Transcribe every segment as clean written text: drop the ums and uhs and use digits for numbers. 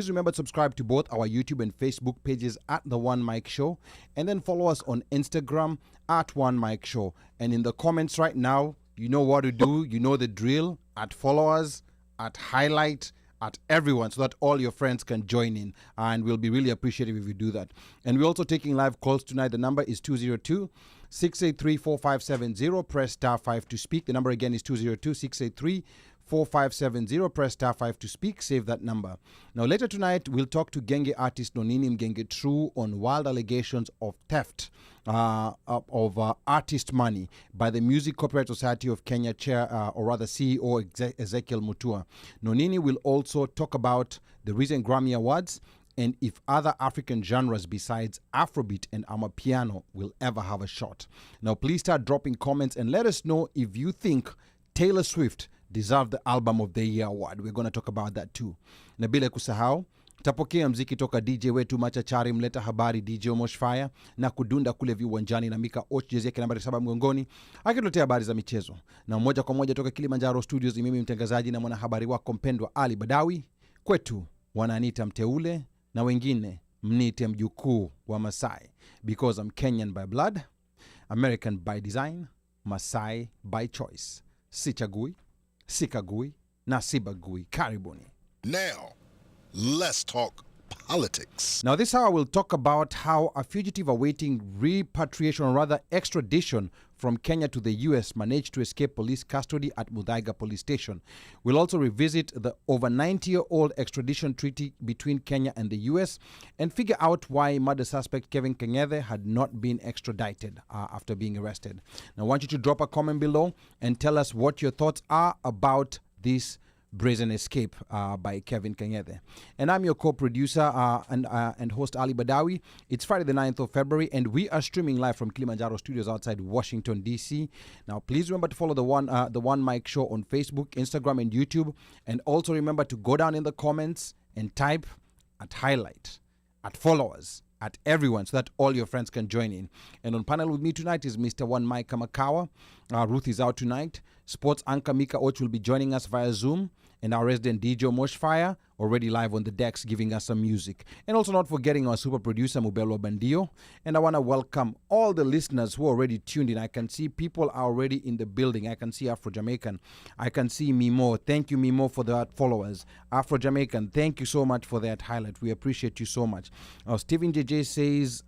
Please remember to subscribe to both our YouTube and Facebook pages at The One Mic Show, and then follow us on Instagram at One Mic Show. And in the comments right now, you know what to do. You know the drill. At followers, at highlight, at everyone, so that all your friends can join in. And we'll be really appreciative if you do that. And we're also taking live calls tonight. The number is 202-683-4570. Press star 5 to speak. The number again is 202-683-4570. 4570. Press star 5 to speak. Save that number. Now, later tonight, we'll talk to Genge artist Nonini Mgenge2ru on wild allegations of theft of artist money by the Music Copyright Society of Kenya chair, or rather CEO Ezekiel Mutua. Nonini will also talk about the recent Grammy Awards and if other African genres besides Afrobeat and Amapiano will ever have a shot. Now, please start dropping comments and let us know if you think Taylor Swift deserve the Album of the Year award. We're going to talk about that too. Na bila kusahau, tapokea mziki toka DJ wetu machachari mleta habari DJ Moshfire na kudunda kule viwanjani na Mika Och jezi yake nambari 7 mgongoni akituletea habari za michezo. Na moja kwa moja toka Kilimanjaro Studios, mimi mtangazaji na mwanahabari wako mpendwa Ali Badawi. Kwetu wananiita mteule na wengine mniite mjukuu wa Masai, because I'm Kenyan by blood, American by design, Masai by choice. Sichagui, sikagui, na sibagui. Karibuni. Now, let's talk politics. Now, this hour we'll talk about how a fugitive awaiting repatriation, or rather extradition, from Kenya to the U.S. managed to escape police custody at Muthaiga police station. We'll also revisit the over 90-year-old extradition treaty between Kenya and the U.S. and figure out why murder suspect Kevin Keng'ethe had not been extradited after being arrested. Now, I want you to drop a comment below and tell us what your thoughts are about this brazen escape by Kevin Keng'ethe. And I'm your co-producer and host Ali Badawi. It's Friday the 9th of February and we are streaming live from Kilimanjaro Studios outside Washington, D.C. Now, please remember to follow the One Mic Show on Facebook, Instagram, and YouTube. And also remember to go down in the comments and type at highlight, at followers, at everyone, so that all your friends can join in. And on panel with me tonight is Mr. One Mike Kamakawa. Ruth is out tonight. Sports anchor Mika Och will be joining us via Zoom. And our resident DJ Moshfire already live on the decks giving us some music. And also not forgetting our super producer Mubelwa Bandio. And I want to welcome all the listeners who are already tuned in. I can see people are already in the building. I can see Afro-Jamaican. I can see Mimo. Thank you, Mimo, for that followers. Afro-Jamaican, thank you so much for that highlight. We appreciate you so much. Steven JJ says,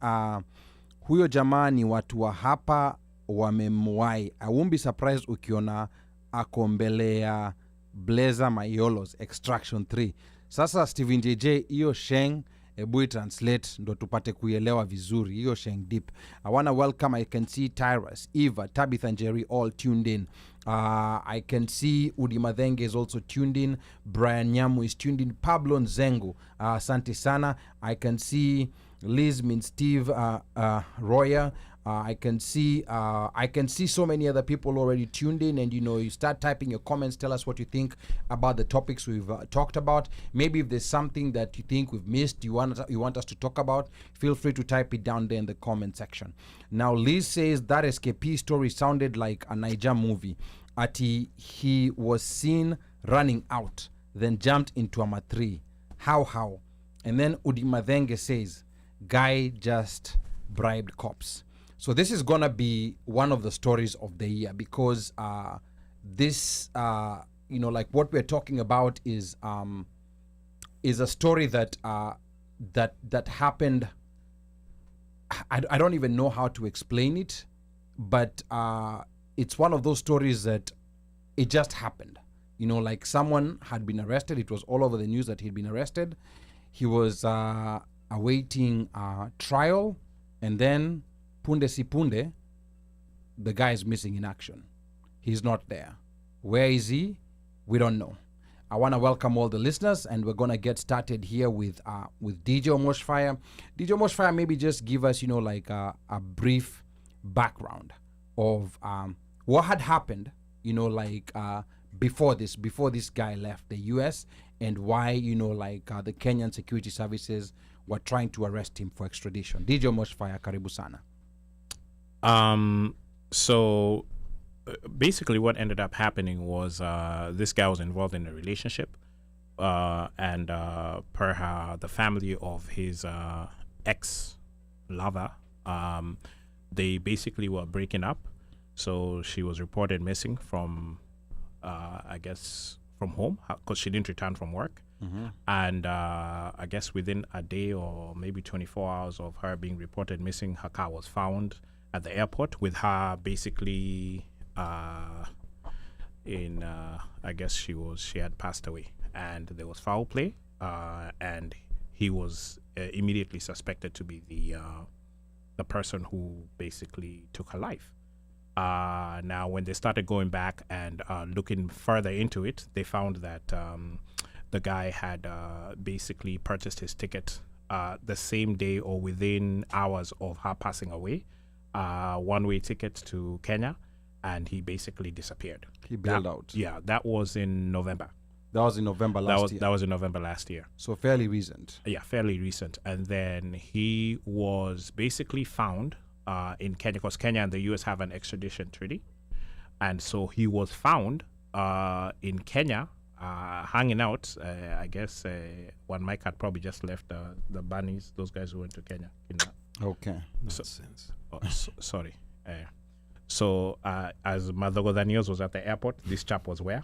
huyo jamani watu wa hapa wamemwai. I won't be surprised ukiona akombelea Blazer Mayolos Extraction 3. Sasa Steven JJ, iyo sheng ebu translate ndo tupate kuelewa vizuri. Iyo sheng deep. I want to welcome, I can see Tyrus, Eva, Tabitha and Jerry all tuned in. I can see Udi Madhenge is also tuned in. Brian Nyamu is tuned in. Pablo Nzengu, asante sana. I can see Liz means Steve Royer. I can see so many other people already tuned in, and you start typing your comments. Tell us what you think about the topics we've talked about. Maybe if there's something that you think we've missed, you want us to talk about, feel free to type it down there in the comment section. Now, Liz says that escapee story sounded like a Niger movie. He was seen running out, then jumped into a matri. How? And then Udi Madhenge says, guy just bribed cops. So this is gonna be one of the stories of the year, because this, like what we're talking about is a story that that happened. I don't even know how to explain it, but it's one of those stories that it just happened. Like someone had been arrested. It was all over the news that he'd been arrested. He was awaiting trial, and then punde si punde, the guy is missing in action. He's not there. Where is he? We don't know. I want to welcome all the listeners, and we're going to get started here with DJ Moshfire. DJ Moshfire, maybe just give us, a brief background of what had happened, before this guy left the U.S. and why, the Kenyan security services were trying to arrest him for extradition. DJ Moshfire, karibu sana. So basically what ended up happening was this guy was involved in a relationship and per the family of his ex-lover, they basically were breaking up. So she was reported missing from, I guess, from home because she didn't return from work. And I guess within a day or maybe 24 hours of her being reported missing, her car was found at the airport with her basically I guess she had passed away, and there was foul play, and he was immediately suspected to be the person who basically took her life. Now, when they started going back and looking further into it, they found that the guy had basically purchased his ticket the same day or within hours of her passing away, one-way ticket to Kenya, and he basically disappeared. He bailed out. Yeah, that was in November. That was in November last year. That was in November last year. So fairly recent. Yeah, fairly recent. And then he was basically found in Kenya, because Kenya and the U.S. have an extradition treaty. And so he was found in Kenya, hanging out. I guess one mic had probably just left the bunnies, those guys who went to Kenya. Okay. Sorry. So as Madhogo Daniels was at the airport, this chap was where?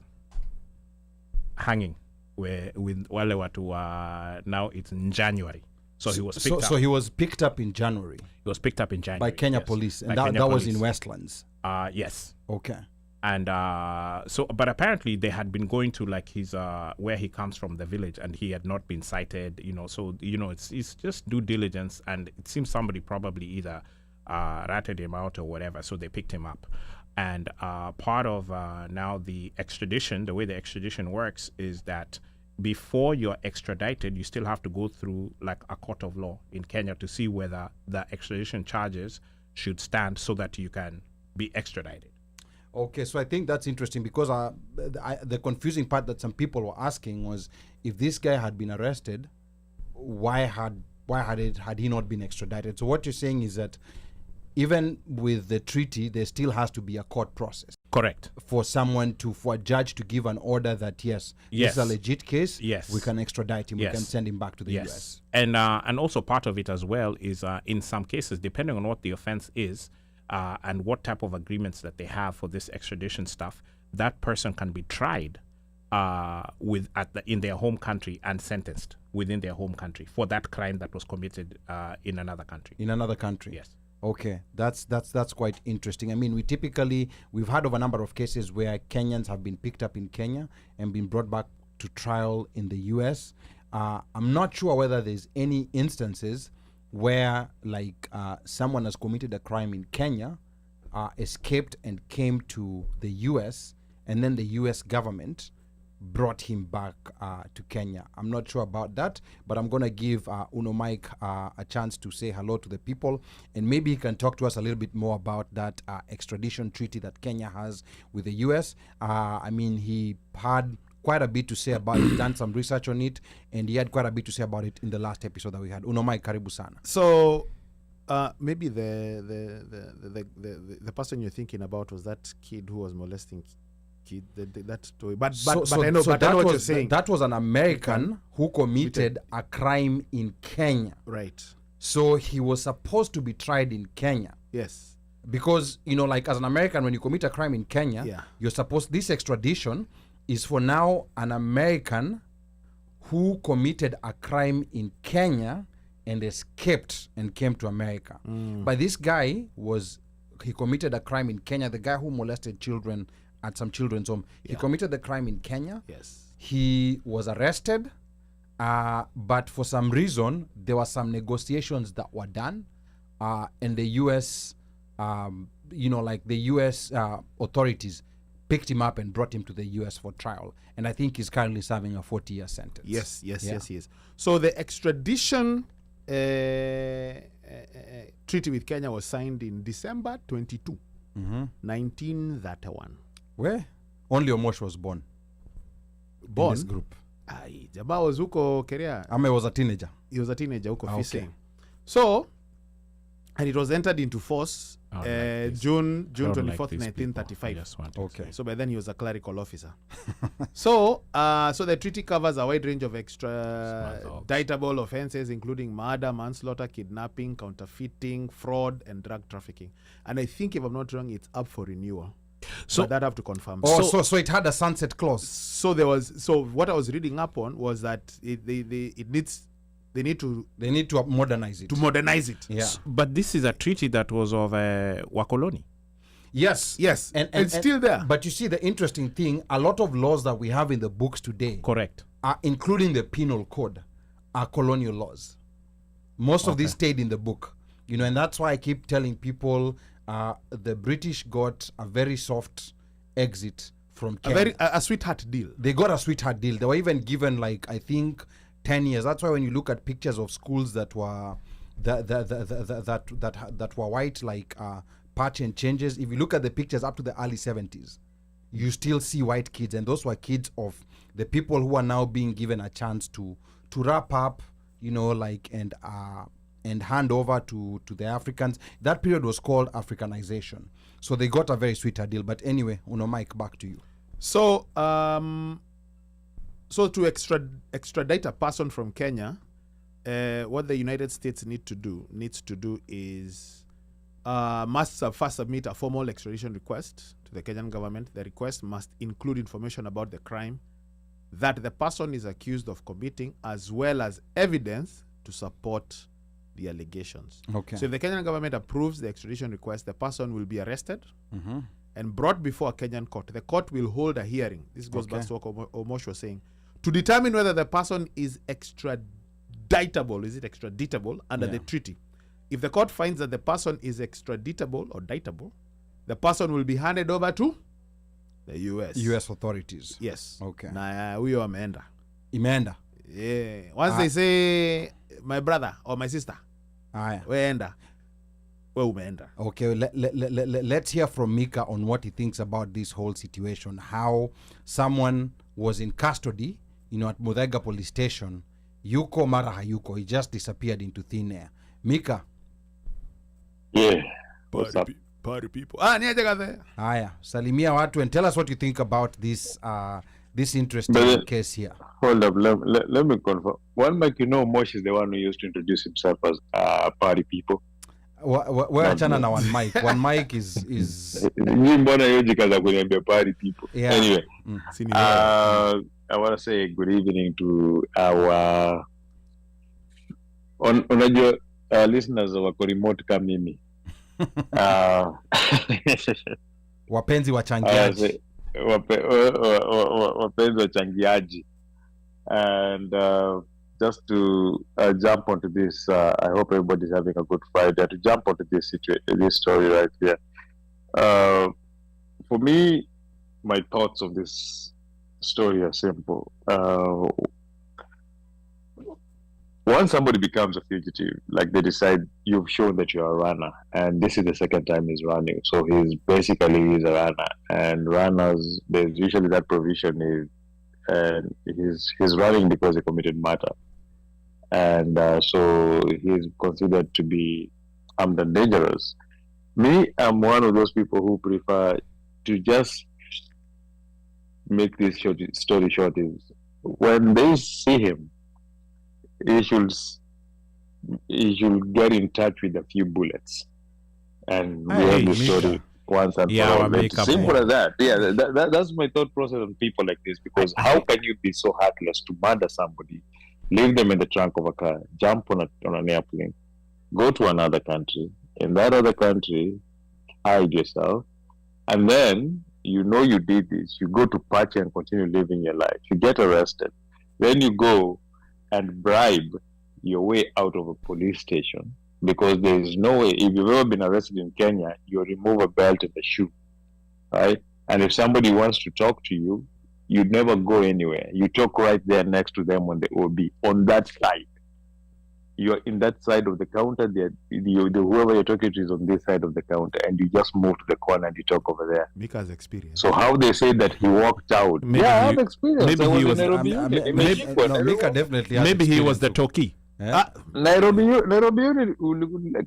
Hanging with wale watu. Now it's in January. So he was picked up. So he was picked up in January. He was picked up in January by Kenya police, and that was in Westlands. Yes. Okay. And but apparently they had been going to like his where he comes from, the village, and he had not been cited. So it's just due diligence, and it seems somebody probably either ratted him out or whatever. So they picked him up. And part of now the extradition, the way the extradition works is that before you're extradited, you still have to go through like a court of law in Kenya to see whether the extradition charges should stand so that you can be extradited. Okay, so I think that's interesting because the confusing part that some people were asking was, if this guy had been arrested, why had he not been extradited? So what you're saying is that even with the treaty, there still has to be a court process. Correct. For a judge to give an order that yes, this is a legit case. Yes. We can extradite him. Yes. We can send him back to the yes. US. And also part of it as well is in some cases, depending on what the offense is and what type of agreements that they have for this extradition stuff, that person can be tried in their home country and sentenced within their home country for that crime that was committed in another country. In another country. Yes. Okay, that's quite interesting. I mean, we've heard of a number of cases where Kenyans have been picked up in Kenya and been brought back to trial in the US. I'm not sure whether there's any instances where someone has committed a crime in Kenya, escaped and came to the US, and then the US government brought him back to Kenya. I'm not sure about that, but I'm going to give Uno Mike a chance to say hello to the people, and maybe he can talk to us a little bit more about that extradition treaty that Kenya has with the US. I mean, he had quite a bit to say about it, done some research on it, and he had quite a bit to say about it in the last episode that we had. Uno Mike, karibu sana. So maybe the person you're thinking about was that kid who was molesting that story, but I know what you're saying. That was an American who committed a crime in Kenya. Right. So he was supposed to be tried in Kenya. Yes. Because as an American, when you commit a crime in Kenya, you're supposed. This extradition is for now an American who committed a crime in Kenya and escaped and came to America. But this guy he committed a crime in Kenya. The guy who molested children at some children's home. He committed the crime in Kenya. Yes. He was arrested, but for some reason, there were some negotiations that were done, and the U.S., the U.S. Authorities picked him up and brought him to the U.S. for trial. And I think he's currently serving a 40-year sentence. Yes, he is. So the extradition treaty with Kenya was signed in December 22, 1931. Where? Only Omosh was born. In this group. Jaba was huko Kerea. He was a teenager. He was a teenager huko Fising. So and it was entered into force June 24th, 1935. Okay. So by then he was a clerical officer. So the treaty covers a wide range of extraditable offenses, including murder, manslaughter, kidnapping, counterfeiting, fraud, and drug trafficking. And I think, if I'm not wrong, it's up for renewal. So that I have to confirm. So it had a sunset clause. So what I was reading up on was that they need to modernize it. To modernize it. Yeah. But this is a treaty that was of Wakoloni. Yes. And it's still there. But you see, the interesting thing, a lot of laws that we have in the books today, correct, are, including the penal code, are colonial laws. Most of these stayed in the book. And that's why I keep telling people the British got a very soft exit from Kenya. A sweetheart deal. They got a sweetheart deal. They were even given, like, I think, 10 years. That's why when you look at pictures of schools that were that were white, like patch and changes, if you look at the pictures up to the early 70s, you still see white kids, and those were kids of the people who are now being given a chance to wrap up, and hand over to the Africans. That period was called Africanization. So they got a very sweeter deal. But anyway, Mike, back to you. So to extradite a person from Kenya, what the United States needs to do is must first submit a formal extradition request to the Kenyan government. The request must include information about the crime that the person is accused of committing, as well as evidence to support the allegations. Okay. So if the Kenyan government approves the extradition request, the person will be arrested and brought before a Kenyan court. The court will hold a hearing. This goes back to what Omosh was saying, to determine whether the person is extraditable under the treaty. If the court finds that the person is extraditable or ditable, the person will be handed over to the US authorities. Yes. Okay. Na huyo ameenda. Imeenda. Yeah. Once they say my brother or my sister, weenda. Umeenda. Okay, let's hear from Mika on what he thinks about this whole situation. How someone was in custody, at Muthaiga police station, yuko mara hayuko. He just disappeared into thin air. Mika. Yeah. Party people. Niaje kaze. Aya, salimia watu and tell us what you think about this interesting case here. Hold up, let me confirm. One Mike, Mosh is the one who used to introduce himself as party people. We're achana na one Mike. One Mike is mbona yojikaza kuniambia party people. Yeah. Anyway, I want to say good evening to our listeners wako remote kama mimi. Wapenzi wachangiaji. Wapenzi wachangiaji. And just to jump onto this, I hope everybody's having a good Friday. To jump onto this story right here. For me, my thoughts of this story are simple. Once somebody becomes a fugitive, like they decide you've shown that you're a runner, and this is the second time he's running, so he's a runner. And runners, there's usually that provision is, and he's running because he committed murder, and so he's considered to be armed and dangerous. Me, I'm one of those people who prefer to just make this story short. Is when they see him, he should get in touch with a few bullets, and we have the story once and for all. Simple as that. Yeah, that's my thought process on people like this. Because how can you be so heartless to murder somebody, leave them in the trunk of a car, jump on an airplane, go to another country, in that other country, hide yourself, and then you did this. You go to party and continue living your life. You get arrested, then you go and bribe your way out of a police station, because there is no way. If you've ever been arrested in Kenya, you remove a belt and a shoe, right? And if somebody wants to talk to you, you never go anywhere. You talk right there next to them on the OB, on that side. You're in that side of the counter. Whoever you're talking to is on this side of the counter, and you just move to the corner and you talk over there. Mika's experience. So how they say that he walked out? I have experience. Maybe he was. Mika definitely. Maybe he was the talkie. Nairobi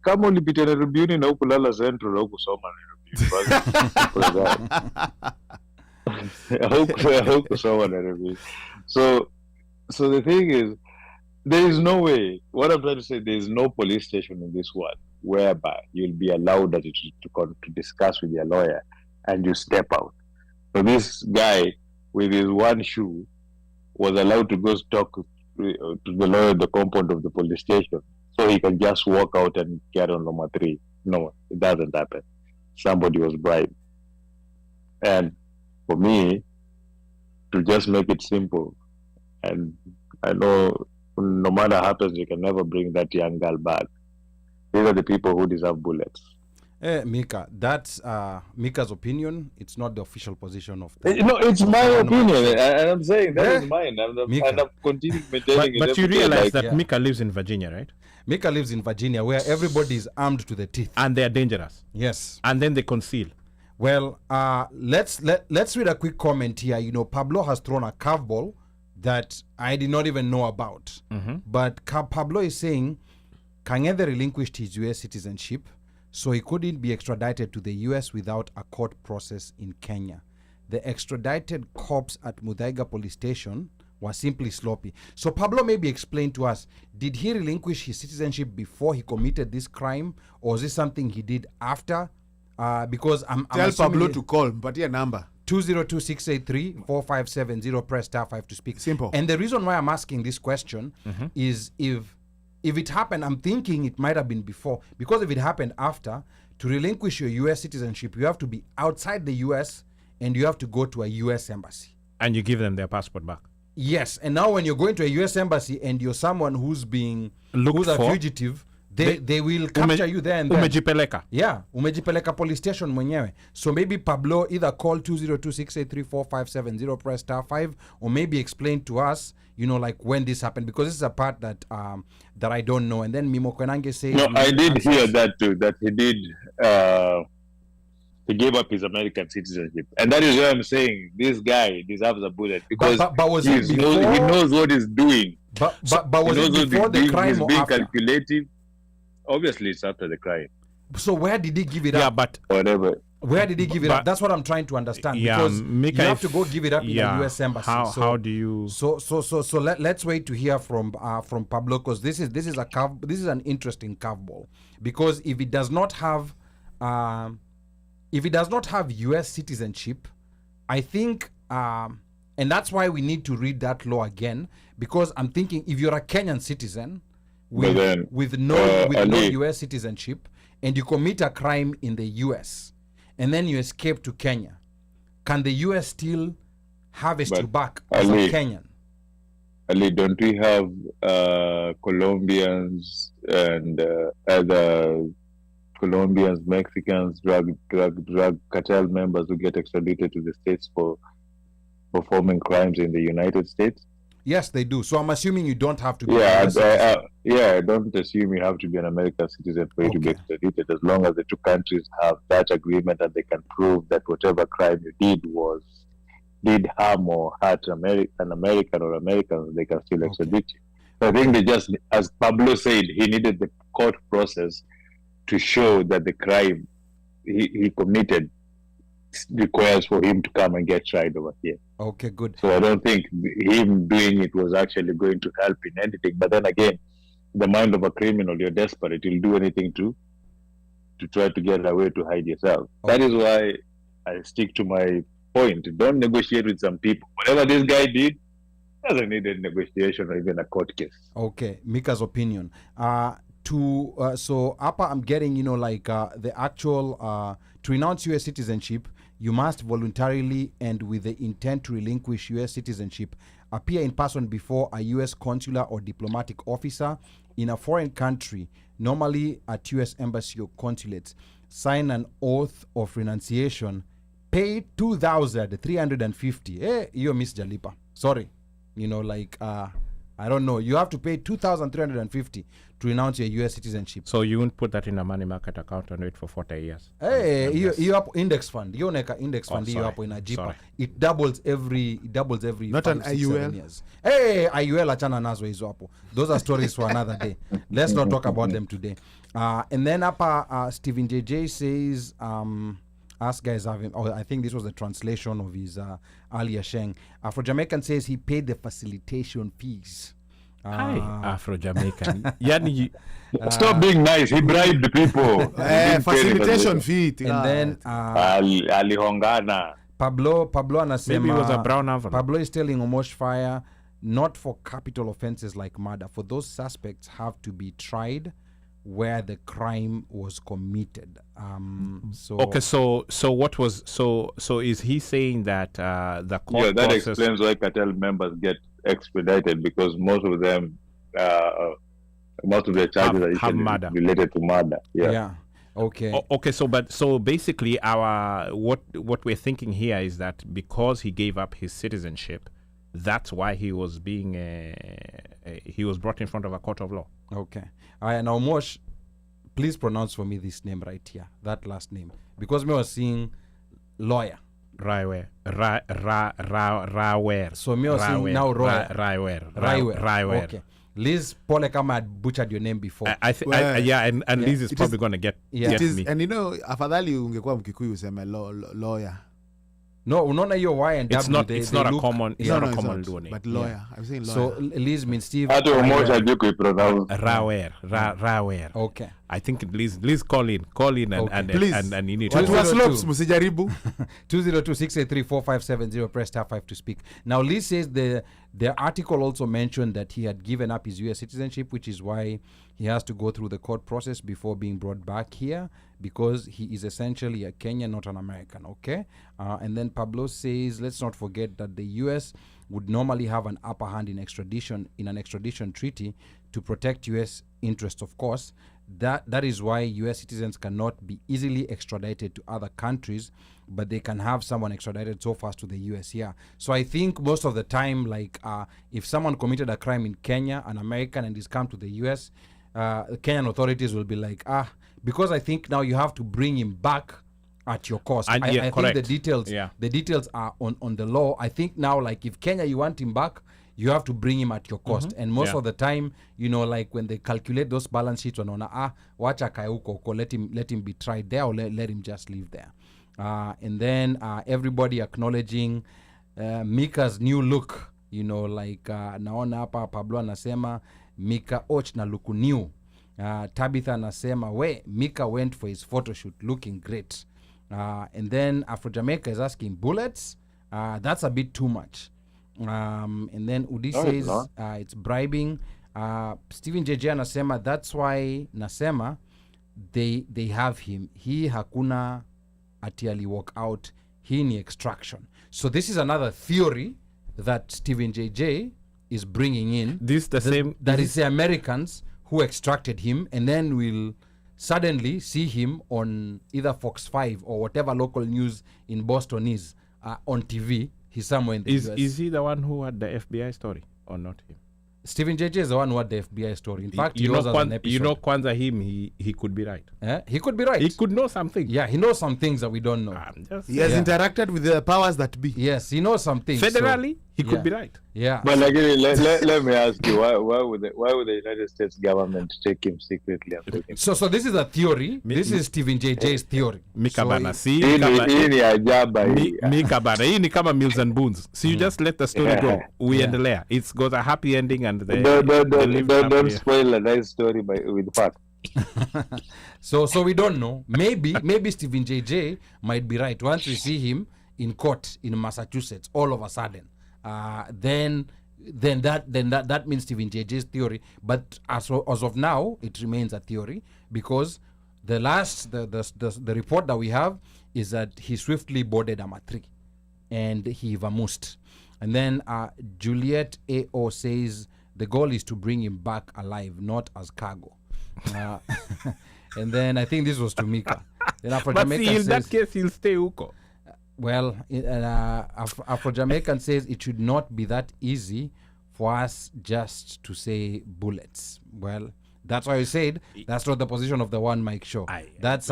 kama ulipita Nairobi na ukulala Central au kusoma Nairobi. So the thing is, there is no way. What I'm trying to say, there is no police station in this world whereby you'll be allowed to discuss with your lawyer and you step out. So this guy with his one shoe was allowed to go talk to the lawyer at the compound of the police station, so he can just walk out and get on number 3. No, it doesn't happen. Somebody was bribed. And for me, to just make it simple, and I know no matter what happens, you can never bring that young girl back. These are the people who deserve bullets. Mika, that's Mika's opinion. It's not the official position of the... No, it's my opinion, and I'm saying that is mine. And I'm continuing maintaining but you realize that Mika lives in Virginia, right? Mika lives in Virginia, where everybody is armed to the teeth. And they are dangerous. Yes. And then they conceal. Well, let's read a quick comment here. You know, Pablo has thrown a curveball that I did not even know about. But Pablo is saying Kang'ethe relinquished his U.S. citizenship, so he couldn't be extradited to the U.S. without a court process in Kenya. The extradited cops at Muthaiga police station were simply sloppy. So Pablo maybe explain to us, did he relinquish his citizenship before he committed this crime, or is this something he did after? Because I'm Tell Pablo to call, but your number. 202-683-4570, press *5 to speak. Simple. And the reason why I'm asking this question is if it happened, I'm thinking it might have been before. Because if it happened after, to relinquish your U.S. citizenship, you have to be outside the U.S. and you have to go to a U.S. embassy. And you give them their passport back. Yes. And now when you're going to a U.S. embassy and you're someone who's being... who's a fugitive... They will capture you there and then. Umejipeleka. Yeah, umejipeleka police station mwenyewe. So maybe Pablo either call 202-683-4570, press *5, or maybe explain to us, you know, like when this happened, because this is a part that that I don't know. And then Mimo Kwenange says... No, I did hear that too, that he did... he gave up his American citizenship. And that is why I'm saying this guy deserves a bullet, because but was it he knows what he's doing. But was it before the crime or being after? calculative. Obviously, it's after the crime. So where did he give it up? Yeah, but... Whatever. Where did he give it up? That's what I'm trying to understand. Yeah, because Mika, you have to go give it up in the U.S. embassy. How do you... So let's wait to hear from Pablo, because this is an interesting curveball. Because if it does not have U.S. citizenship, I think, and that's why we need to read that law again. Because I'm thinking, if you're a Kenyan citizen with no U.S. citizenship, and you commit a crime in the U.S. and then you escape to Kenya, can the U.S. still harvest you back as a Kenyan? Ali, don't we have Colombians and other Colombians, Mexicans, drug cartel members who get extradited to the States for performing crimes in the United States? Yes, they do. So I'm assuming you don't have to be I don't assume you have to be an American citizen for you to be extradited, as long as the two countries have that agreement and they can prove that whatever crime you did harm or hurt an American or Americans, they can still extradite you. So I think they just, as Pablo said, he needed the court process to show that the crime he committed requires for him to come and get tried over here. Okay, good. So I don't think him doing it was actually going to help in anything. But then again, the mind of a criminal, you're desperate. You'll do anything to try to get away, to hide yourself. Okay. That is why I stick to my point. Don't negotiate with some people. Whatever this guy did doesn't need a negotiation or even a court case. Okay, Mika's opinion. So Appa, I'm getting, the actual, to renounce U.S. citizenship, you must voluntarily and with the intent to relinquish U.S. citizenship appear in person before a U.S. consular or diplomatic officer in a foreign country, normally at U.S. embassy or consulates, sign an oath of renunciation, pay $2,350. Hey, you Miss Jalipa. Sorry. I don't know. You have to pay 2,350 to renounce your US citizenship. So you won't put that in a money market account and wait for 40 years? Hey, you have index fund. You neka index fund. You have in a JIPA. It doubles every. Not 5, an 6, IUL. 7 years. Hey, IUL achana nazo hizo hapo. Those are stories for another day. Let's not talk about them today. And then Stephen JJ says, us guys have him. I think this was the translation of his earlier Sheng. Afro-Jamaican says he paid the facilitation fees. Afro-Jamaican. Yani, stop being nice. He bribed the people. Facilitation fee. And then alihongana. Pablo anasema, maybe it was a brown envelope. Pablo is telling Omosh Fire, not for capital offenses like murder. For those suspects have to be tried where the crime was committed. So what was so is he saying that the court that process explains why cartel members get expedited, because most of them most of their charges have are murder. related to murder. Yeah. Okay. So basically our what we're thinking here is that because he gave up his citizenship, that's why he was being he was brought in front of a court of law. Okay. Now Mosh, please pronounce for me this name right here, that last name, because me was seeing lawyer. Rawer. So me was seeing now Rawer. Okay. Liz Pole kama had butchered your name before. And Liz is probably going to get me. And afadhali ungekuwa Mkikuyu useme lawyer. No, unaona hiyo Y and it's W. It's not a common name. But lawyer. Yeah. I'm saying lawyer. So Liz means Steve. Rawer. Okay. I think Liz call in and please. And you need to. to. Slopes musijaribu. 202-683-4570. Press star 5 to speak. Now Liz says the article also mentioned that he had given up his US citizenship, which is why he has to go through the court process before being brought back here, because he is essentially a Kenyan, not an American. Okay. And then Pablo says, let's not forget that the US would normally have an upper hand in an extradition treaty to protect US interests, of course. That is why US citizens cannot be easily extradited to other countries, but they can have someone extradited so fast to the US here. So I think most of the time, like if someone committed a crime in Kenya, an American, and is come to the US, Kenyan authorities will be like, because I think now you have to bring him back at your cost. I think the details are on the law. I think now, like if Kenya, you want him back, you have to bring him at your cost. And most of the time, like when they calculate those balance sheets, wacha kae huko, let him be tried there, or let him just leave there. And then everybody acknowledging Mika's new look, like naona hapa Pablo anasema Mika Och na look new. Tabitha anasema Mika went for his photo shoot looking great. And then Afro-Jamaica is asking bullets. That's a bit too much. And then Udi says it's bribing. Stephen JJ anasema that's why nasema they have him. He hakuna atiali walk out. He ni extraction. So this is another theory that Stephen JJ is bringing in. This the same. That is the Americans who extracted him, and then we'll suddenly see him on either Fox 5 or whatever local news in Boston is on TV. He's somewhere in the US. Is he the one who had the FBI story or not him? Stephen JJ is the one who had the FBI story. In fact, he was an episode. Kwanza he could be right. He could be right. He could know something. Yeah, he knows some things that we don't know. He has interacted with the powers that be. Yes, he knows some things. Federally, he could be right. Yeah. But let me ask you, why would the United States government take him secretly and take him? So this is a theory. This is Stephen JJ's theory. Mikabana, hii ni kama Mills and Boons. So you just let the story go. We endelea. It's got a happy ending and don't spoil a nice story with fact. So we don't know. Maybe Stephen JJ might be right. Once we see him in court in Massachusetts, all of a sudden, then that means Stephen JJ's theory. But as of now, it remains a theory, because the report that we have is that he swiftly boarded Ama3 and he vamoosed. And then Juliet AO says the goal is to bring him back alive, not as cargo. And then I think this was to Mika. Then Afro-Jamaican in that case, he'll stay huko. Well, Afro-Jamaican says it should not be that easy for us just to say bullets. Well, that's why I said that's not the position of the One Mike Show. That's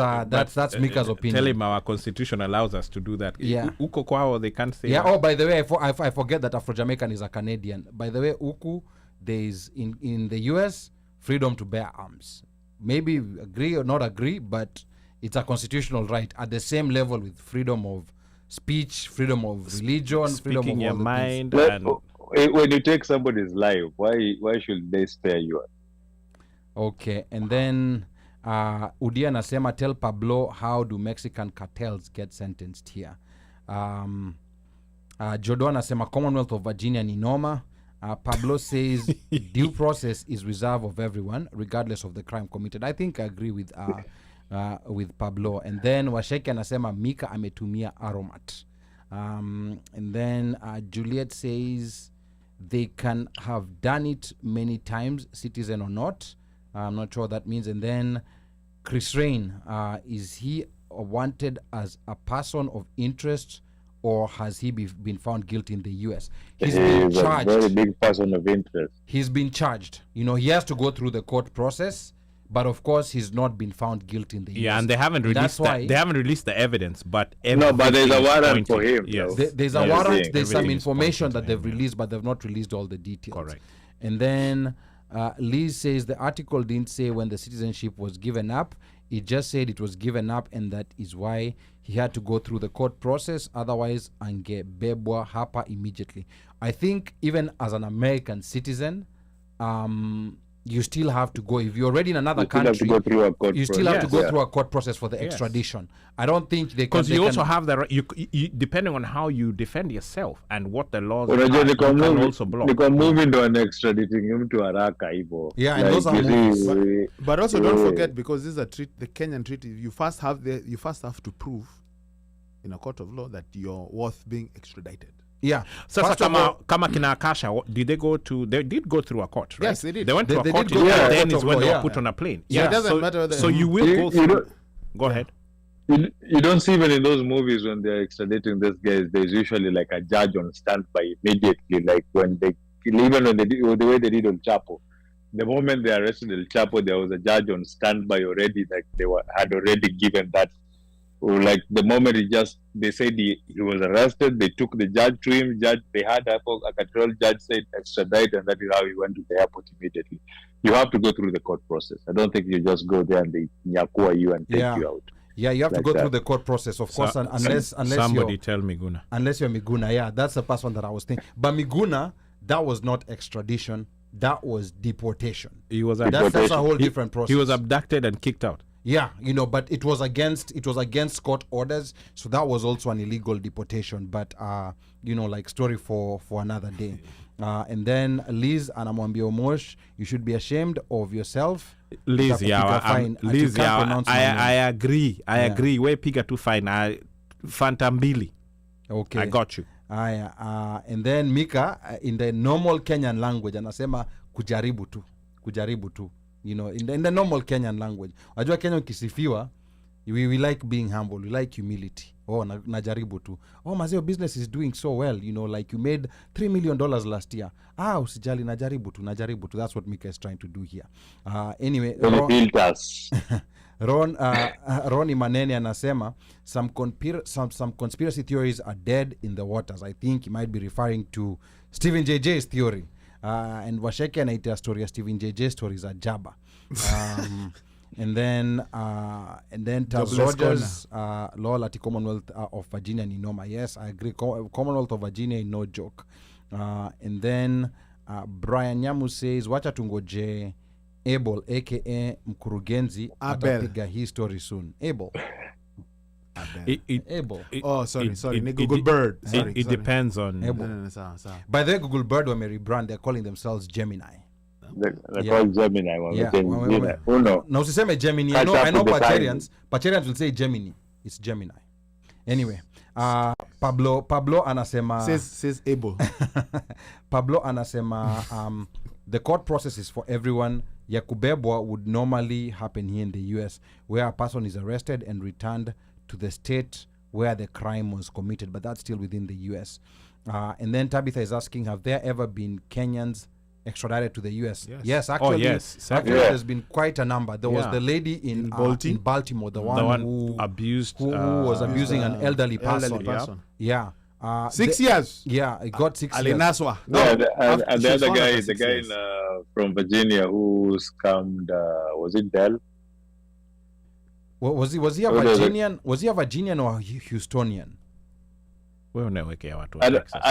Mika's opinion. Tell him our constitution allows us to do that. Yeah. Uko kwao, they can't say. Yeah. that. Oh, by the way, I forget that Afro-Jamaican is a Canadian. By the way, Uku, there is in the US freedom to bear arms. Maybe agree or not agree, but it's a constitutional right at the same level with freedom of speech, freedom of religion, freedom of Speaking your all the mind. Like, And when you take somebody's life, why should they spare you? Okay, and then Udia anasema, tell Pablo how do Mexican cartels get sentenced here. Jodo anasema Commonwealth of Virginia ni noma. Pablo says due process is reserved of everyone regardless of the crime committed. I think I agree with Pablo. And then Washeke anasema Mika ametumia aromat. And then Juliet says they can have done it many times, citizen or not. I'm not sure what that means. And then Chris Rain, is he wanted as a person of interest, or has he been found guilty in the U.S.? He's been charged. A very big person of interest. He's been charged. You know, he has to go through the court process, but of course, he's not been found guilty in the U.S. yeah, and they haven't released they haven't released the evidence, but No, but there's a warrant for pointing- him. Yes. though. There's a Yeah, warrant. yeah, There's some everything is information pointing that to they've him, yeah. released, but they've not released all the details. Correct. And then Liz says the article didn't say when the citizenship was given up. It just said it was given up, and that is why he had to go through the court process. Otherwise, angebebwa hapa immediately. I think even as an American citizen, you still have to go. If you're already in another You still have country, to go through a court you still have to process. go through a court process for the Yes. extradition. I don't think they can. Because they you can- also have the right, you depending on how you defend yourself and what the laws Unajua are, you they can can move- also block. they can move into an extraditing him to haraka hivyo. Yeah, and those are you movies. see, But also don't Yeah. forget, because this is the Kenyan treaty, you first have to prove in a court of law that you're worth being extradited. Yeah. Sasa First of all, kama kina Akasha, they did go through a court, right? Yes, they did. They went to a They court, did go and to a then court is of when law, they were yeah. put on a plane. So it doesn't matter whether- So you will You- go you through. don't- Go ahead. You don't see even in those movies when they're extraditing these guys, there's usually like a judge on standby immediately. Like when even when they did, the way they did El Chapo, the moment they arrested El Chapo, there was a judge on standby already. Like had already given that. Like the moment they said he was arrested, they took the judge to him. They had a control judge said extradite, and that is how he went to the airport immediately. You have to go through the court process. I don't think you just go there and they nyakua you and take Yeah. you out. Yeah, you have to Like go that. through the court process, of course, unless somebody you're tell Miguna. unless you're Miguna. Yeah, that's the first one that I was thinking. But Miguna, that was not extradition. That was deportation. He was That's a whole different process. He was abducted and kicked out. Yeah, you know, but it was against court orders, so that was also an illegal deportation. But you know, like story for another day. And then Liz anamwambia Omosh, you should be ashamed of yourself. Liz, Utapiga fine. Liz, You can't pronounce my name. I agree. I agree. We piga tu fine. Fanta mbili. Okay, I got you. And then Mika in the normal Kenyan language anasema kujaribu tu. You know, in the normal Kenyan language. Wajua Kenya ukisifiwa, we like being humble, we like humility. Oh, najaribu tu. Oh, mazeo business is doing so well, you know, like you made $3 million last year. Usijali, najaribu tu. That's what Mika is trying to do here. Anyway, Ron Imaneni anasema some conspiracy theories are dead in the waters. I think he might be referring to Stephen JJ's theory. And Washeke anaita story ya Stephen JJ stories are jaba. And then Taz Rogers, lol ati Commonwealth of Virginia ni noma. Yes, I agree. Commonwealth of Virginia no joke. And then Brian Nyamu says wacha tungoje Abel aka mkurugenzi atapiga hii story soon. Abel. Abel. Sorry. Google Bird. It depends on. No, By the way, Google Bird were rebrand. They're calling themselves Gemini. They call Gemini. Yeah. Uno. No, usiseme Gemini. Catch I up know with the Pacherians will say Gemini. It's Gemini. Anyway, Pablo anasema says Abel. Pablo anasema the court process is for everyone. Yakubebwa would normally happen here in the US, where a person is arrested and returned to the state where the crime was committed, but that's still within the US. And then Tabitha is asking, have there ever been Kenyans extradited to the US? Yes. Actually, Exactly. there's been quite a number. There was the lady in Baltimore. Baltimore, the one who abused, who was abusing an elderly person. Yeah. 6 years. Yeah, it got 6 years. Alinaswa. And the other found guy, after the 6 guy years. from Virginia who scammed, was it Dell? Was he a Virginian? Was he a Virginian or a Houstonian? I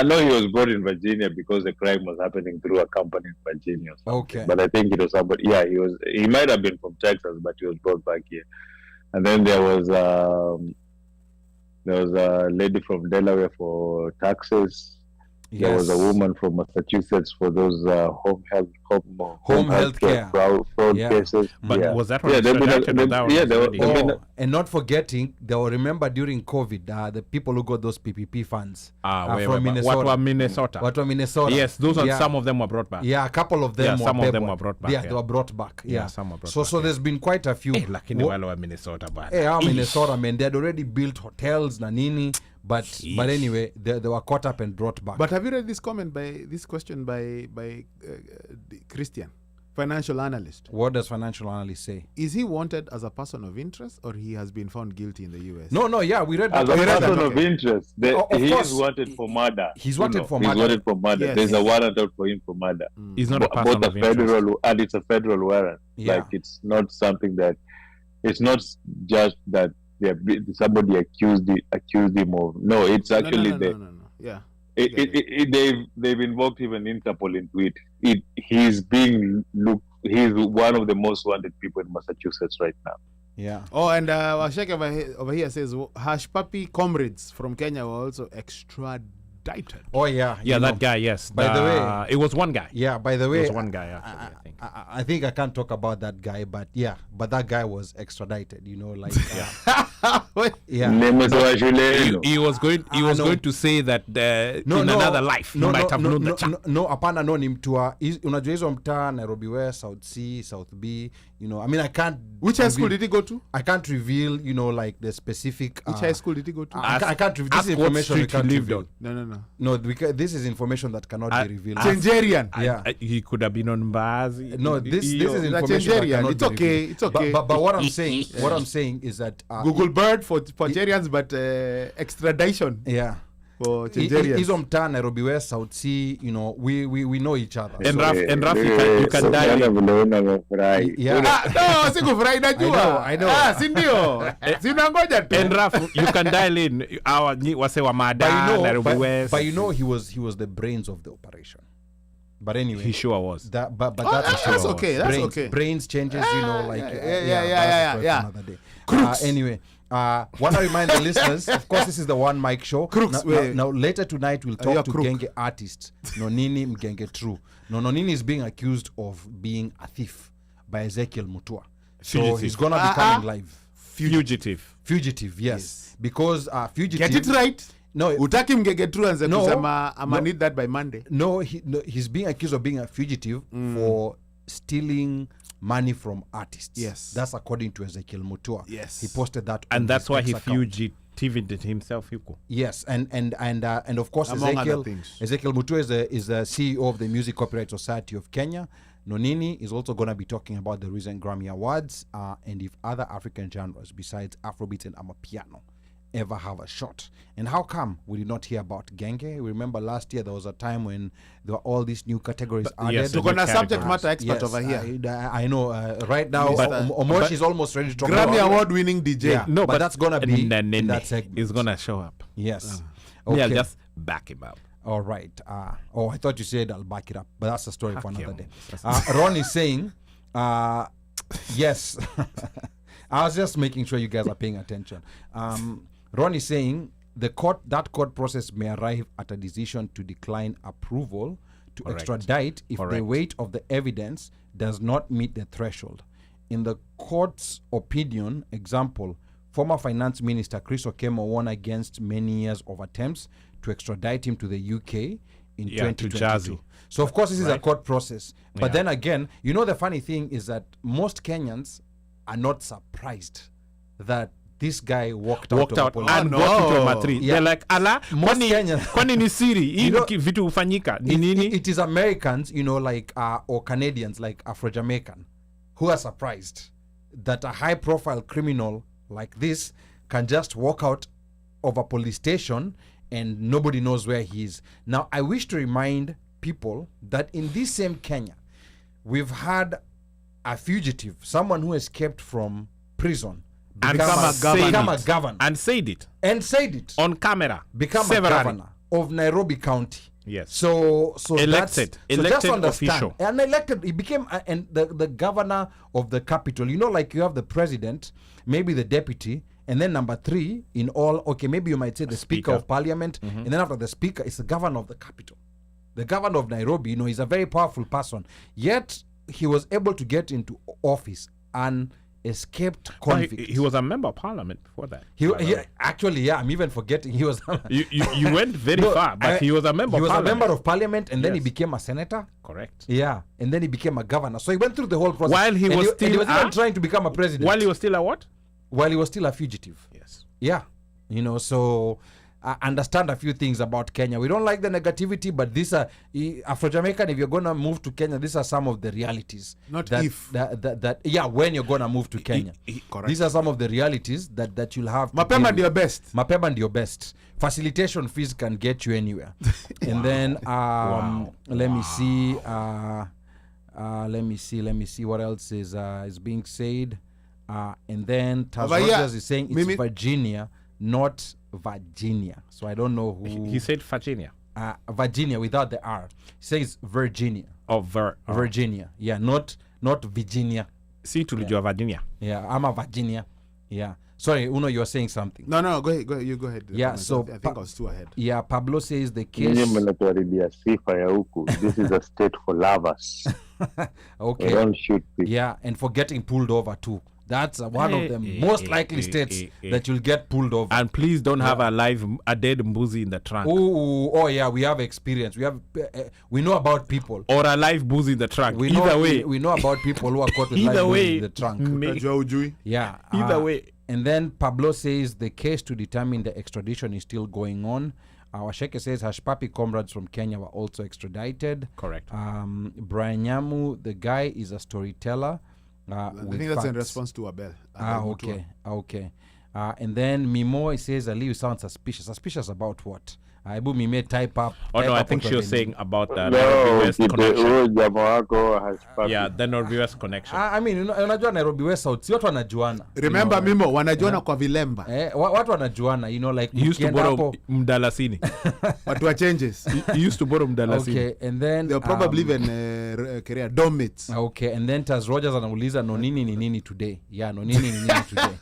know he was brought in Virginia because the crime was happening through a company in Virginia. Okay. But I think it was somebody. Yeah, he might have been from Texas, but he was brought back here. And then there was a lady from Delaware for taxes. Yes. There was a woman from Massachusetts for those home health care fraud cases. But was that one and not forgetting, they will remember during COVID, the people who got those PPP funds from Minnesota. What were Minnesota? Yes, those are some of them were brought back. Yeah, a couple of them. Some of them were brought back. Yeah, they were brought back. Yeah, some were brought back. So there's been quite a few. Minnesota, Minnesota, man, they had already built hotels, Nonini. But anyway, they were caught up and brought back. But have you read this question by Christian, financial analyst? What does financial analyst say? Is he wanted as a person of interest, or he has been found guilty in the US? No, yeah, we read as that. A person of interest. He is wanted for murder. He's wanted for murder. He's wanted for murder. Yes. There's a warrant out for him for murder. He's not a person of interest. And it's a federal warrant. Yeah. Like, it's not something that, it's not just that somebody accused him of. No, it's actually no. Yeah. They've invoked even Interpol into it. He's being looked. He's one of the most wanted people in Massachusetts right now. Yeah. Oh, and Washek over here says Hash Puppy comrades from Kenya were also extradited. Oh yeah. That guy. Yes. By the way, it was one guy. Yeah. By the way, it was one guy. Actually, I think I can't talk about that guy, but that guy was extradited. You know, like. Yeah. He was going to say that in another life he might have known the chap. No, apana no ni mtua. Unajua hizo mtaa Nairobi West, South C, South B. You know, I mean, I can't. Which high school did he go to? I can't reveal, like the specific. Which high school did he go to? I can't reveal. This is information we can't reveal. No. No, because this is information that cannot be revealed. Nigerian. Yeah. He could have been on Mbazi. No, this is information that cannot It's okay. It's okay. But what I'm saying is that Google Bird for Nigerians, but extradition. Yeah. For Nigerians. He's on town, Nairobi West, South C. You know, we know each other. And Raf, you can dial in. Yeah. No, sikufurahi najua. I know. Si ndio. Sinangoja tu. And Raf, you can dial in. Our wase wa Mada, Nairobi West. But he was the brains of the operation. But anyway, he sure was. But that's okay. That's okay. Brains changes, like yeah. Another day. Anyway, want to remind the listeners, of course, this is the One Mic Show. Now, later tonight, we'll talk to Genge artist Nonini Mgenge2ru. Now, Nonini is being accused of being a thief by Ezekiel Mutua. So he's going to be coming live. Fugitive, yes. Because fugitive. Get it right. No, utaki Mgenge2ru anze kusema I need that by Monday. No, he's being accused of being a fugitive for stealing money from artists. Yes. That's according to Ezekiel Mutua. Yes. He posted that and that's why he fugitived himself. Yes, and of course Ezekiel Mutua is the CEO of the Music Copyright Society of Kenya. Nonini is also going to be talking about the recent Grammy Awards and if other African genres besides Afrobeat and Amapiano ever have a shot. And how come we did not hear about Genge? Remember last year there was a time when there were all these new categories added. Yes, so gonna subject matter expert over here. I know. Right now, Omosh is almost ready to talk Grammy about award-winning DJ. Yeah, no, but that's gonna be in that segment. He's gonna show up. Yes. Okay. Yeah, just back him up. All right. I thought you said I'll back it up, but that's a story for another day. Ron is saying, yes. I was just making sure you guys are paying attention. Ron is saying that court process may arrive at a decision to decline approval to extradite if the weight of the evidence does not meet the threshold. In the court's opinion, example, former finance minister Chris Okemo won against many years of attempts to extradite him to the UK in 2022. So of course this is a court process. But then again, the funny thing is that most Kenyans are not surprised that this guy walked out of police. and got into a matri. Yeah. They're like, ala, Most Kenyans- kwani ni siri? Hii vitu ufanyika. Ni nini? It is Americans, like, or Canadians, like Afro-Jamaican, who are surprised that a high-profile criminal like this can just walk out of a police station and nobody knows where he is. Now, I wish to remind people that in this same Kenya, we've had a fugitive, someone who escaped from prison, become a governor. And said it. On camera. Become a governor of Nairobi County. Yes. So elected just understand. official. And elected, he became the governor of the capital. Like you have the president, maybe the deputy, and then number 3 in all, okay, maybe you might say the speaker of parliament, and then after the speaker is the governor of the capital. The governor of Nairobi, he's a very powerful person. Yet he was able to get into office and escaped convict. He was a member of parliament before that. He actually, yeah, I'm even forgetting. He was. you went very far, but he was a member. He was a member of parliament, and then he became a senator. Correct. Yeah, and then he became a governor. So he went through the whole process. While he was still even trying to become a president. While he was still a what? While he was still a fugitive. Yes. Yeah, so I understand a few things about Kenya. We don't like the negativity, but these are Afro-Jamaican. If you're gonna move to Kenya, these are some of the realities. When you're gonna move to Kenya, correct. These are some of the realities that you'll have. Mapema ndio best. Mapema ndio best. Facilitation fees can get you anywhere. And then let me see. Let me see what else is being said. And then Taz Rogers is saying it's Virginia, not Virginia. So I don't know who. He said Virginia. Virginia without the R. He says Virginia. Virginia. Yeah, not Virginia. See tulijua Virginia. Yeah, I'm a Virginia. Yeah. Sorry, Uno, you were saying something. No, go ahead. You go ahead. Yeah, so I think I was too ahead. Yeah, Pablo says the case. This is a state for lovers. Okay. They don't shoot people. Yeah, and for getting pulled over too. That's one of the most likely states that you'll get pulled over. And please don't have a dead mbuzi in the trunk. Oh yeah, we have experience. We know about people. Or a live mbuzi in the trunk. Either way. We know about people who are caught with live mbuzi in the trunk. Yeah. Either way. And then Pablo says the case to determine the extradition is still going on. Washeke says Hashpapi comrades from Kenya were also extradited. Correct. Brian Nyamu, the guy is a storyteller. I think that's in response to Abel. Okay. And then Mimo says, Ali, you sound suspicious. Suspicious about what? Ibu Mime type up. I think she was saying about the Nairobi West connection. Yeah, the Nairobi West connection. I mean, unajua Nairobi West South, si watu wanajuana. Remember, Mimo, wanajuana kwa vilemba. Watu wanajuana, like he used to borrow mdalasini. Watu wa changes. He used to borrow mdalasini. Okay, and then they'll probably even career dormmates. Okay, and then Taz Rogers anauliza Nonini ni nini today? Yeah, Nonini ni nini today?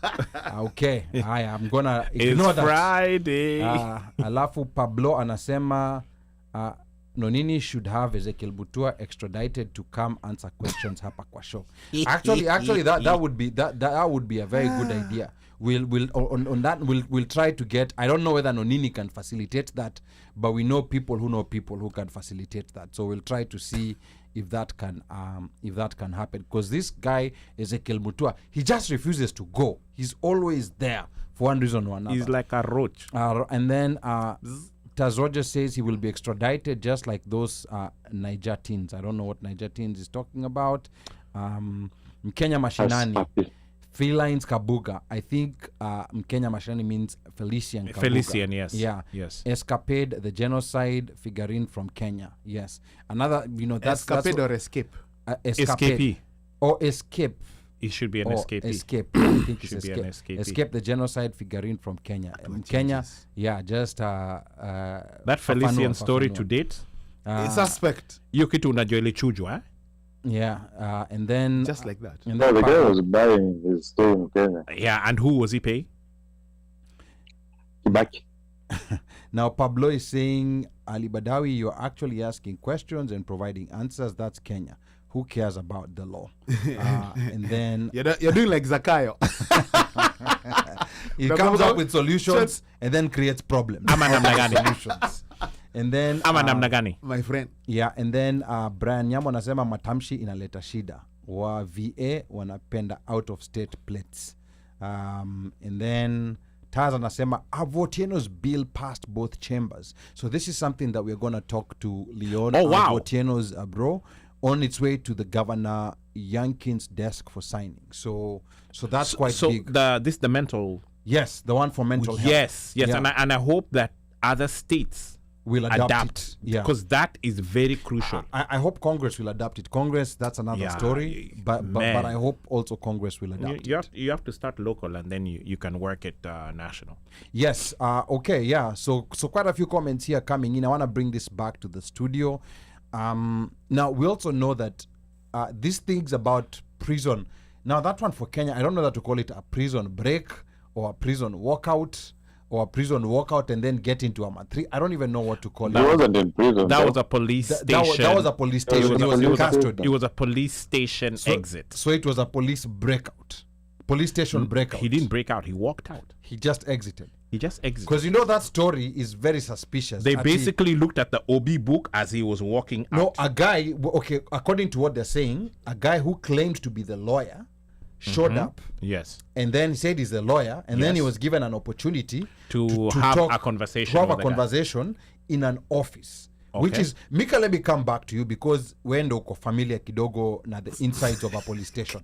Okay, I'm gonna ignore that. It's Friday. Alafu Pablo anasema Nonini should have Ezekiel Butua extradited to come answer questions hapa kwa show. Actually that would be a very good idea. We'll try to get, I don't know whether Nonini can facilitate that, but we know people who can facilitate that. So we'll try to see if that can happen, because this guy Ezekiel Butua, he just refuses to go. He's always there for one reason or another. He's like a roach. And then Taz Rogers says he will be extradited just like those Niger teens. I don't know what Niger teens is talking about. Mkenya Mashinani, Felines Kabuga. I think Mkenya Mashinani means Felician Kabuga. Felician, yes. Yeah. Yes. Escapade, the genocide figurine from Kenya. Yes. Another, that's escapade or escape? Escapee. Or escape. It should be an escapee. Escape. I think it's escape. Be an escapee. Escape, the genocide figurine from Kenya. Kenya, yeah, just that Felician story to date. It's suspect. Hiyo kitu unajua ilichujwa, eh? Yeah, and then just like that. The guy was buying his store in Kenya. Yeah, and who was he paying? Kibaki. Now Pablo is saying, Ali Badawi, you're actually asking questions and providing answers. That's Kenya. Who cares about the law? And then you're doing like Zakayo. He comes up with solutions and then creates problems. Solutions. And then my friend. Yeah, and then Brian Nyamo anasema matamshi inaleta shida. Wa VA wanapenda out of state plates. And then Taz anasema Avotieno's bill passed both chambers. So this is something that we're going to talk to Leon Avotieno's bro on its way to the Governor Yankin's desk for signing. So that's quite big. So this the mental. Yes, the one for mental health. Yes, yeah. and I hope that other states will adapt it. Yeah, because that is very crucial. I hope Congress will adapt it. Congress, that's another story. But I hope also Congress will adapt it. You have to start local and then you can work it national. Yes. Okay. Yeah. So quite a few comments here coming in. I want to bring this back to the studio. Now we also know that these things about prison. Now that one for Kenya, I don't know that to call it a prison break or a prison walkout. Or a prison walkout and then get into a matri. I don't even know what to call it. He wasn't in prison. That was a police station. That was a police station. He was in custody. It was a police station exit. So it was a police breakout. Police station breakout. He didn't break out. He walked out. He just exited. Because that story is very suspicious. They basically looked at the OB book as he was walking out. No, a guy, okay, according to what they're saying, a guy who claimed to be the lawyer showed up. Yes. And then he said he's a lawyer. And then he was given an opportunity to have a conversation. To have a conversation in an office. Okay. Which is, Mika, let me come back to you because when uko familiar kidogo na the insides of a police station.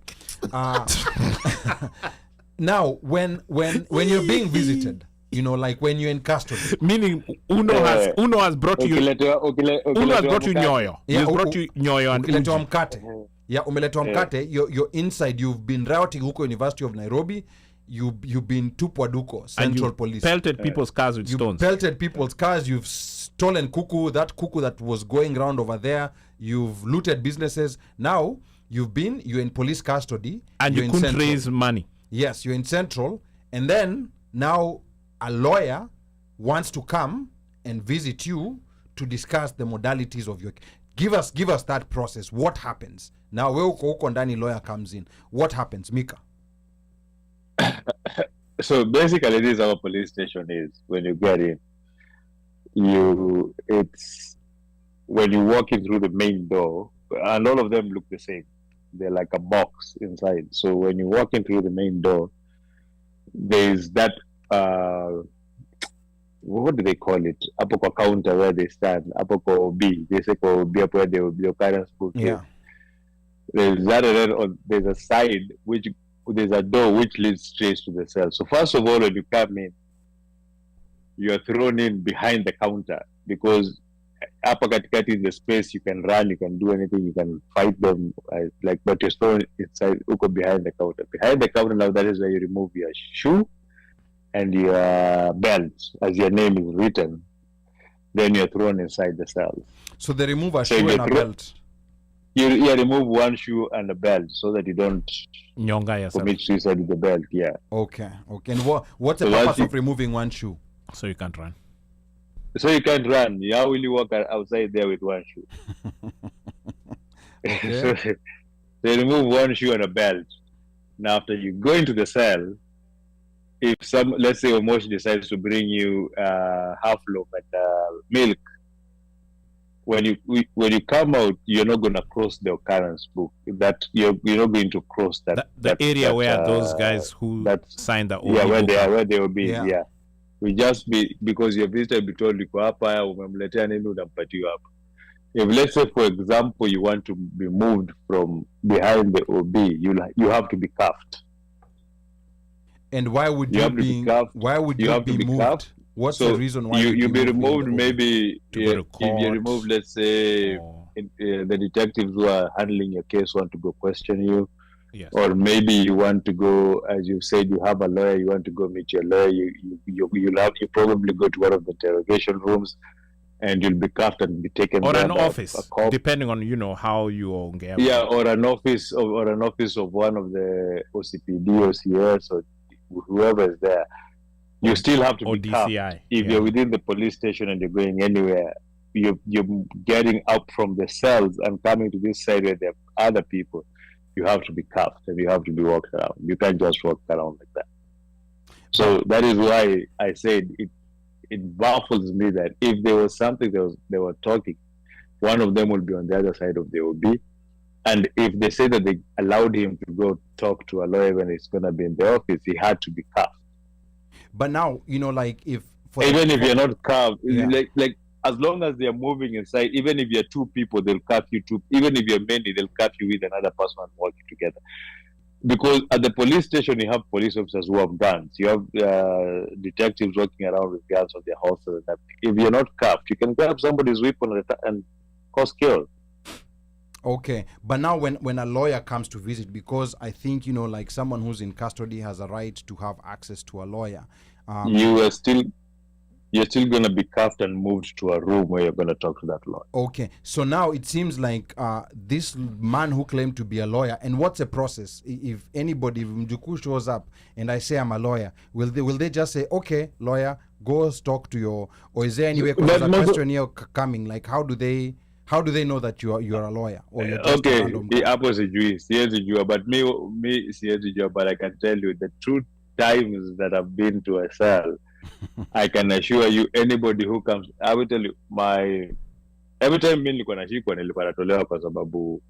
Now, when you're being visited, like when you're in custody. Meaning, Uno has brought you. Uno has brought you nyoyo. He has brought you nyoyo and mkate. Yeah, umeletwa mkate. You're inside. You've been routing huko University of Nairobi. You've been tupwa duko Central Police. Pelted people's cars with stones. Pelted people's cars. You've stolen kuku that was going around over there. You've looted businesses. Now you're in police custody. And you couldn't raise money. Yes, you're in Central. And then now a lawyer wants to come and visit you to discuss the modalities of your. Give us that process. What happens? Now, where uko ndani lawyer comes in. What happens, Mika? So basically, this is how a police station is. When you get in, it's when you walk in through the main door, and all of them look the same. They're like a box inside. So when you walk in through the main door, there's that. What do they call it? Hapo kwa counter where they stand. Hapo kwa OB. They say kwa OB hapo where they will be your parents book. Yeah. There's that, and there's a side there's a door which leads straight to the cell. So first of all, when you come in, you are thrown in behind the counter because hapa katikati is the space you can run, you can do anything, you can fight them, but you're thrown inside uko behind the counter. Behind the counter now, that is where you remove your shoe and your belt, as your name is written. Then you're thrown inside the cell. So they remove a shoe and a belt. You remove one shoe and a belt so that you don't commit suicide with the belt. Yeah. Okay. And what's the purpose of removing one shoe? So you can't run. So you can't run. How will you walk outside there with one shoe? Okay. So they remove one shoe and a belt. Now after you go into the cell, if let's say Omosh decides to bring you half loaf and milk, when you come out, you're not going to cross the occurrence book. That you're not going to cross the area where those guys who signed the OB where they will be. Yeah. We just be because your visitor will be told you hapa umemletea nini unampatia hapa. If let's say for example you want to be moved from behind the OB, you have to be cuffed. And why would you be moved? Cuffed. What's the reason why you be removed? Maybe if you remove, let's say, the detectives who are handling your case want to go question you, yes. Or maybe you want to go, as you said, you have a lawyer, you want to go meet your lawyer. You probably go to one of the interrogation rooms, and you'll be cuffed and be taken. Or an office, depending on how you get. Yeah, or an office of one of the OCPD, OCS, or whoever is there. You still have to be cuffed. If you're within the police station and you're going anywhere, you're getting up from the cells and coming to this side where there are other people. You have to be cuffed and you have to be walked around. You can't just walk around like that. So that is why I said it baffles me that if there was something they were talking, one of them will be on the other side of the OB And if they say that they allowed him to go talk to a lawyer when he's going to be in the office, he had to be cuffed. But now, like if... Even if you're not cuffed, like as long as they're moving inside, even if you're 2 people, they'll cuff you 2. Even if you're many, they'll cuff you with another person and working together. Because at the police station, you have police officers who have guns. You have detectives walking around with guns on their horses. If you're not cuffed, you can grab somebody's weapon and cause chaos. Okay, but now when a lawyer comes to visit, because I think, like someone who's in custody has a right to have access to a lawyer. You're still going to be cuffed and moved to a room where you're going to talk to that lawyer. Okay, so now it seems like this man who claimed to be a lawyer, and what's the process? If anybody, if Mjuku shows up and I say I'm a lawyer, will they just say, okay, lawyer, go talk to your, or is there any way, because there's a question here coming, like how do they know that you're a lawyer? Or you're just okay, the opposite you, but but I can tell you the 2 times that I've been to a cell, I can assure you, anybody who comes, I will tell you, every time nilikuwa natolewa kwa sababu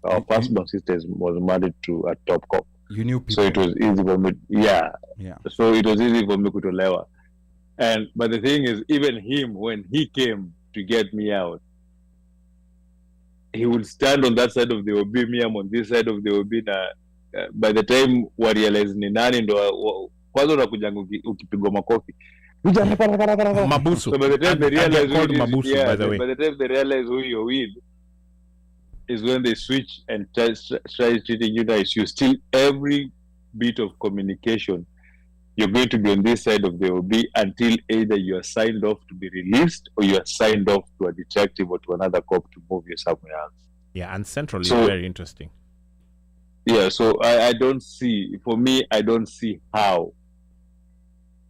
our firstborn sister was married to a top cop. You knew people. So it was easy for me. Yeah. So it was easy for me kutolewa. But the thing is, even him, when he came to get me out, he would stand on that side of the OB, me I'm on this side of the OB. By the time we realize ni nani ndo kwanza unakujanga ukipigwa makofi mabusu. So by the time they realize mabusu, by the way. By the time they realize who you're with is when they switch and try treating you nice. You still, every bit of communication, you're going to be on this side of the OB until either you are signed off to be released or you are signed off to a detective or to another cop to move you somewhere else. Yeah, and central is very interesting. Yeah, so I don't see, for me, I don't see how.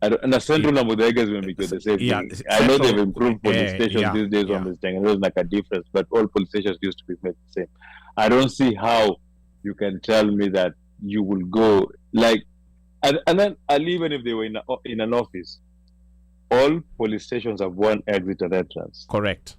And the central number the guys will make the same thing. I know they've improved police stations these days on this thing, and there's like a difference, but all police stations used to be made the same. I don't see how you can tell me that you will go like, and then even if they were in an office, all police stations have one exit and entrance. Correct.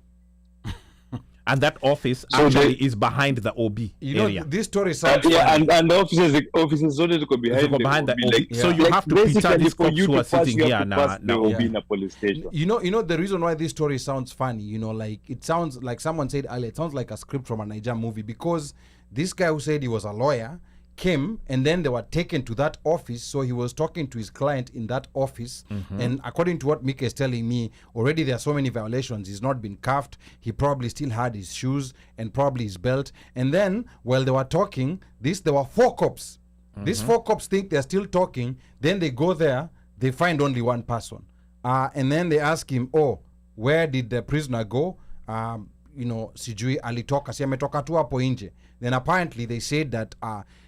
And that office actually is behind the OB area. This story sounds and the offices only go behind the OB. Like, so you have to picture these cops who are sitting here now. OB in a police station. You know the reason why this story sounds funny, like it sounds like someone said earlier, it sounds like a script from a Nigerian movie, because this guy who said he was a lawyer came and then they were taken to that office, so he was talking to his client in that office, and according to what Mika is telling me, already there are so many violations. He's not been cuffed, he probably still had his shoes and probably his belt, and then while they were talking, there were 4 cops. These 4 cops think they're still talking, then they go there, they find only one person, and then they ask him, oh, where did the prisoner go? Sijui alitoka, si ametoka tu hapo nje. Then apparently they said that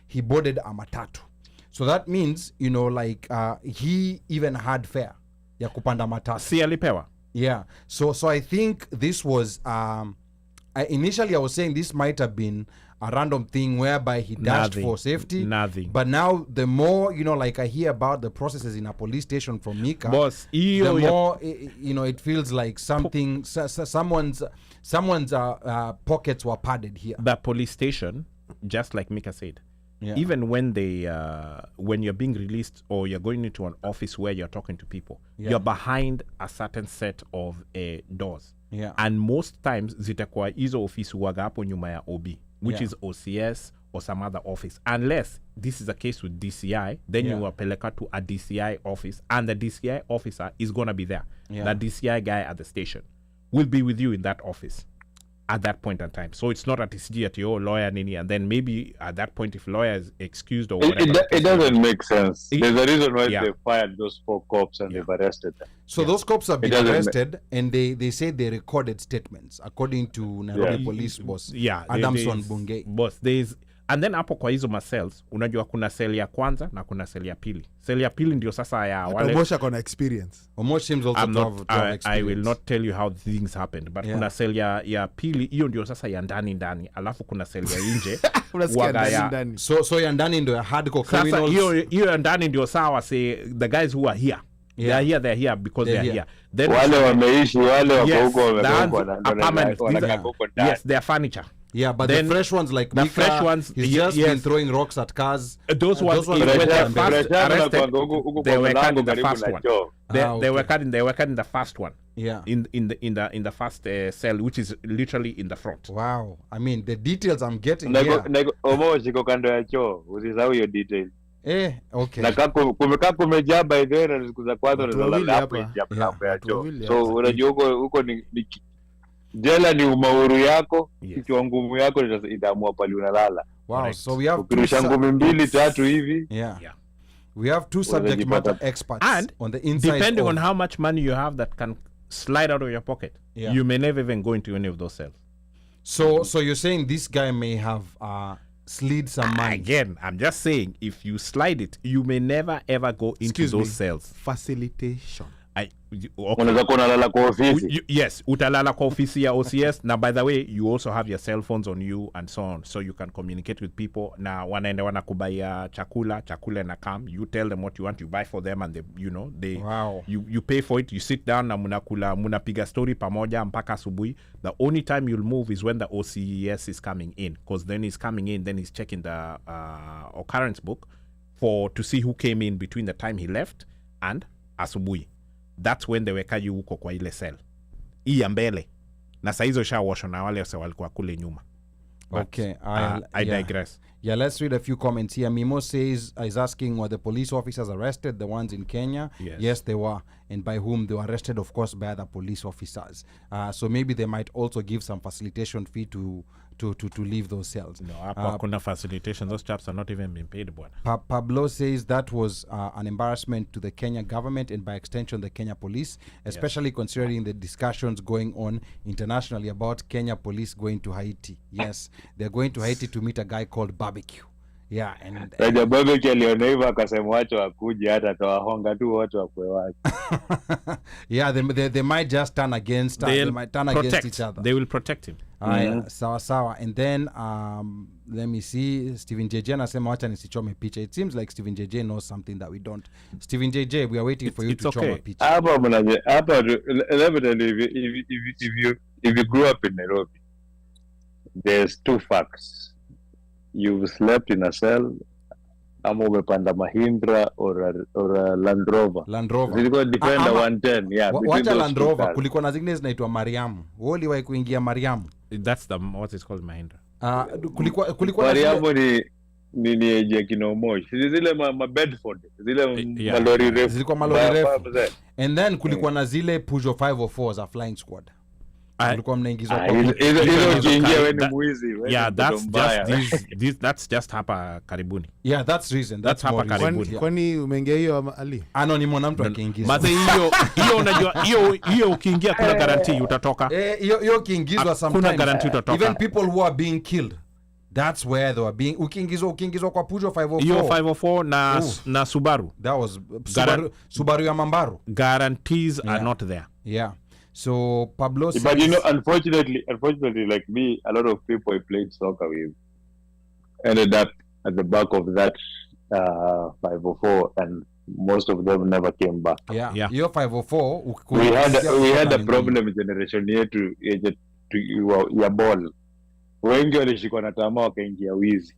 he boarded a matatu. So that means, he even had fare ya kupanda matatu. Si alipewa. Yeah. So I think this was, initially I was saying this might have been a random thing whereby he dashed for safety. Nothing. But now the more, I hear about the processes in a police station from Mika, boss, the more, it feels like something, someone's pockets were padded here. The police station, just like Mika said, even when when you're being released or you're going into an office where you're talking to people, you're behind a certain set of doors. Yeah. And most times zitakuwa hizo office huwaga hapo nyuma ya OB, which is OCS or some other office. Unless this is a case with DCI, then you are peleka to a DCI office, and the DCI officer is going to be there. The DCI guy at the station will be with you in that office at that point in time. So it's not a TCG at your lawyer, Nini, and then maybe at that point, if lawyer is excused or whatever. It doesn't make sense. There's a reason why they fired those 4 cops and they've arrested them. So those cops have been arrested, and they said they recorded statements, according to Nairobi police boss, Adamson Bungei. Boss, and then hapo kwa hizo cells, unajua kuna cell ya kwanza na kuna cell ya pili. Cell ya pili ndio sasa ya wale. Omosha kona experience. Omosh seems also to have experience. I will not tell you how things happened, but kuna cell ya pili, hiyo ndio sasa ya ndani. Alafu kuna cell ya nje. Ndani. So ya ndani ndio ya hardcore criminals. Sasa hiyo ya ndani ndio sawa, say the guys who are here. They're here because they're here. Then wale wameishi, wale wako huko wamekuwa yes, their furniture. Yeah, but Then the fresh ones like the Mika, fresh ones, he's just been throwing rocks at cars. Those ones when are they better. first arrested, they were caught in the karibu first na one. choo. They were caught in the first one. Yeah. In the first cell, which is literally in the front. Wow. I mean, the details I'm getting here. Omo shiko kando ya choo. Usisahau hiyo detail. Okay. Na kumekaa kumejaa by the way, na siku za kwanza unalala hapo nje ya choo. So unajua huko ni jela ni umauru yako, kichwa ngumu yako itaamua pale unalala. Wow. Correct. So we have ukirusha ngumi 2-3 hivi. Yeah. We have 2 subject matter experts and on the inside. Depending on how much money you have that can slide out of your pocket, you may never even go into any of those cells. So you're saying this guy may have slid some money. Again, I'm just saying, if you slide it, you may never ever go into those cells. Facilitation. Unaweza kuwa unalala kwa ofisi. Yes, utalala kwa ofisi ya OCS. Now, by the way, you also have your cell phones on you and so on, so you can communicate with people. Na wanaenda wanakubaya chakula na come. You tell them what you want, you buy for them, and they wow. you pay for it. You sit down na munapiga story pamoja mpaka asubuhi. The only time you'll move is when the OCS is coming in, because then he's coming in, then he's checking the occurrence book to see who came in between the time he left and asubuhi. That's when they weka you huko kwa ile cell. Hii ya mbele. Na saa hizo shawashwa na wale walikuwa kule nyuma. But, okay. I digress. Yeah, let's read a few comments here. Mimo is asking, were the police officers arrested, the ones in Kenya? Yes, they were. And by whom? They were arrested, of course, by other police officers. So maybe they might also give some facilitation fee to leave those cells. No, hakuna facilitation. Those chaps are not even being paid. Pablo says that was an embarrassment to the Kenya government and by extension the Kenya police, especially considering the discussions going on internationally about Kenya police going to Haiti. Yes, they're going to Haiti to meet a guy called Barbecue. Yeah, and Barbecue alioneiva akasema wacho akuje hata tawahonga tu watu wakwe wake. Yeah, they might just turn against against each other. They will protect him. Sawa. And then let me see, Stephen JJ anasema wacha nisichome picha. It seems like Stephen JJ knows something that we don't. Stephen JJ, we are waiting for you to choma picha. Let me tell you, if you grew up in Nairobi, there's 2 facts. You've slept in a cell, ama umepanda Mahindra or a Land Rover. Zilikuwa depend on 110. Yeah, wacha Land Rover, kulikuwa na zingine zinaitwa Mariamu. Wewe uliwahi kuingia Mariamu? That's what is called Mahindra. Kulikuwa Mariamu ni eje Kinomoshi. Zile ma Bedford, zile malori refu. Zilikuwa malori refu. And then kulikuwa na zile Peugeot 504 za Flying Squad. Yeah, that's just hapa karibuni. Yeah, that's reason. That's hapa karibuni. Kwani umeingia hiyo Ali? Ni mwana mtu akiingiza. Maze hiyo unajua hiyo ukiingia kuna guarantee utatoka. Hiyo kiingizwa sometimes. Kuna guarantee utatoka. Even people who are being killed. That's where they were being ukiingizwa kwa Peugeot 504. Hiyo 504 na Subaru. That was Subaru ya Mambaru. Guarantees are not there. Yeah. So Pablo says, but unfortunately, like me, a lot of people I played soccer with ended up at the back of that 504, and most of them never came back. Yeah. Your 504. We had a problem generation yetu ya ball. Wengi walishikwa na tamaa wakaingia wizi.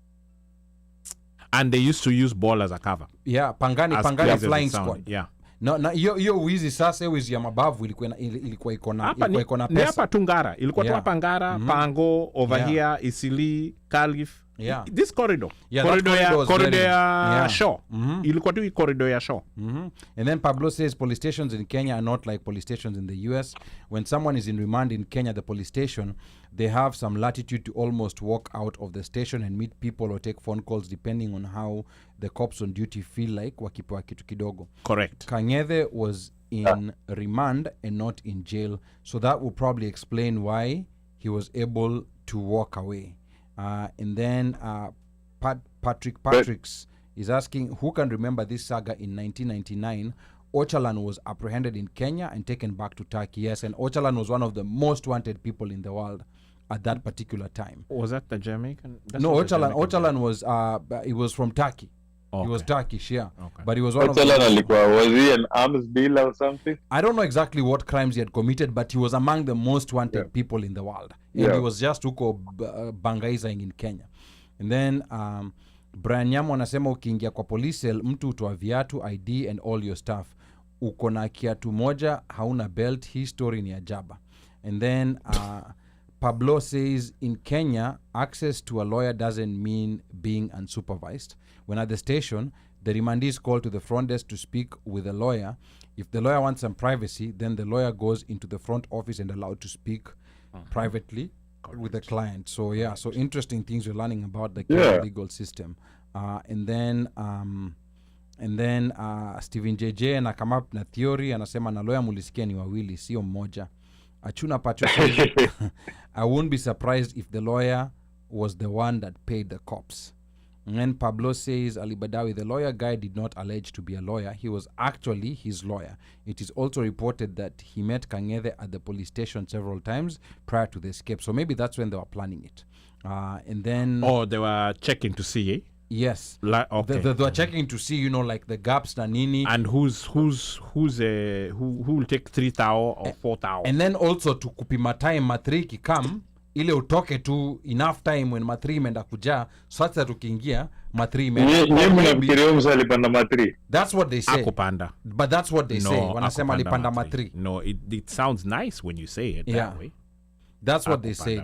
And they used to use ball as a cover. Yeah, Pangani Flying Squad. Yeah. Na hiyo wizi sasa, wizi ya mabavu ilikuwa iko na pesa. Ni hapa Tungara. Ilikuwa tu hapa Ngara, Pango, over here, Isili, Calif. Yeah. This corridor. Yeah, corridor ya Shaw. Ilikuwa tu corridor ya Shaw. And then Pablo says police stations in Kenya are not like police stations in the US. When someone is in remand in Kenya, the police station, they have some latitude to almost walk out of the station and meet people or take phone calls depending on how the cops on duty feel like wakipewa kitu kidogo. Correct. Kang'ethe was in remand and not in jail, so that will probably explain why he was able to walk away. And then Patrick's is asking, who can remember this saga in 1999? Ocalan was apprehended in Kenya and taken back to Turkey. Yes, and Ocalan was one of the most wanted people in the world at that particular time. Was that the Jamaican? No, Ocalan was he was from Turkey. He was Turkish, yeah. Okay. But he was one of was he an arms dealer or something? I don't know exactly what crimes he had committed, but he was among the most wanted people in the world. And he was just huko bangaizing in Kenya. And then Brian Nyamo anasema ukiingia kwa police cell, mtu utoa viatu, ID and all your stuff. Uko na kiatu moja, hauna belt, hii story ni ajaba. And then Pablo says in Kenya, access to a lawyer doesn't mean being unsupervised. When at the station, the remandee is called to the front desk to speak with a lawyer. If the lawyer wants some privacy, then the lawyer goes into the front office and allowed to speak privately with the client. So yeah, so interesting things we're learning about the Kenya legal system. And then Stephen JJ and come up na theory anasema na lawyer mulisikia ni wawili sio mmoja. Achuna Patrick says, I wouldn't be surprised if the lawyer was the one that paid the cops. And then Pablo says, Ali Badawi, the lawyer guy did not allege to be a lawyer. He was actually his lawyer. It is also reported that he met Kang'ethe at the police station several times prior to the escape. So maybe that's when they were planning it. And then... Oh, they were checking to see, eh? Yes. Okay. They were checking to see, you know, like the gaps, Nonini. And who will take 3 thou or 4 thou. And then also to kupima time matri kikam, ile utoke tu enough time when matri imeenda kuja, such that ukiingia matri imeenda. That's what they say. Akupanda. But that's what they say. Wanasema alipanda matri. No, it sounds nice when you say it that way. That's what they say.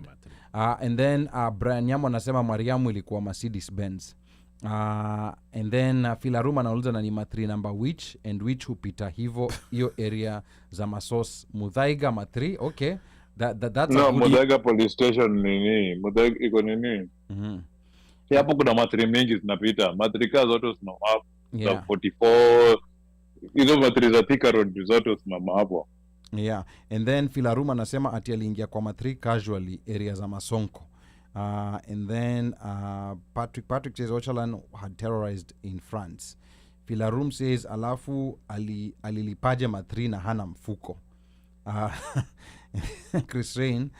And then Brian Nyamo anasema Mariamu ilikuwa Mercedes Benz. And then Filaruma anauliza na ni matri number which and which hupita hivo hiyo area za Masos Muthaiga matri. Okay. That's no, Muthaiga police station nini? Muthaiga iko nini? Hapo kuna matri mingi zinapita. Matri ka zote zinasimama hapo. 44 hizo matri za Thika Road zote zinasimama hapo. Yeah. And then Filaruma anasema ati aliingia kwa matri casually area za Masonko. And then Patrick says Ocalan had terrorized in France. Filarum says alafu alilipaje matri na hana mfuko. Chris Rain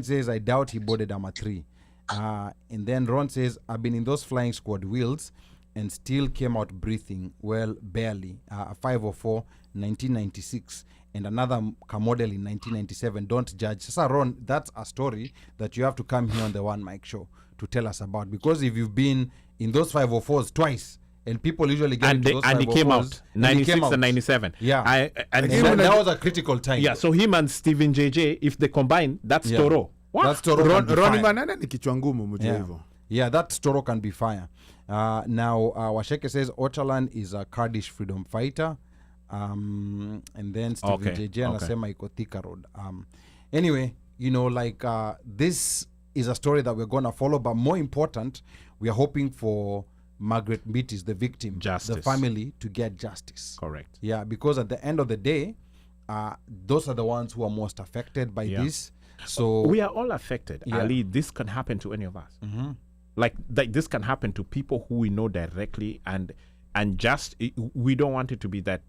says I doubt he boarded a matri. And then Ron says I've been in those flying squad wheels and still came out breathing, well, barely. 504 1996 and another model in 1997. Don't judge. Sasa Ron, that's a story that you have to come here on the One Mic Show to tell us about, because if you've been in those 504s twice, and people usually get into those 504s, and he came out 96 and 97. Yeah, and that was a critical time. Yeah, so him and Stephen JJ, if they combine, that's Toro. What? That's Toro. Ronnie Manana ni kichwa ngumu mjue hivyo. Yeah, that Toro can be fire. Now Washeke says Ocalan is a Kurdish freedom fighter. And then Stephen JJ anasema iko Thika Road. Anyway, you know, like this is a story that we're going to follow, but more important, we are hoping for Margaret Mbitis, the victim, the family, to get justice. Correct. Yeah, because at the end of the day, those are the ones who are most affected by this. So we are all affected. Ali, this can happen to any of us. Like this can happen to people who we know directly, and just we don't want it to be that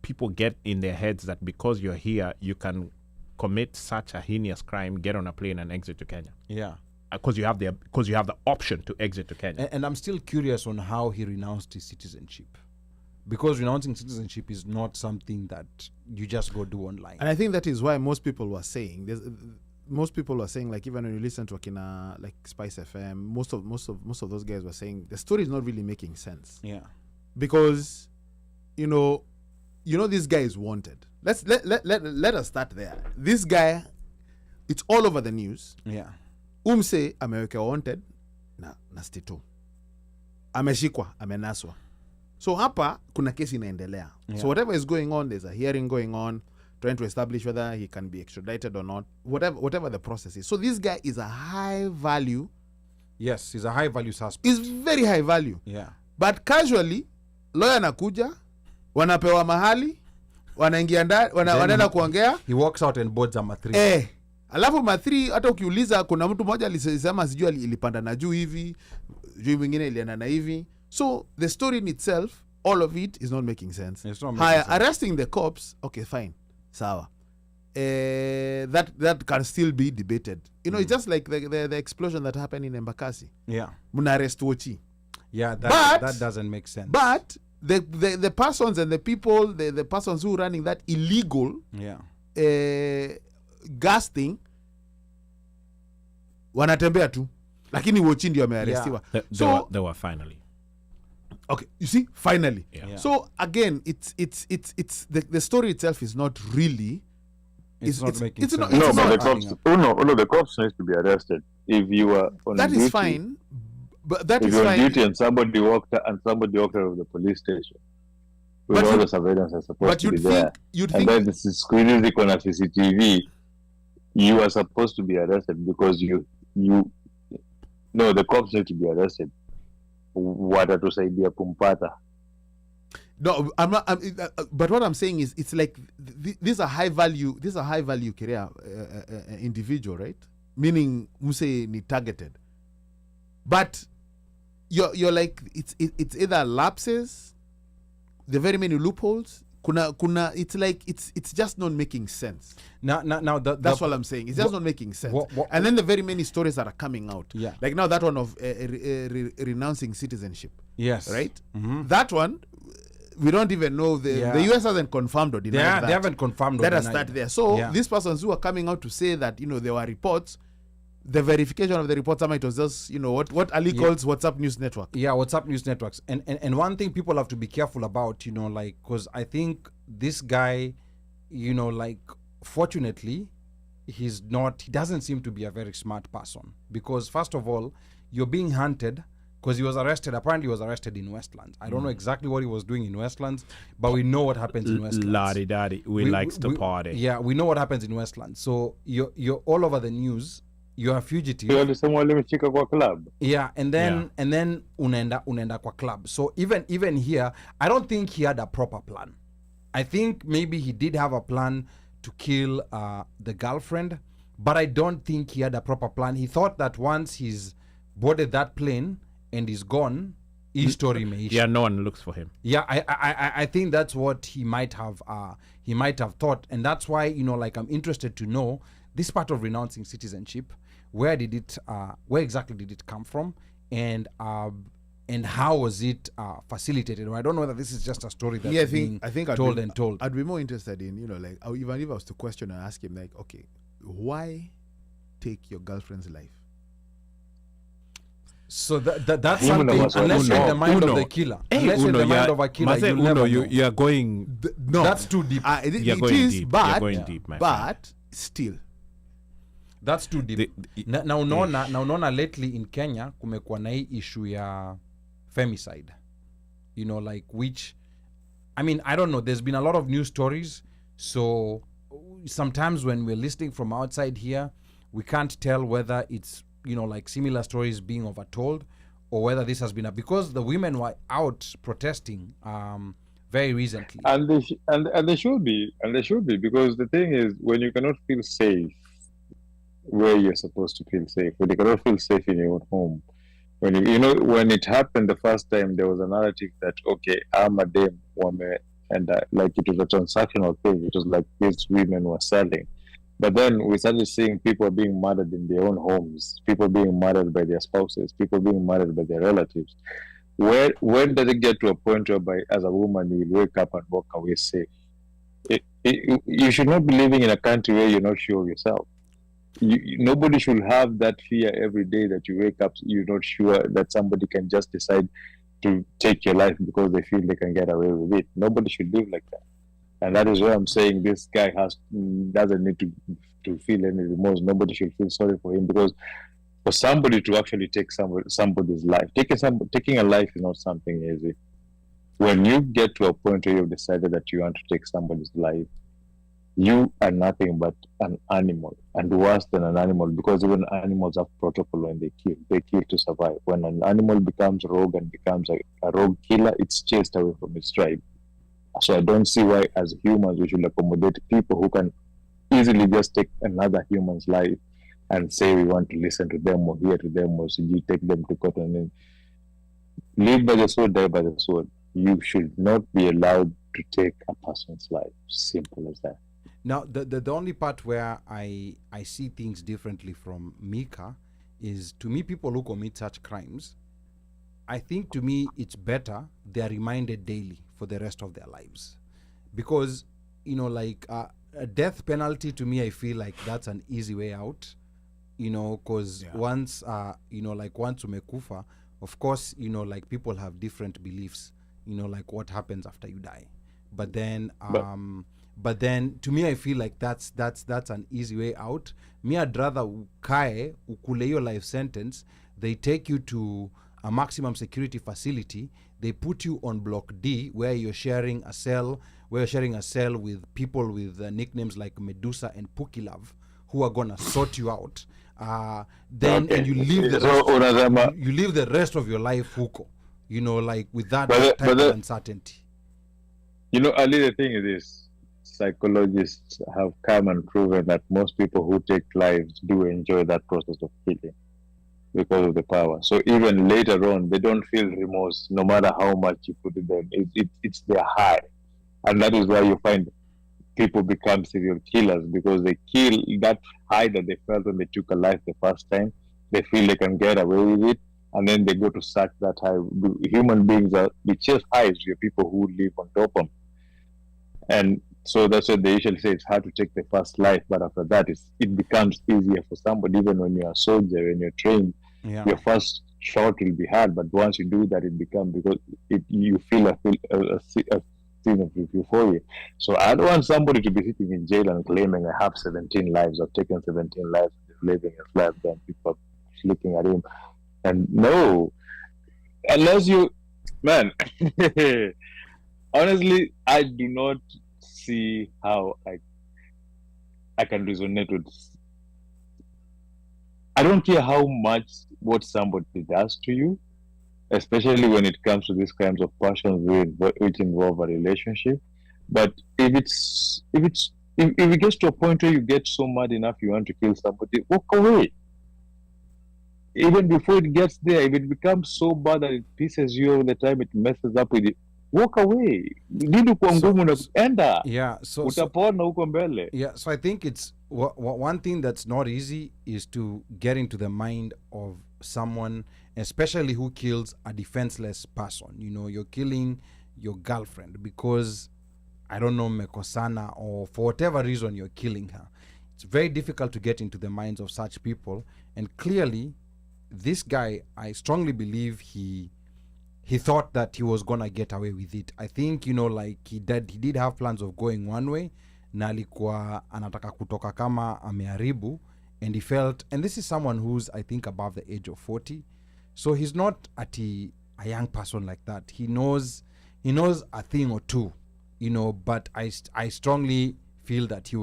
people get in their heads that because you're here, you can commit such a heinous crime, get on a plane and exit to Kenya. Yeah. Because you have the option to exit to Kenya. And I'm still curious on how he renounced his citizenship, because renouncing citizenship is not something that you just go do online. And I think that is why most people were saying like, even when you listen to Akina, like Spice FM, most of those guys were saying the story is not really making sense. Yeah. Because you know this guy is wanted. Let us start there. This guy, it's all over the news. Yeah. Umse ameweka wanted na stito. Ameshikwa, amenaswa. So hapa kuna kesi inaendelea. So whatever is going on, there's a hearing going on trying to establish whether he can be extradited or not. Whatever the process is. So this guy is a high value. Yes, he's a high value suspect. He's very high value. Yeah. But casually, lawyer nakuja, wanapewa mahali, wanaingia ndani, wanaenda kuongea. He walks out and boards a matri. Alafu matri, hata ukiuliza, kuna mtu mmoja alisema sijui ilipanda na juu hivi, juu mwingine ilienda na hivi. So the story in itself, all of it is not making sense. It's not making sense. Arresting the cops, okay, fine, sawa. That can still be debated. You know, it's just like the explosion that happened in Embakasi. Yeah. Muna arrest Wochi. Yeah, But- that doesn't make sense. But the persons and the people, the persons who are running that illegal gas thing, wanatembea tu, lakini wochi ndio amearestiwa. They were finally. Okay, you see, finally. Yeah. So again, it's the story itself is not really. It's not making sense. not- No, it's but not the cops. The cops need to be arrested if you are on That duty. is fine, but that If is you're on fine. duty and somebody walked out of the police station, with But all you- the surveillance are supposed But to be there, you'd and think then this is screening on a CCTV, you are supposed to be arrested because the cops need to be arrested. Watatusaidia kumpata. no, I'm not. But what I'm saying is, it's like these are high value career individual, right? Meaning, muse ni targeted. But you're like it's either lapses, the very many loopholes. Kuna it's like it's just not making sense. Now That's what I'm saying. It's just not making sense. And then the very many stories that are coming out. Yeah. Like now that one of renouncing citizenship. yes, Right? Mm-hmm. That one, we don't even know. The US hasn't confirmed or denied that. They haven't confirmed. Let or us denied start it. there. So Yeah. these persons who are coming out to say that there were reports, the verification of the reports, it was just what Ali calls WhatsApp news network. Yeah, WhatsApp news networks. And one thing people have to be careful about, because I think this guy, fortunately, he doesn't seem to be a very smart person. Because first of all, you're being hunted because he was arrested. Apparently, he was arrested in Westlands. I don't know exactly what he was doing in Westlands, but we know what happens in Westlands. Ladi daddy, we likes to party. Yeah, we know what happens in Westlands. So you're all over the news. You're a fugitive. Walimeshika kwa club. Yeah, and then unaenda kwa club. So even here, I don't think he had a proper plan. I think maybe he did have a plan to kill the girlfriend, but I don't think he had a proper plan. He thought that once he's boarded that plane and he's gone, his story may issue. Yeah, no one looks for him. Yeah, I think that's what he might have thought, and that's why I'm interested to know this part of renouncing citizenship. Where exactly did it come from, and how was it facilitated? I don't know whether this is just a story that's I think told. I'd be more interested in even if I was to question and ask him like, okay, why take your girlfriend's life? So that's Uno something. was Unless you're in the mind Uno. of the killer, Hey, unless you're in the mind of a killer, Mase, you'll never know. you are going. No, That's too deep. You're it going is, deep. but You're going deep, my friend. but still. That's too deep. Na unaona lately in Kenya kumekuwa na hii issue ya femicide. Which, I don't know, there's been a lot of news stories, so sometimes when we're listening from outside here, we can't tell whether it's similar stories being overtold or whether this has been because the women were out protesting very recently. And they should be, because the thing is, when you cannot feel safe where you're supposed to feel safe, when you cannot feel safe in your own home, when when it happened the first time, there was a narrative that I'm a damn woman, and like it was a transactional thing. It was like these women were selling. But then we started seeing people being murdered in their own homes, people being murdered by their spouses, people being murdered by their relatives. When does it get to a point whereby, as a woman, you will wake up and walk away safe? You should not be living in a country where you're not sure of yourself. Nobody should have that fear every day that you wake up, you're not sure that somebody can just decide to take your life because they feel they can get away with it. Nobody should live like that. And that is why I'm saying this guy doesn't need to feel any remorse. Nobody should feel sorry for him, because for somebody to actually take somebody's life, taking a life is not something easy. When you get to a point where you've decided that you want to take somebody's life, you are nothing but an animal, and worse than an animal, because even animals have protocol when they kill. They kill to survive. When an animal becomes rogue and becomes a rogue killer, it's chased away from its tribe. So I don't see why, as humans, we should accommodate people who can easily just take another human's life and say we want to listen to them or hear to them, or so you take them to court. And then live by the sword, die by the sword. You should not be allowed to take a person's life. Simple as that. Now, the only part where I see things differently from Mika is, to me, people who commit such crimes, I think to me it's better they are reminded daily for the rest of their lives, because like a death penalty, to me I feel like that's an easy way out, because once once umekufa, of course like people have different beliefs, like what happens after you die, but then to me I feel like that's an easy way out. Me, I'd rather ukae ukule your life sentence, they take you to a maximum security facility, they put you on block D where you're sharing a cell with people with nicknames like Medusa and Pukilove, who are gonna sort you out, and you live the rest of your life huko, like with that type of uncertainty. Ali, the thing is this: psychologists have come and proven that most people who take lives do enjoy that process of killing because of the power. So even later on, they don't feel remorse, no matter how much you put it them. It's their high. And that is why you find people become serial killers, because they kill that high that they felt when they took a life the first time. They feel they can get away with it, and then they go to suck that high. Human beings we chase highs. We are people who live on top of them. And so that's what they usually say, it's hard to take the first life, but after that it becomes easier for somebody. Even when you're a soldier and you're trained, your first shot will be hard, but once you do that, it becomes, because you feel a scene of euphoria. So I don't want somebody to be sitting in jail and claiming I have 17 lives, I've taken 17 lives, living his life, then people are looking at him. And no, unless you, man, honestly, I do not see how I can resonate with. I don't care how much what somebody does to you, especially when it comes to these kinds of passions which involve a relationship. But if it gets to a point where you get so mad enough you want to kill somebody, walk away. Even before it gets there, if it becomes so bad that it pisses you all the time, it messes up with it, walk away. So I think it's one thing that's not easy is to get into the mind of someone, especially who kills a defenseless person. You're killing your girlfriend because, I don't know, mekosana, or for whatever reason you're killing her. It's very difficult to get into the minds of such people. And clearly, this guy, I strongly believe he thought that he was gonna get away with it. I think, like he did have plans of going one way, na alikuwa anataka kutoka kama ameharibu, and he felt, and this is someone who's, I think, above the age of 40, so he's not a young person like that. He knows a thing or two, but I strongly feel that he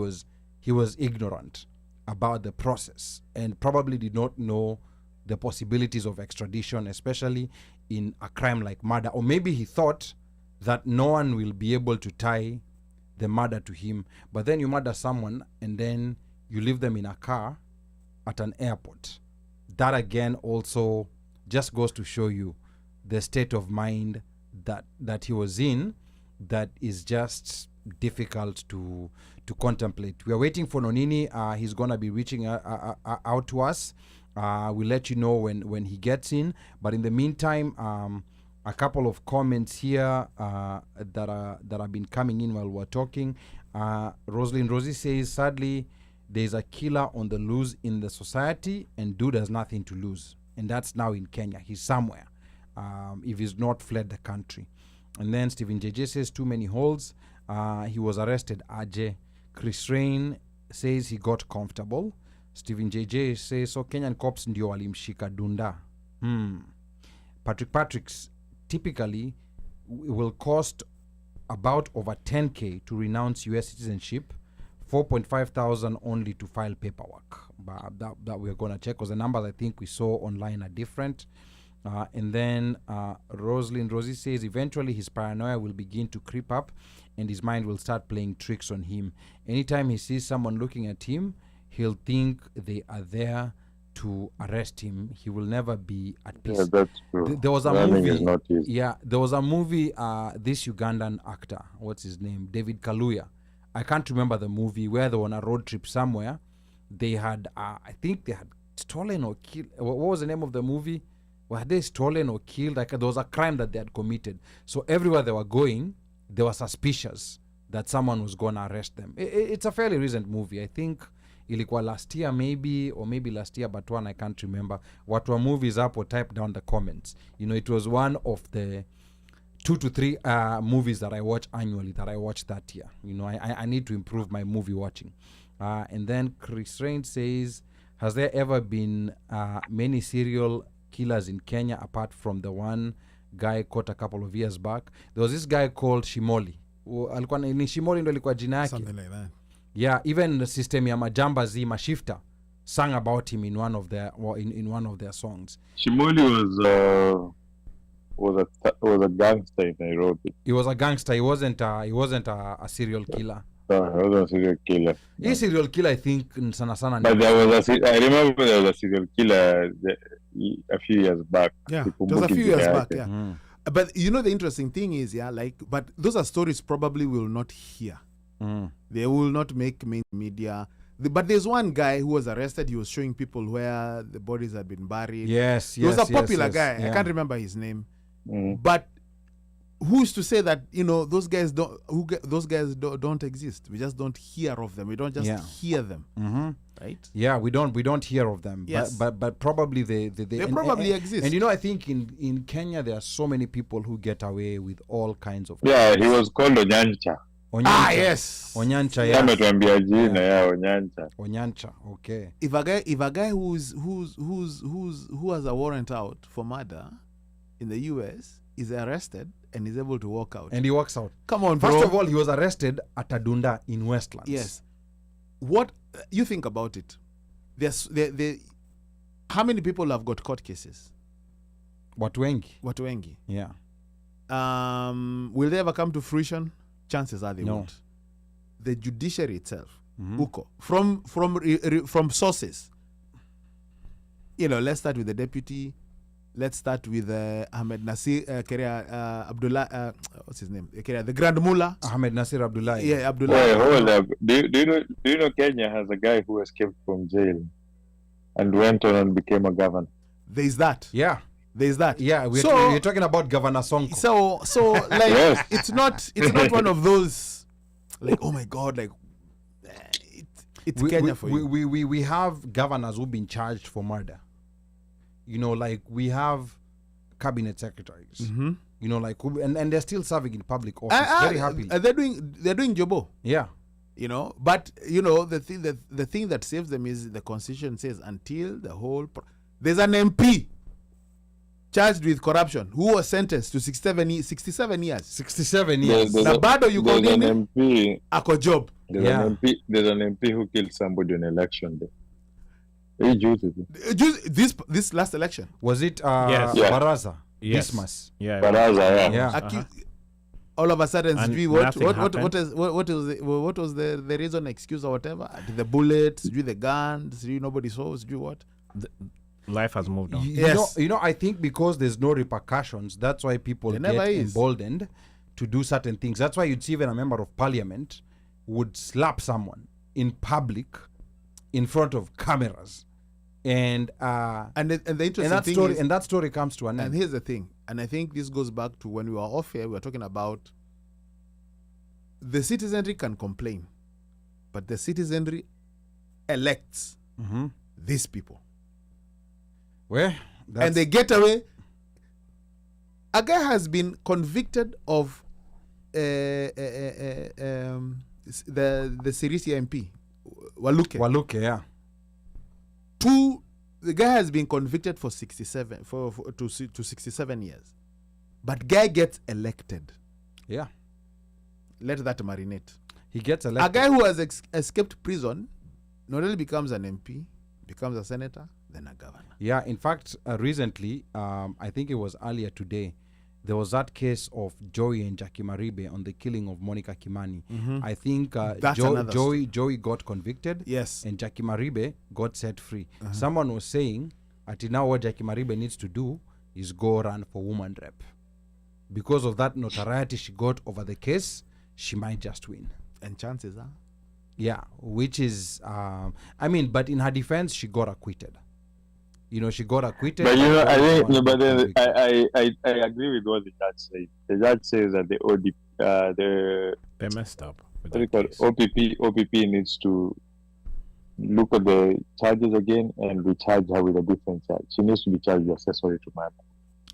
was ignorant about the process and probably did not know the possibilities of extradition, especially in a crime like murder. Or maybe he thought that no one will be able to tie the murder to him. But then you murder someone and then you leave them in a car at an airport. That again also just goes to show you the state of mind that he was in, that is just difficult to contemplate. We are waiting for Nonini. He's going to be reaching out to us. We'll let you know when he gets in. But in the meantime, a couple of comments here that have been coming in while we're talking. Rosalind Rosie says, sadly, there's a killer on the loose in the society, and dude has nothing to lose. And that's now in Kenya. He's somewhere, if he's not fled the country. And then Stephen JJ says, too many holes. He was arrested, Ajay. Chris Rain says he got comfortable. Stephen JJ says, so Kenyan cops ndio walimshika Dunda. Patrick's typically will cost about over 10K to renounce US citizenship, 4,500 only to file paperwork. But that we're going to check, because the numbers I think we saw online are different. And then Rosalind Rosie says, eventually his paranoia will begin to creep up and his mind will start playing tricks on him. Anytime he sees someone looking at him, he'll think they are there to arrest him. He will never be at peace. Yeah, that's true. There was a Running movie. is not easy. Yeah, there was a movie. This Ugandan actor, what's his name, David Kaluuya. I can't remember the movie, where they were on a road trip somewhere. They had, I think they had stolen or killed. What was the name of the movie? were they stolen or killed? Like, there was a crime that they had committed. So everywhere they were going, they were suspicious that someone was going to arrest them. It's a fairly recent movie. I think ilikuwa last year maybe, or maybe last year, but one I can't remember. What were movies up or type down the comments. You know, it was one of the 2 to 3 movies that I watch annually that I watched that year. You know, I need to improve my movie watching. And then Chris Rain says, has there ever been many serial killers in Kenya apart from the one guy caught a couple of years back? There was this guy called Shimoli. Alikuwa ni Shimoli ndo alikuwa jina yake. Something like that. Yeah, even the system ya Majambazi, Mashifta sang about him in one of their in one of their songs. Shimoli was a gangster in Nairobi. He was a gangster. He wasn't a serial killer. No, he wasn't a serial killer. He's serial killer, I think, sana. But I remember there was a serial killer a few years back. Yeah, just a few years back. Yeah. But you know the interesting thing is, but those are stories probably will not hear. They will not make main media. But there's one guy who was arrested. He was showing people where the bodies had been buried. Yes. He was a popular guy. Yeah. I can't remember his name. But who's to say that those guys don't exist? We just don't hear of them. We don't just hear them, right? Yeah, we don't hear of them. Yes. but probably they probably exist. And I think in Kenya there are so many people who get away with all kinds of. Yeah, he was called Onyancha. Yes. Onyancha. Yeah. Ametuambia jina Onyancha. Onyancha. Okay. If a guy who has a warrant out for murder in the US is arrested and is able to walk out. And he walks out. Come on, bro. First of all, he was arrested at Adunda in Westlands. Yes. What you think about it? How many people have got court cases? Watu wengi. Yeah. Will they ever come to fruition? Chances are they No. won't. The judiciary itself, UKO, from sources. Let's start with the deputy. Let's start with Ahmed Nasir Abdullah. What's his name? The Grand Mullah. Ahmed Nasir Abdullah. Yeah, Abdullah. Wait, hold up. Do you know Kenya has a guy who escaped from jail and went on and became a governor? There's that. Yeah. There's that. Yeah, we're talking about Governor Sonko. So like Yes. it's not one of those like, oh my God, like it's Kenya for you. We have governors who've been charged for murder. Like we have cabinet secretaries. Like and they're still serving in public office. Very happy. They're doing jobo. Yeah. But the thing that saves them is the constitution says until the whole there's an MP charged with corruption who was sentenced to 67 years. 67 years. Na bado yuko nini? Ako job. There's an MP who killed somebody on election day. This last election. Was it Yes. Baraza? Yes. Dismas. Yeah. Baraza, Yeah. All of a sudden, And what nothing was the reason, excuse or whatever? The bullets, the guns, nobody saw, what? Life has moved on. Yes. I think because there's no repercussions, that's why people There get never is. emboldened to do certain things. That's why you'd see even a member of parliament would slap someone in public in front of cameras. And the interesting thing is, that story comes to an end. and here's the thing, and I think this goes back to when we were off here, we were talking about the citizenry can complain, but the citizenry elects these people. And they get away. A guy has been convicted of the Sirisi MP, Waluke, yeah. The guy has been convicted for 67 to 67 years, but guy gets elected. Yeah. Let that marinate. He gets elected. A guy who has escaped prison not only becomes an MP, becomes a senator, then a governor. Yeah, in fact, recently, I think it was earlier today, there was that case of Joey and Jackie Maribe on the killing of Monica Kimani. I think Joey got convicted. Yes. And Jackie Maribe got set free. Someone was saying, now what Jackie Maribe needs to do is go run for woman rep. Because of that notoriety she got over the case, she might just win. And chances are? Yeah, which is, but in her defense, she got acquitted. she got acquitted. But I think, but then I agree with what the judge said. The judge says that they messed up. OPP needs to look at the charges again and recharge her with a different charge. She needs to be charged with accessory to murder.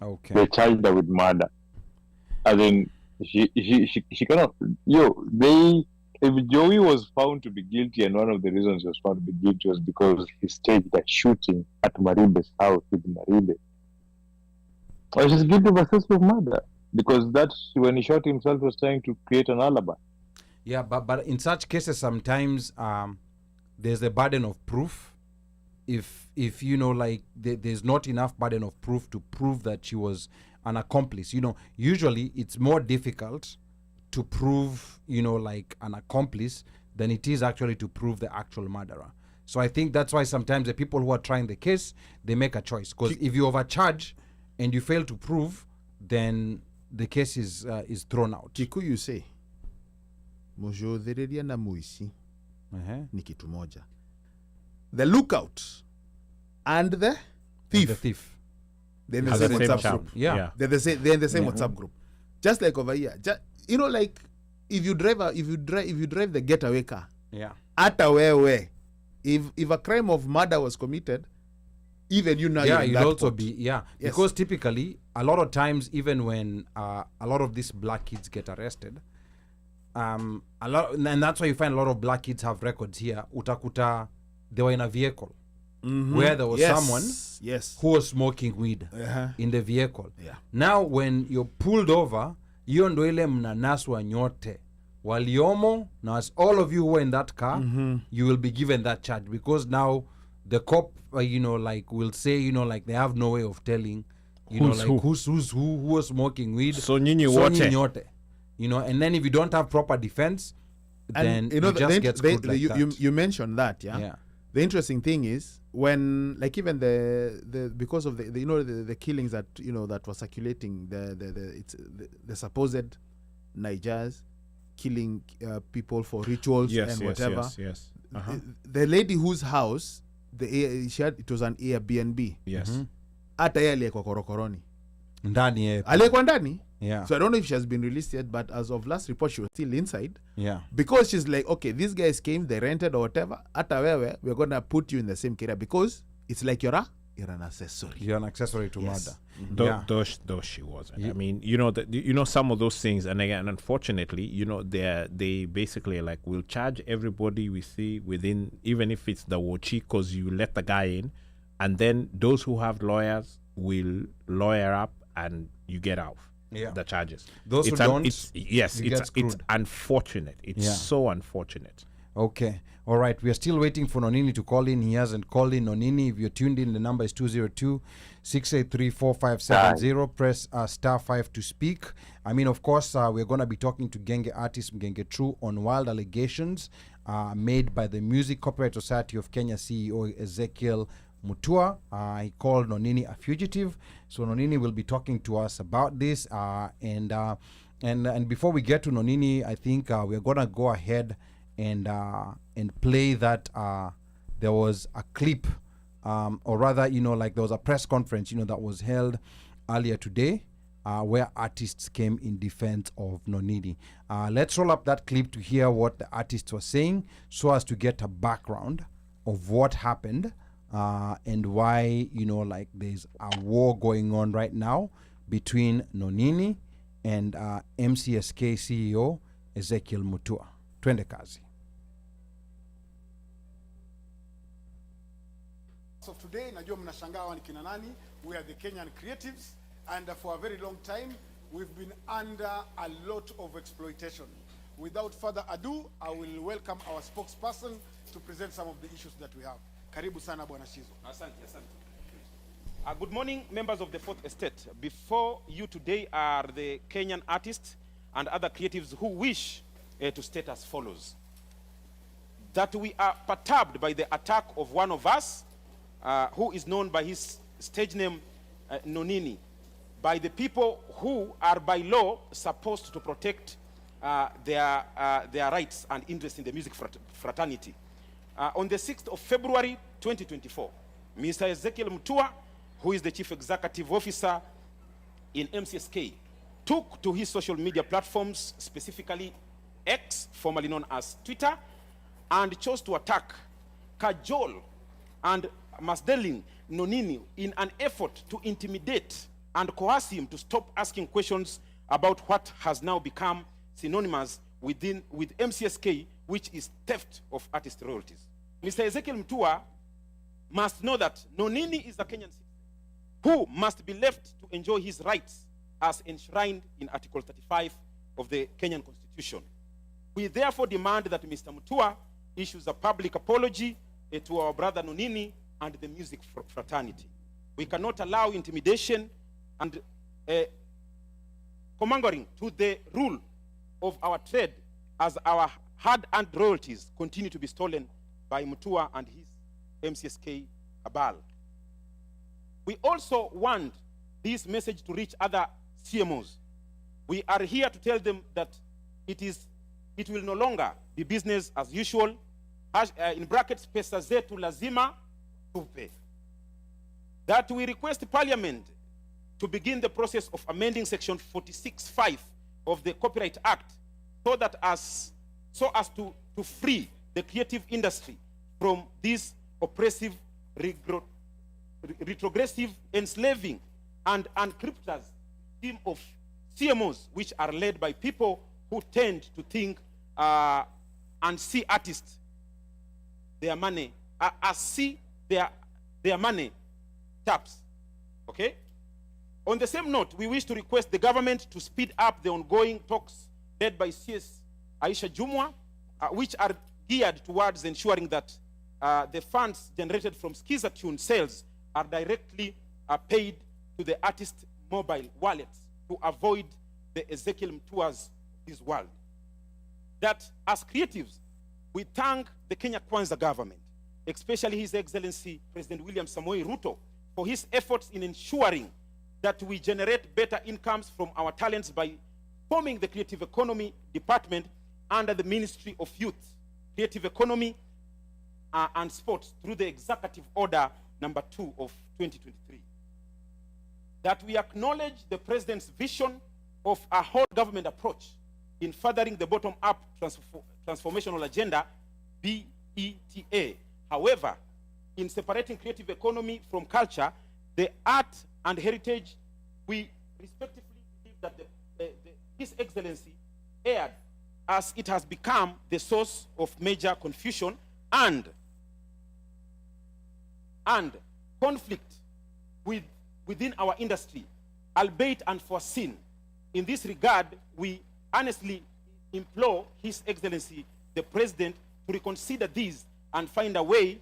Okay. They charged her with murder. I mean, she cannot. If Joey was found to be guilty, and one of the reasons he was found to be guilty was because he staged a shooting at Maribe's house with Maribe. Well, she's guilty of accessory of murder because when he shot himself, he was trying to create an alibi. Yeah, but in such cases, sometimes there's a burden of proof. If there's not enough burden of proof to prove that she was an accomplice. Usually it's more difficult to prove, an accomplice than it is actually to prove the actual murderer. So I think that's why sometimes the people who are trying the case, they make a choice. Because if you overcharge and you fail to prove, then the case is thrown out. Kikuyu say, mujodhereria na muici ni kitu moja. The lookout and the thief. They're in the same WhatsApp group. Yeah. They're in the same WhatsApp group. Just like over here. Like if you drive the getaway car. Yeah. Ata wewe. If a crime of murder was committed, even you'd also be yes. Because typically a lot of times, even when a lot of these black kids get arrested, and that's why you find a lot of black kids have records here. Utakuta, they were in a vehicle where there was someone who was smoking weed in the vehicle. Yeah. Now when you're pulled over, hiyo ndo ile mnanaswa nyote waliomo. Now as all of you who were in that car, you will be given that charge because now the cop will say they have no way of telling who was smoking weed. So nyinyi wote. Nyote. And then if you don't have proper defense, then you just get screwed like that. You mentioned that, yeah. The interesting thing is when, like, even the because of the killings that that was circulating, the supposed Nigers killing people for rituals and whatever. Yes. The lady whose house it was an Airbnb. Yes. Hata yeye aliyekuwa korokoroni. Ndani yeye. Aliyekuwa ndani. Yeah. So I don't know if she has been released yet, but as of last report, she was still inside. Yeah. Because she's like, okay, these guys came, they rented or whatever. Ata wewe, we're gonna put you in the same career because it's like you're an accessory. You're an accessory to murder. Though she wasn't. Yeah. I mean, some of those things, and again, unfortunately, they basically will charge everybody we see within, even if it's the Wochi, because you let the guy in, and then those who have lawyers will lawyer up and you get out. Yeah. The charges. Those who don't, it's unfortunate. It's so unfortunate. Okay. All right. We are still waiting for Nonini to call in. He hasn't called in. Nonini, if you're tuned in, the number is 202-683-4570. Press *5 to speak. I mean, of course, we're going to be talking to Genge artist Mgenge2ru on wild allegations made by the Music Copyright Society of Kenya CEO Ezekiel Mutua. He called Nonini a fugitive. So Nonini will be talking to us about this. And before we get to Nonini, I think we're gonna go ahead and play that. There was a clip, or rather, there was a press conference, that was held earlier today, where artists came in defense of Nonini. Let's roll up that clip to hear what the artists were saying, so as to get a background of what happened. And why, there's a war going on right now between Nonini and MCSK CEO Ezekiel Mutua. Twende kazi. So today, najua mnashangaa ni kina nani. We are the Kenyan creatives, and for a very long time, we've been under a lot of exploitation. Without further ado, I will welcome our spokesperson to present some of the issues that we have. Karibu sana Bwana Shizo. Asante. Good morning, members of the Fourth Estate. Before you today are the Kenyan artists and other creatives who wish to state as follows. That we are perturbed by the attack of one of us, who is known by his stage name Nonini, by the people who are by law supposed to protect their rights and interests in the music fraternity. On the 6th of February 2024, Mr. Ezekiel Mtua, who is the Chief Executive Officer in MCSK, took to his social media platforms, specifically X, formerly known as Twitter, and chose to attack, cajole, and masdeling Nonini in an effort to intimidate and coerce him to stop asking questions about what has now become synonymous with MCSK, which is theft of artist royalties. Mr. Ezekiel Mtua must know that Nonini is a Kenyan citizen who must be left to enjoy his rights as enshrined in Article 35 of the Kenyan Constitution. We therefore demand that Mr. Mtua issues a public apology to our brother Nonini and the music fraternity. We cannot allow intimidation and commingling to the rule of our trade as our hard-earned royalties continue to be stolen by Mtua and his MCSK cabal. We also want this message to reach other CMOs. We are here to tell them that it will no longer be business as usual. In brackets, pesa zetu lazima tupe. That we request Parliament to begin the process of amending Section 46(5) of the Copyright Act so as to free the creative industry from this oppressive, retrogressive, enslaving, and unscrupulous team of CMOs, which are led by people who tend to think and see artists, their money, see their money taps. Okay? On the same note, we wish to request the government to speed up the ongoing talks led by CS Aisha Jumwa, which are geared towards ensuring that the funds generated from Skizatune sales are directly paid to the artist mobile wallets to avoid the Ezekiel Mtua's of this world. That as creatives, we thank the Kenya Kwanza government, especially His Excellency President William Samoei Ruto, for his efforts in ensuring that we generate better incomes from our talents by forming the Creative Economy Department under the Ministry of Youth, Creative Economy and Sports through the Executive Order number 2 of 2023. That we acknowledge the President's vision of a whole government approach in furthering the bottom-up transformational agenda, BETA. However, in separating creative economy from culture, the art and heritage, we respectively believe that His Excellency erred, as it has become the source of major confusion and conflict within our industry, albeit unforeseen. In this regard, we honestly implore His Excellency, the President, to reconsider these and find a way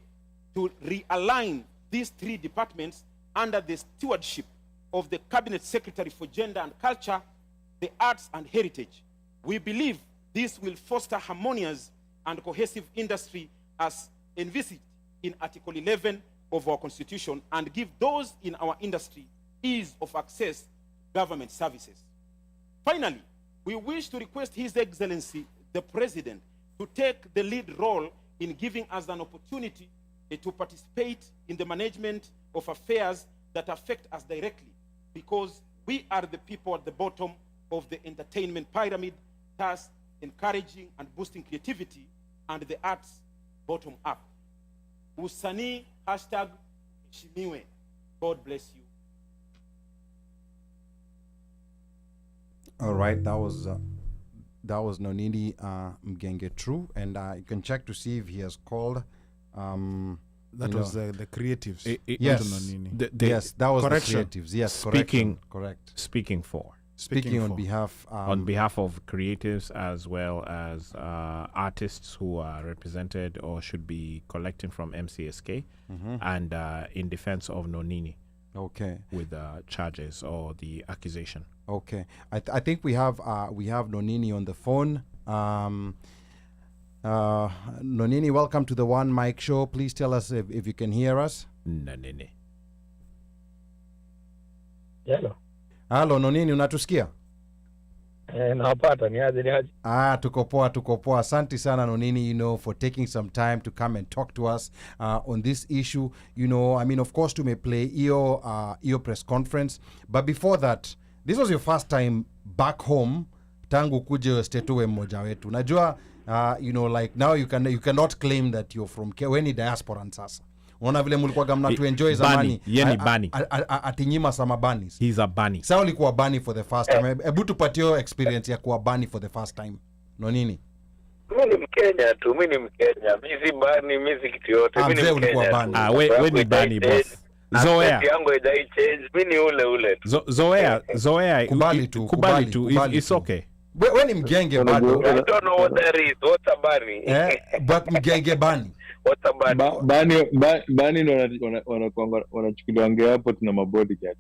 to realign these three departments under the stewardship of the Cabinet Secretary for Gender and Culture, the Arts and Heritage. We believe this will foster harmonious and cohesive industry as envisaged in Article 11 of our Constitution and give those in our industry ease of access to government services. Finally, we wish to request His Excellency, the President, to take the lead role in giving us an opportunity to participate in the management of affairs that affect us directly, because we are the people at the bottom of the entertainment pyramid, thus encouraging and boosting creativity and the arts bottom up. Usanii #Heshimiwe. God bless you. All right, that was Nonini Mgenge2ru, and you can check to see if he has called. That was the creatives. Yes, yes, that was correction. the creatives. Yes, Speaking, correct. Speaking on behalf on behalf of creatives as well as artists who are represented or should be collecting from MCSK, and in defense of Nonini. Okay. With the charges or the accusation. Okay, I think we have Nonini on the phone. Nonini, welcome to the One Mic Show. Please tell us if you can hear us. Nonini. Hello. Halo Nonini, unatusikia? Nawapata ni aje. Tuko poa. Asante sana Nonini, for taking some time to come and talk to us on this issue. I mean, of course, to may play your press conference, but before that, this was your first time back home tangu kuje stetuwe mmoja wetu. Najua like now you cannot claim that you're from Kenyan diaspora sasa. Unaona vile mlikuwa mna to enjoy zamani. Yeni Bani. Atinyima sama Banis. He's a Bani. Sasa ulikuwa Bani for the first time. Hebu tupatie experience ya kuwa Bani for the first time. Nonini? Mimi ni Mkenya tu, mimi ni Mkenya. Mimi si Bani, mimi si kitu yote. Mimi ni Mkenya. We ni Bani boss. Zoea. Yangu haijai change. Mimi ni ule. Zoea. Kubali tu. It's okay. We ni Mgenge bado. I don't know what that is. What's a Bani? But Mgenge Bani. What's a Bani? Bani ndo wanachukuliwa nge hapo tuna mabodyguard.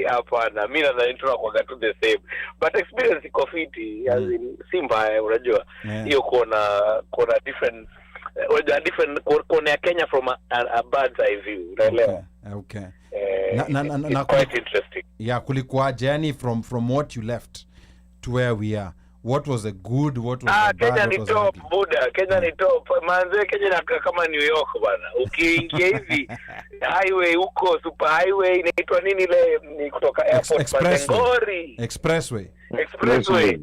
Hapana, mimi na intro kwa to the same. But experience iko fiti, as in Simba, unajua. Hiyo kuna different kona Kenya from a bird's eye view, unaelewa? Okay. Quite interesting. Yeah, kulikuwa journey from what you left to where we are. What was the good, what was the bad? Kenya ni top, Buddha. Kenya ni top. Manze, Kenya inakaa kama New York bana. Ukiingia hivi highway huko, super highway inaitwa nini ile ni kutoka airport Matengori. Expressway.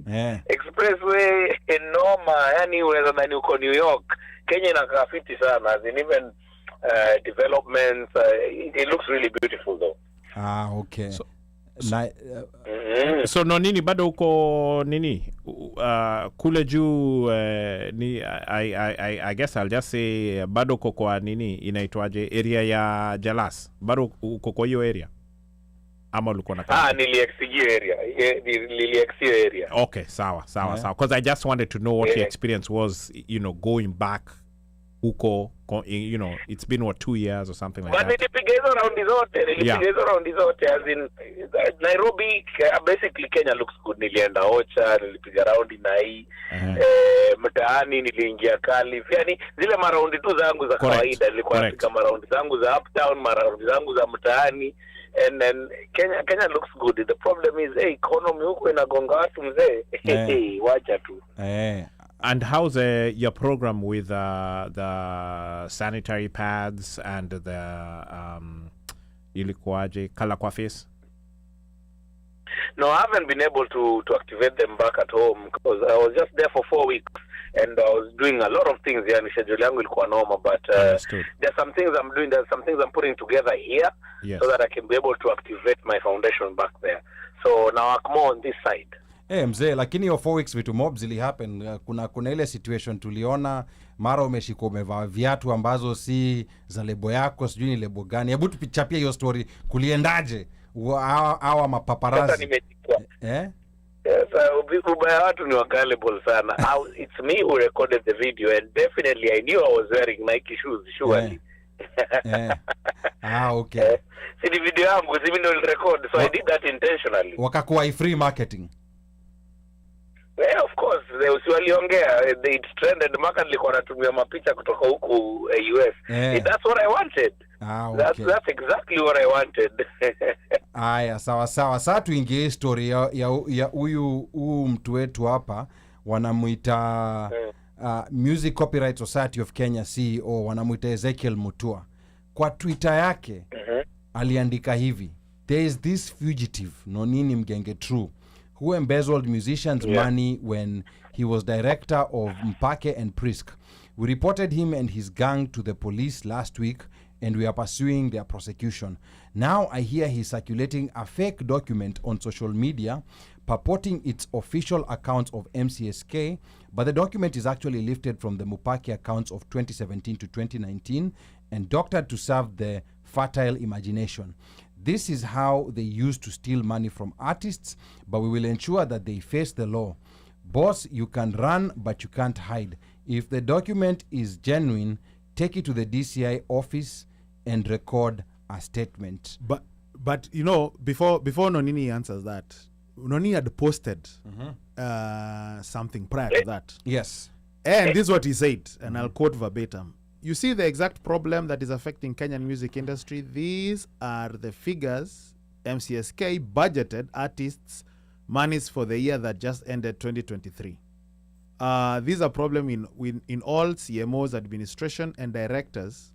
Yeah. Expressway noma, yani unaweza ndani uko New York. Kenya inakaa fiti sana. As in even developments, it looks really beautiful though. Okay. So Nonini bado uko nini kule juu I guess I'll just say bado uko kwa nini inaitwaje area ya Jalas, bado uko kwa hiyo area ama ulikuwa na niliexigio area. Okay, sawa because I just wanted to know what your experience was, going back huko, it's been 2 years or something like that. But nilipiga hizo raundi zote as in Nairobi, basically Kenya looks good. Nilienda Ocha, nilipiga raundi na hii mtaani, niliingia Kali, yani zile maraundi tu zangu za kawaida. Nilikuwa napiga maraundi zangu za uptown, maraundi zangu za mtaani, and then Kenya looks good. The problem is economy huko inagonga watu mzee. Wacha tu. And how's your program with the sanitary pads and the ilikuwaje color kwa face? No, I haven't been able to activate them back at home because I was just there for 4 weeks and I was doing a lot of things. Yani schedule yangu ilikuwa noma, but there's some things I'm doing. There's some things I'm putting together here so that I can be able to activate my foundation back there. So now I'm more on this side. Mzee, lakini hiyo 4 weeks vitu mob zili happen. Kuna ile situation tuliona mara umeshika umevaa viatu ambazo si za lebo yako, sijui ni lebo gani. Hebu tupichapia hiyo story, kuliendaje? Hawa mapaparazi. Sasa nimechukua. Ubaya watu ni wakalible sana. It's me who recorded the video and definitely I knew I was wearing Nike shoes, surely. Okay. Si video yangu, si mimi ndo record, so I did that intentionally. Wakakuwa free marketing. Yeah, of course. Waliongea, it's trended. Maka nilikuwa natumia mapicha kutoka huku US. That's what I wanted. Okay. That's exactly what I wanted. Aya, sawa. Sasa tuingie story ya huyu mtu wetu hapa, wanamuita Music Copyright Society of Kenya CEO, wanamuita Ezekiel Mutua. Kwa Twitter yake aliandika hivi: there is this fugitive Nonini Mgenge2ru who embezzled musicians' money when he was director of Mpake and Prisk. We reported him and his gang to the police last week and we are pursuing their prosecution. Now I hear he's circulating a fake document on social media purporting its official accounts of MCSK, but the document is actually lifted from the Mpake accounts of 2017 to 2019 and doctored to serve the fertile imagination. This is how they used to steal money from artists, but we will ensure that they face the law. Boss, you can run, but you can't hide. If the document is genuine, take it to the DCI office and record a statement. But before Nonini answers that, Nonini had posted something prior to that. Yes. And this is what he said, and I'll quote verbatim. You see the exact problem that is affecting Kenyan music industry. These are the figures MCSK budgeted artists monies for the year that just ended 2023. These are problem in all CMOs, administration, and directors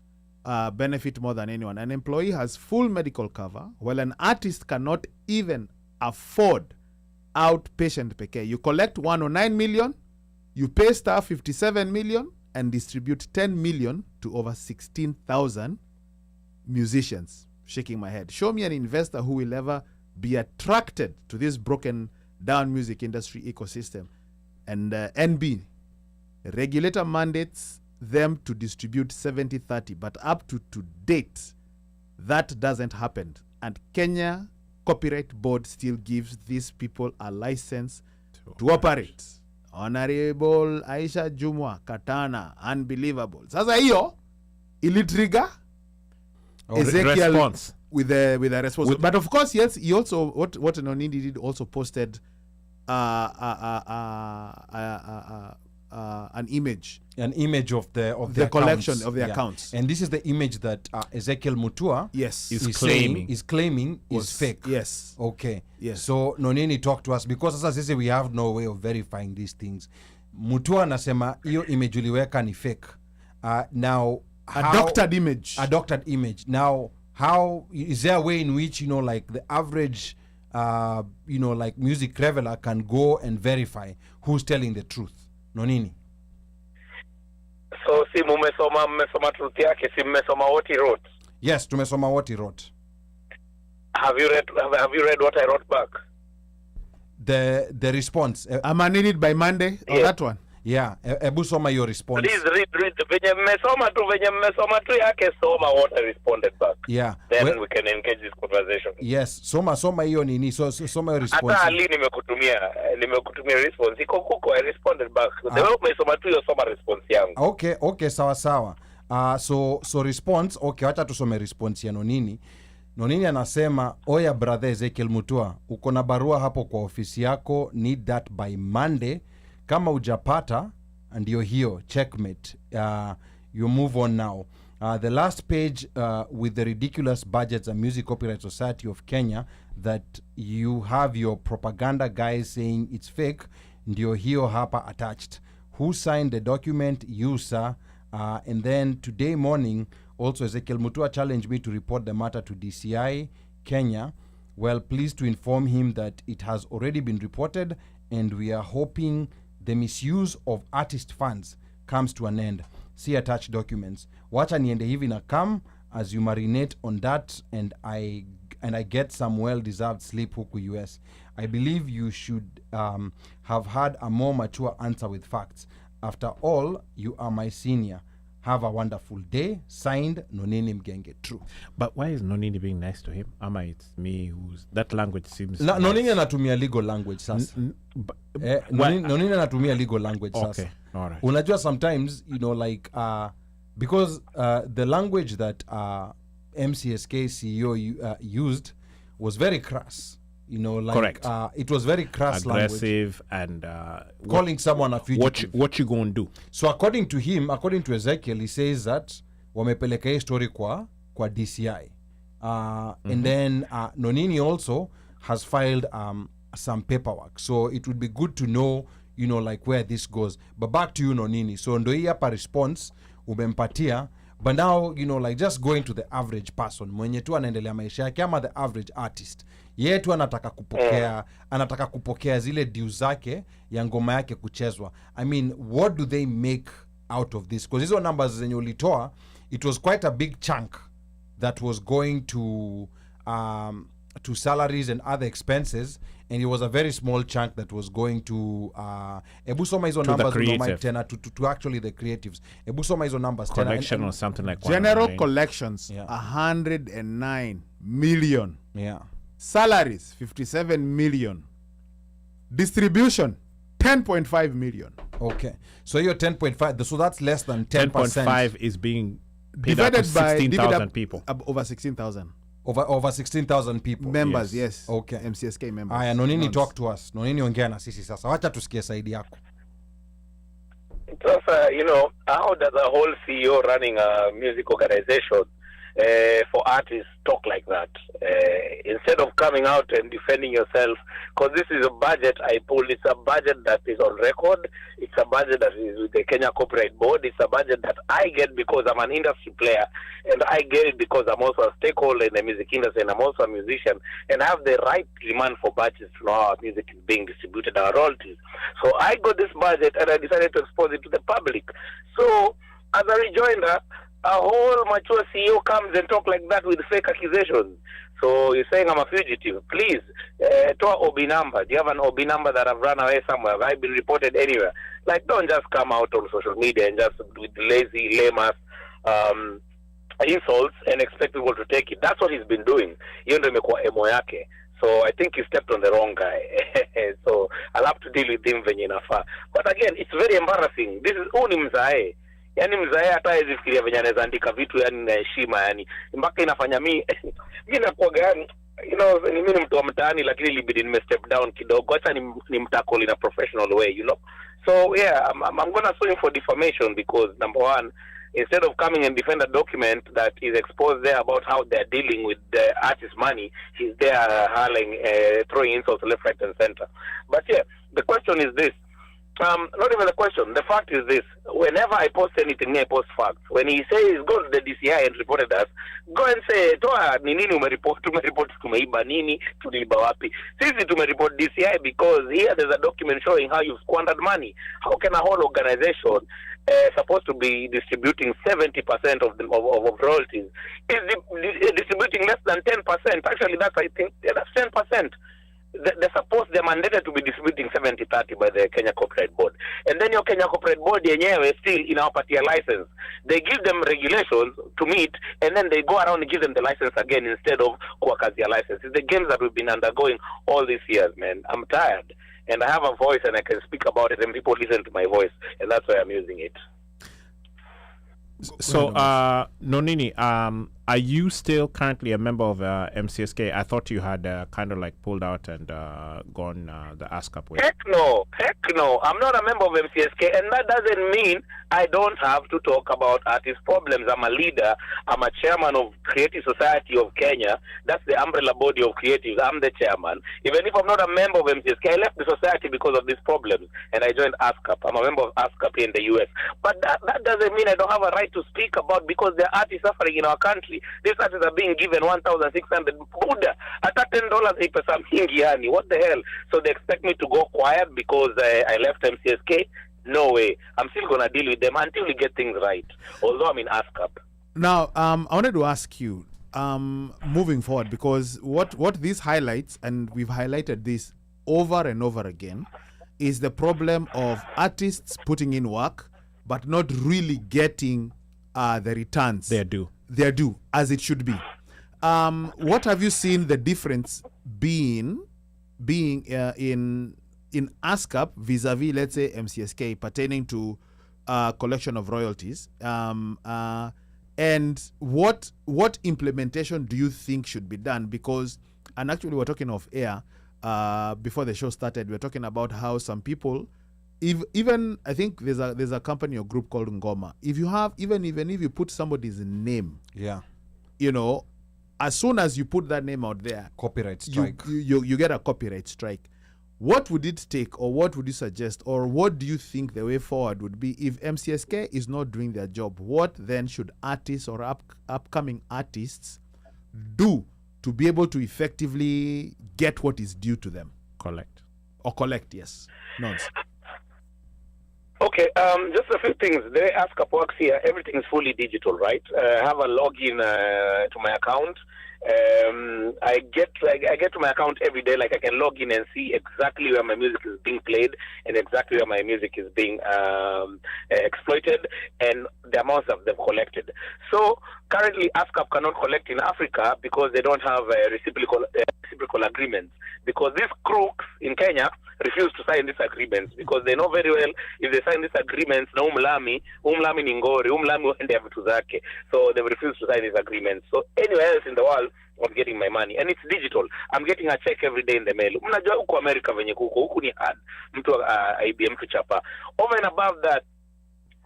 benefit more than anyone. An employee has full medical cover, while an artist cannot even afford outpatient pay. You collect 109 million, you pay staff 57 million, and distribute 10 million to over 16,000 musicians. Shaking my head. Show me an investor who will ever be attracted to this broken down music industry ecosystem. And NB, regulator mandates them to distribute 70-30, but up to date, that doesn't happen. And Kenya Copyright Board still gives these people a license to operate. Honorable Aisha Jumwa Katana, unbelievable. Sasa hiyo ilitrigger Ezekiel response with a response. But of course, yes, he also what Nonini did also posted an image of the collection accounts. of the accounts, and this is the image that Ezekiel Mutua is claiming is fake. Yes. Okay. Yes. So Nonini, talk to us, because as I say, we have no way of verifying these things. Mutua anasema hiyo image uliweka ni fake. Now a doctored image. Now, how is there a way in which, like the average like music reveler can go and verify who's telling the truth? Nonini. So si mmesoma truth yake, si mmesoma what he wrote? Yes, tumesoma what he wrote. Have you read what I wrote back? The response. Am I needed by Monday? Or that one? Yeah, ebu soma your response. Please read. Venye mmesoma tu yake, soma what I responded back. Yeah. Then we can engage this conversation. Yes, soma hiyo nini. So soma your response. Hata ali nimekutumia response. Iko kuko, I responded back. The way mmesoma tu hiyo, soma response yangu. Okay, sawa. So response, okay, acha tusome response ya Nonini. Nonini anasema, oya brother Ezekiel Mutua, uko na barua hapo kwa ofisi yako, need that by Monday. Kama ujapata, ndio hiyo, checkmate. You move on now. The last page with the ridiculous budgets and Music Copyright Society of Kenya that you have your propaganda guys saying it's fake, ndio hiyo hapa attached. Who signed the document? You, sir. And then today morning, also Ezekiel Mutua challenged me to report the matter to DCI Kenya. Well, pleased to inform him that it has already been reported, and we are hoping the misuse of artist funds comes to an end. See attached documents. Wacha niende hivi na come as you marinate on that, and I get some well-deserved sleep huku US. I believe you should have had a more mature answer with facts. After all, you are my senior. Have a wonderful day. Signed, Nonini Mgenge2ru. But why is Nonini being nice to him? Ama, it's me who's... That language seems... Nonini anatumia legal language sasa. Nonini anatumia legal language sasa. Okay, all right. Unajua sometimes, like, because the language that MCSK CEO used was very crass. Like, correct. It was very crass, aggressive language. And calling someone a fugitive. What you gonna do? So according to Ezekiel, he says that wamepeleka hii story kwa DCI. And then Nonini also has filed some paperwork. So it would be good to know, like where this goes. But back to you, Nonini. So ndo hii hapa response umempatia. But now, like just going to the average person, mwenye tu anaendelea maisha yake, ama the average artist, yeye tu anataka kupokea zile dues zake ya ngoma yake kuchezwa. I mean, what do they make out of this? Because hizo numbers zenye ulitoa, it was quite a big chunk that was going to salaries and other expenses, and it was a very small chunk that was going to ebu soma hizo numbers tena to actually the creatives. Ebu soma hizo numbers tena, collection or something like general collections, 109 million. Yeah. Salaries 57 million. Distribution 10.5 million. Okay, so you're 10.5, so that's less than 10%. 10.5 is being paid out to 16,000 people. Over 16,000. Over 16,000 people. Members, yes. Okay. MCSK members. Aya, Nonini, talk to us. Nonini, ongea na sisi sasa. Wacha tusikie saidi yako. How does a whole CEO running a music organization for artists talk like that. Instead of coming out and defending yourself, because this is a budget I pulled. It's a budget that is on record. It's a budget that is with the Kenya Copyright Board. It's a budget that I get because I'm an industry player, and I get it because I'm also a stakeholder in the music industry, and I'm also a musician, and I have the right to demand for budgets to know how our music is being distributed, our royalties. So I got this budget, and I decided to expose it to the public. So as a rejoinder, a whole mature CEO comes and talk like that with fake accusations. So you're saying I'm a fugitive. Please, to an OB number. Do you have an OB number that I've run away somewhere? Have I been reported anywhere? Like, don't just come out on social media and just with lazy, lame-ass insults and expect people to take it. That's what he's been doing. Hiyo ndio imekuwa emo yake. So I think he stepped on the wrong guy. So I'll have to deal with him venye inafaa. But again, it's very embarrassing. This is huu ni mzae. Yani mzae hata hizi fikiria venye anaweza andika vitu yani na heshima yani. Mpaka inafanya mimi nakuwa gani, you know, mimi ni mtu wa mtaani lakini libidi nime step down kidogo. Acha ni mtackle in a professional way, you know. So yeah, I'm going to sue him for defamation because number one, instead of coming and defend a document that is exposed there about how they're dealing with the artist's money, he's there hurling, throwing insults left, right, and center. But yeah, the question is this. Not even the question. The fact is this. Whenever I post anything, I post facts. When he says, go to the DCI and reported us, go and say, toa ni nini umereport, tumeiba nini, tuliiba wapi. Sisi tumereport DCI because here there's a document showing how you've squandered money. How can a whole organization supposed to be distributing 70% of royalties is distributing less than 10%? Actually, that's, I think, that's 10%. They're mandated to be distributing 70-30 by the Kenya Copyright Board. And then your Kenya Copyright Board yenyewe still inawapatia license. They give them regulations to meet, and then they go around and give them the license again instead of kuwakazia license. It's the games that we've been undergoing all these years, man. I'm tired. And I have a voice and I can speak about it and people listen to my voice, and that's why I'm using it. So, Nonini, are you still currently a member of MCSK? I thought you had kind of like pulled out and gone the ASCAP way. Heck no. I'm not a member of MCSK, and that doesn't mean I don't have to talk about artist problems. I'm a leader. I'm a chairman of Creative Society of Kenya. That's the umbrella body of creatives. I'm the chairman. Even if I'm not a member of MCSK, I left the society because of these problems, and I joined ASCAP. I'm a member of ASCAP in the US. But that doesn't mean I don't have a right to speak about, because there are artists suffering in our country. These artists are being given 1,600 Buddha at $10 a pesa mingi yani. What the hell? So they expect me to go quiet because I left MCSK? No way. I'm still going to deal with them until we get things right, although I'm in ASCAP. Now, I wanted to ask you, moving forward, because what this highlights, and we've highlighted this over and over again, is the problem of artists putting in work but not really getting the returns they're due, as it should be. What have you seen the difference being in ASCAP vis-a-vis, let's say, MCSK pertaining to collection of royalties? And what implementation do you think should be done? Because, and actually we're talking off air before the show started, we're talking about how some people, even I think there's a company or group called Ngoma. If you have even if you put somebody's name, yeah, you know, as soon as you put that name out there, copyright strike, you get a copyright strike. What would it take, or what would you suggest, or what do you think the way forward would be if MCSK is not doing their job? What then should artists or upcoming artists do to be able to effectively get what is due to them? Collect, yes. Nonsense. Okay, just a few things. The way ASCAP works here, everything is fully digital, right? I have a login to my account. I get to my account every day. Like, I can log in and see exactly where my music is being played and exactly where my music is being exploited and the amounts that they've collected. So currently, ASCAP cannot collect in Africa because they don't have reciprocal agreements. Because these crooks in Kenya refuse to sign these agreements because they know very well if they sign these agreements, na umlami ni ngori, umlami uende vitu zake. So they refuse to sign these agreements. So anywhere else in the world, I'm getting my money, and it's digital. I'm getting a check every day in the mail. Mnajua huko America venye huku ni hard. Mtu IBM mtu chapa. Over and above that,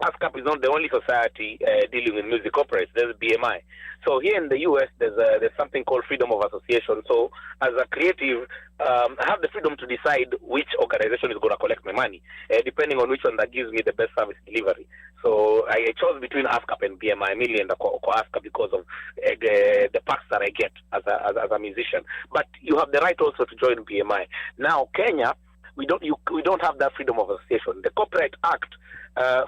ASCAP is not the only society dealing with music copyrights. There's BMI. So here in the US, there's something called freedom of association. So as a creative, I have the freedom to decide which organization is going to collect my money, depending on which one that gives me the best service delivery. So I chose between ASCAP and BMI, mainly in the ASCAP because of the perks that I get as a musician. But you have the right also to join BMI. Now, Kenya, we don't have that freedom of association. The Copyright Act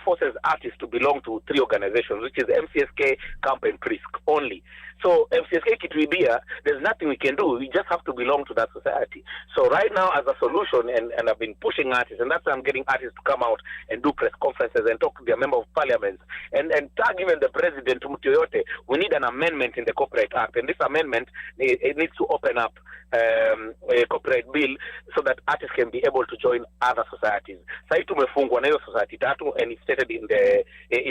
forces artists to belong to 3 organizations, which is MCSK, CAMP, and PRISC only. So MCSK Kitwibia, there's nothing we can do. We just have to belong to that society. So right now, as a solution, and I've been pushing artists, and that's why I'm getting artists to come out and do press conferences and talk to their member of parliament and tag even the president, Mutioyote. We need an amendment in the Copyright Act, and this amendment, it needs to open up a copyright bill so that artists can be able to join other societies. Sasa tumefungwa na hiyo society tatu, and it's stated in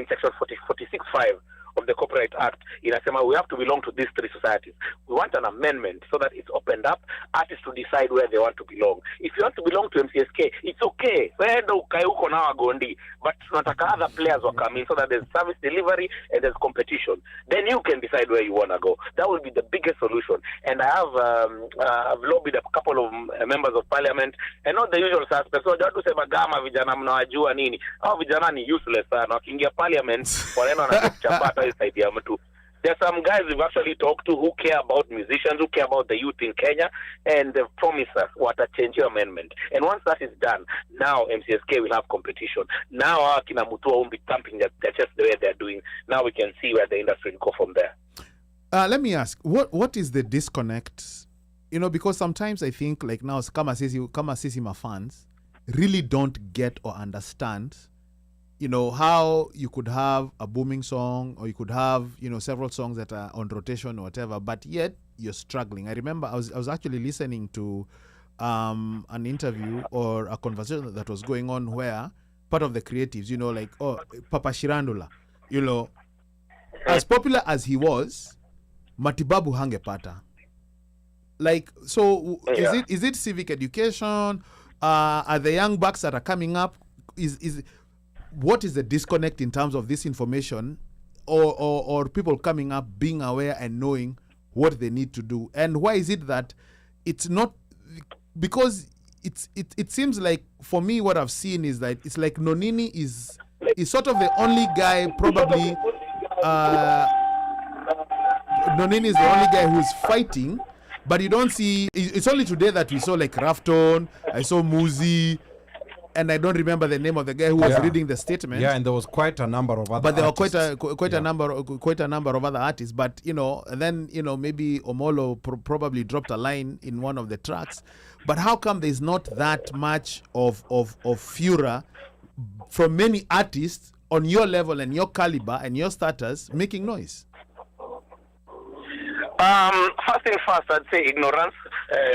section 46.5 of the Copyright Act. Inasema we have to belong to these 3 societies. We want an amendment so that it's opened up, artists to decide where they want to belong. If you want to belong to MCSK, it's okay. But tunataka other players will come in so that there's service delivery and there's competition. Then you can decide where you want to go. That will be the biggest solution. And I have I've lobbied a couple of members of parliament, and not the usual suspects. So watu sema gama vijana mnawajua nini? Hao vijana ni useless sana. Wakiingia parliament wanaenda na kuchapata side ya mtu. There's some guys we've actually talked to who care about musicians, who care about the youth in Kenya, and they've promised us what a change your amendment. And once that is done, now MCSK will have competition. Now kina Mutua won't be thumping their chest the way they're doing. Now we can see where the industry will go from there. Let me ask, what is the disconnect? You know, because sometimes I think like now, Kama Sisi my fans really don't get or understand, you know, how you could have a booming song, or you could have, you know, several songs that are on rotation or whatever, but yet you're struggling. I remember I was actually listening to an interview or a conversation that was going on where part of the creatives, you know, like, oh, Papa Shirandula, you know, as popular as he was, Matibabu hangepata. Like, so is it civic education? Are the young bucks that are coming up, what is the disconnect in terms of this information, or people coming up being aware and knowing what they need to do? And why is it that it's not, because it seems like, for me, what I've seen is that it's like Nonini is sort of the only guy, probably Nonini is the only guy who's fighting, but you don't see, it's only today that we saw like Rafton, I saw Muzi, and I don't remember the name of the guy who was reading the statement. Yeah, and there was quite a number of other but there artists. were quite a number of other artists. But, you know, and then, you know, maybe Omolo probably dropped a line in one of the tracks. But how come there's not that much of furor from many artists on your level and your caliber and your status making noise? First thing first, I'd say ignorance.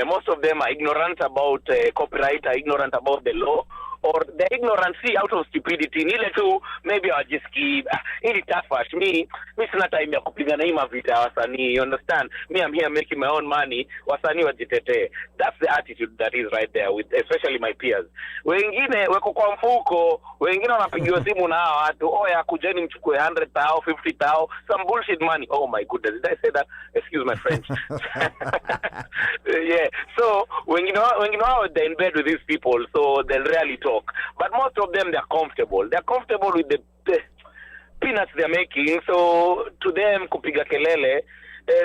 Most of them are ignorant about copyright, are ignorant about the law, or the ignorancy out of stupidity. Nile tu maybe wajiski ili tafash me sina time ya kupigana hii mavita wasanii, you understand? Me, I'm here making my own money, wasanii wajitetee. That's the attitude that is right there with especially my peers. Wengine weko kwa mfuko, wengine wanapigiwa simu na hawa watu, oya kujeni mchukue 100,000, 50,000, some bullshit money. Oh my goodness, did I say that? Excuse my French. Yeah, so wengine wao they're in bed with these people, so they'll rarely talk. But most of them, they're comfortable. They're comfortable with the peanuts they're making. So to them, kupiga kelele,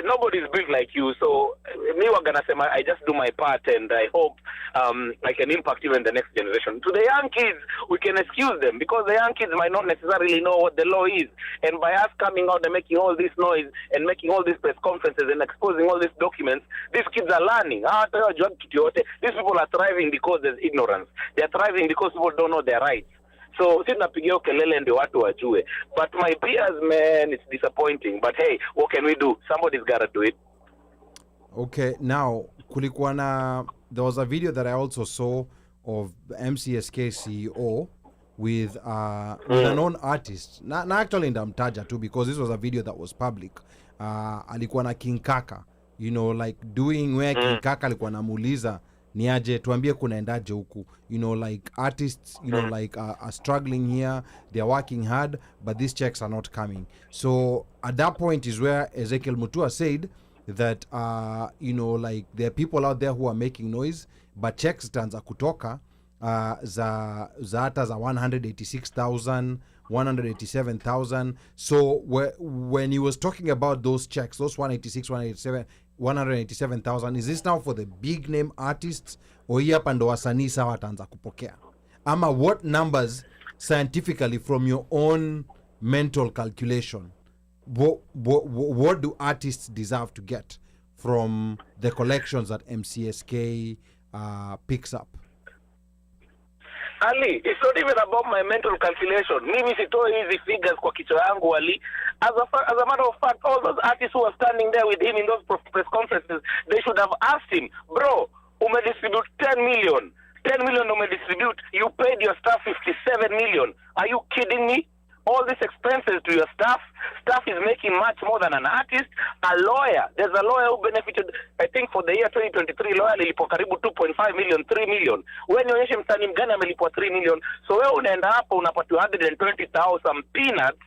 nobody's built like you. So me waganasema, I just do my part, and I hope I can impact even the next generation. To the young kids, we can excuse them because the young kids might not necessarily know what the law is. And by us coming out and making all this noise and making all these press conferences and exposing all these documents, these kids are learning. These people are thriving because there's ignorance. They're thriving because people don't know their rights. So sinapigia kelele ndio watu wajue. But my peers, man, it's disappointing. But hey, what can we do? Somebody's got to do it. Okay, now there was a video that I also saw of MCSK CEO with an unknown artist. Na actually ndamtaja too because this was a video that was public. Alikuwa na King Kaka, you know, like doing where King Kaka alikuwa namuuliza niaje, tuambie kunaendaje huku. You know, like artists, you know, like are struggling here, they're working hard, but these checks are not coming. So at that point is where Ezekiel Mutua said that, you know, like there are people out there who are making noise, but checks zitaanza kutoka za hata za 186,000, 187,000. So when he was talking about those checks, those 187,000, is this now for the big name artists, or hii hapa ndo wasanii sawa wataanza kupokea? Ama what numbers scientifically from your own mental calculation, what do artists deserve to get from the collections that MCSK picks up? Ali, it's not even about my mental calculation. Mimi sitoi hizi figures kwa kichwa yangu, Ali. As a matter of fact, all those artists who were standing there with him in those press conferences, they should have asked him, bro, distribute 10 million. 10 million distribute. You paid your staff 57 million. Are you kidding me? All these expenses to your staff is making much more than an artist. A lawyer, there's a lawyer who benefited, I think for the year 2023, lawyer lilipwa karibu 2.5 million, 3 million. When nionyeshe msanii mgani amelipwa 3 million, so wewe unaenda hapo unapatiwa 120,000 peanuts,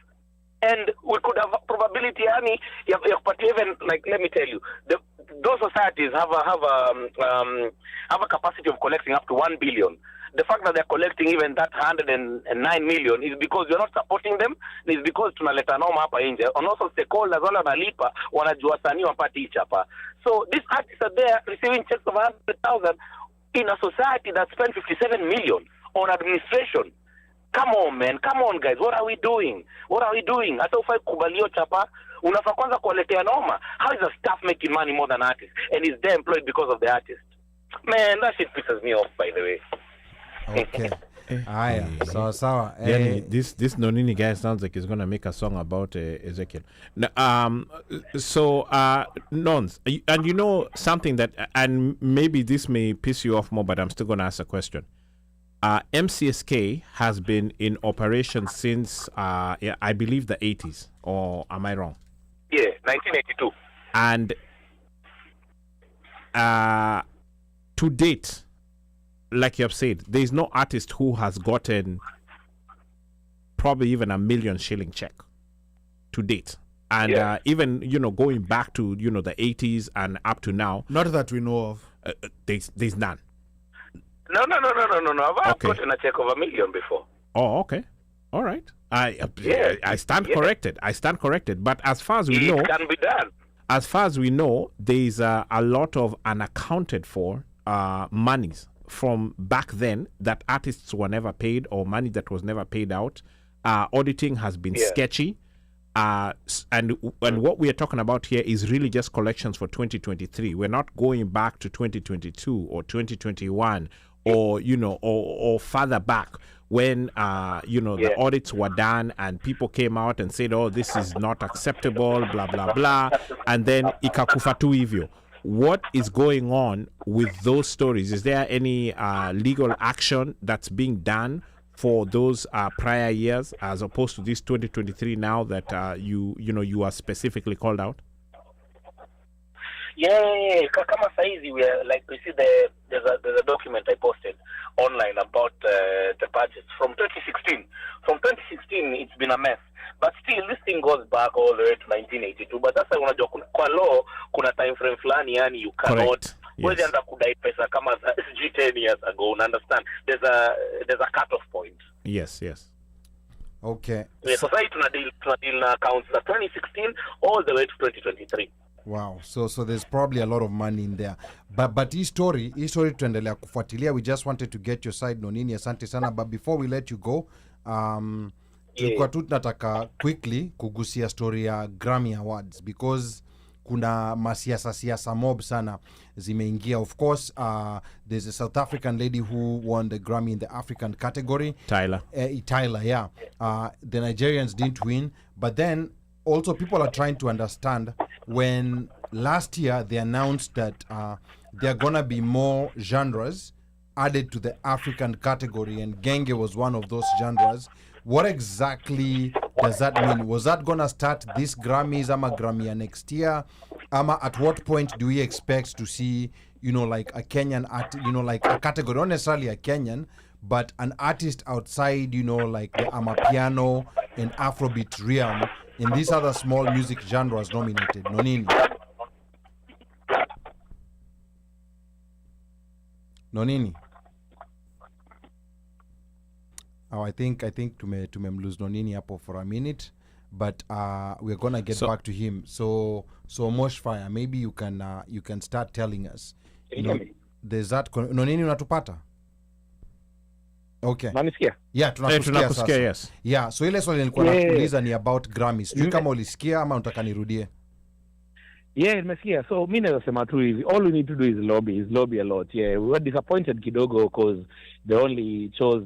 and we could have probability yani ya kupatia even, like, let me tell you, those societies have a capacity of collecting up to 1 billion. The fact that they're collecting even that 109 million is because you're not supporting them, is because tunaleta noma hapa nje. And also stakeholders wale wanalipa wanajua sanii wapati each hapa. So these artists are there receiving checks of 100,000 in a society that spent 57 million on administration. Come on, man. Come on, guys. What are we doing? What are we doing? Hata ufai kubalio chapa. Unafaa kwanza kuwaletea noma. How is a staff making money more than artists? And is they employed because of the artist? Man, that shit pisses me off, by the way. Okay. Aya, sawa. This Nonini guy sounds like he's gonna make a song about Ezekiel. Nons, and you know something that, and maybe this may piss you off more, but I'm still gonna ask a question. MCSK has been in operation since I believe the 80s, or am I wrong? Yeah, 1982. And to date, like you have said, there is no artist who has gotten probably even $1 million shilling check to date. And even, you know, going back to, you know, the 80s and up to now. Not that we know of. There's none. No. I've gotten a check of $1 million before. Oh, okay. All right. I stand corrected. I stand corrected. But as far as we know, it can be done. As far as we know, there's a lot of unaccounted for monies from back then that artists were never paid, or money that was never paid out. Auditing has been sketchy. And what we are talking about here is really just collections for 2023. We're not going back to 2022 or 2021 or, you know, or further back when, you know, the audits were done and people came out and said, oh, this is not acceptable, blah, blah, blah. And then ikakufa tu hivyo. What is going on with those stories? Is there any legal action that's being done for those prior years as opposed to this 2023 now that you are specifically called out? Yeah. Kama saizi, we are, like, we see there's a document I posted online about the budgets from 2016. From 2016, it's been a mess. But still, this thing goes back all the way to 1982. But that's why unajua kwa law kuna time frame flani yani you cannot wezi anda kudai pesa kama 10 years ago. Understand? There's a cut-off point. Yes. Okay. So tuna deal na accounts za 2016 all the way to 2023. Wow. So there's probably a lot of money in there. But hii story tuendelea kufuatilia. We just wanted to get your side, Nonini. Asante sana. But before we let you go, tulikuwa tu tunataka quickly kugusia story ya Grammy Awards because kuna masiasa mob sana zimeingia. Of course, there's a South African lady who won the Grammy in the African category. Tyler, yeah. The Nigerians didn't win. But then also people are trying to understand when last year they announced that there are going to be more genres added to the African category, and Genge was one of those genres. What exactly does that mean? Was that going to start this Grammys, ama Grammy next year? at what point do we expect to see, like a Kenyan art, like a category, not necessarily a Kenyan, but an artist outside, like the Amapiano and Afrobeat realm in these other small music genres nominated? Nonini. Oh, I think tumemlose Nonini hapo for a minute, but we're gonna get back to him. So Moshfire, maybe you can start telling us. There's that. Nonini, unatupata? Okay. Nanisikia? Yeah, tunakusikia sasa. Yes. Yeah, so ile swali nilikuwa nakuuliza ni about Grammys. Sijui kama ulisikia ama unataka nirudie. Yeah, nimesikia. So mimi naweza sema tu hivi, all we need to do is lobby a lot. Yeah, we were disappointed kidogo because they only chose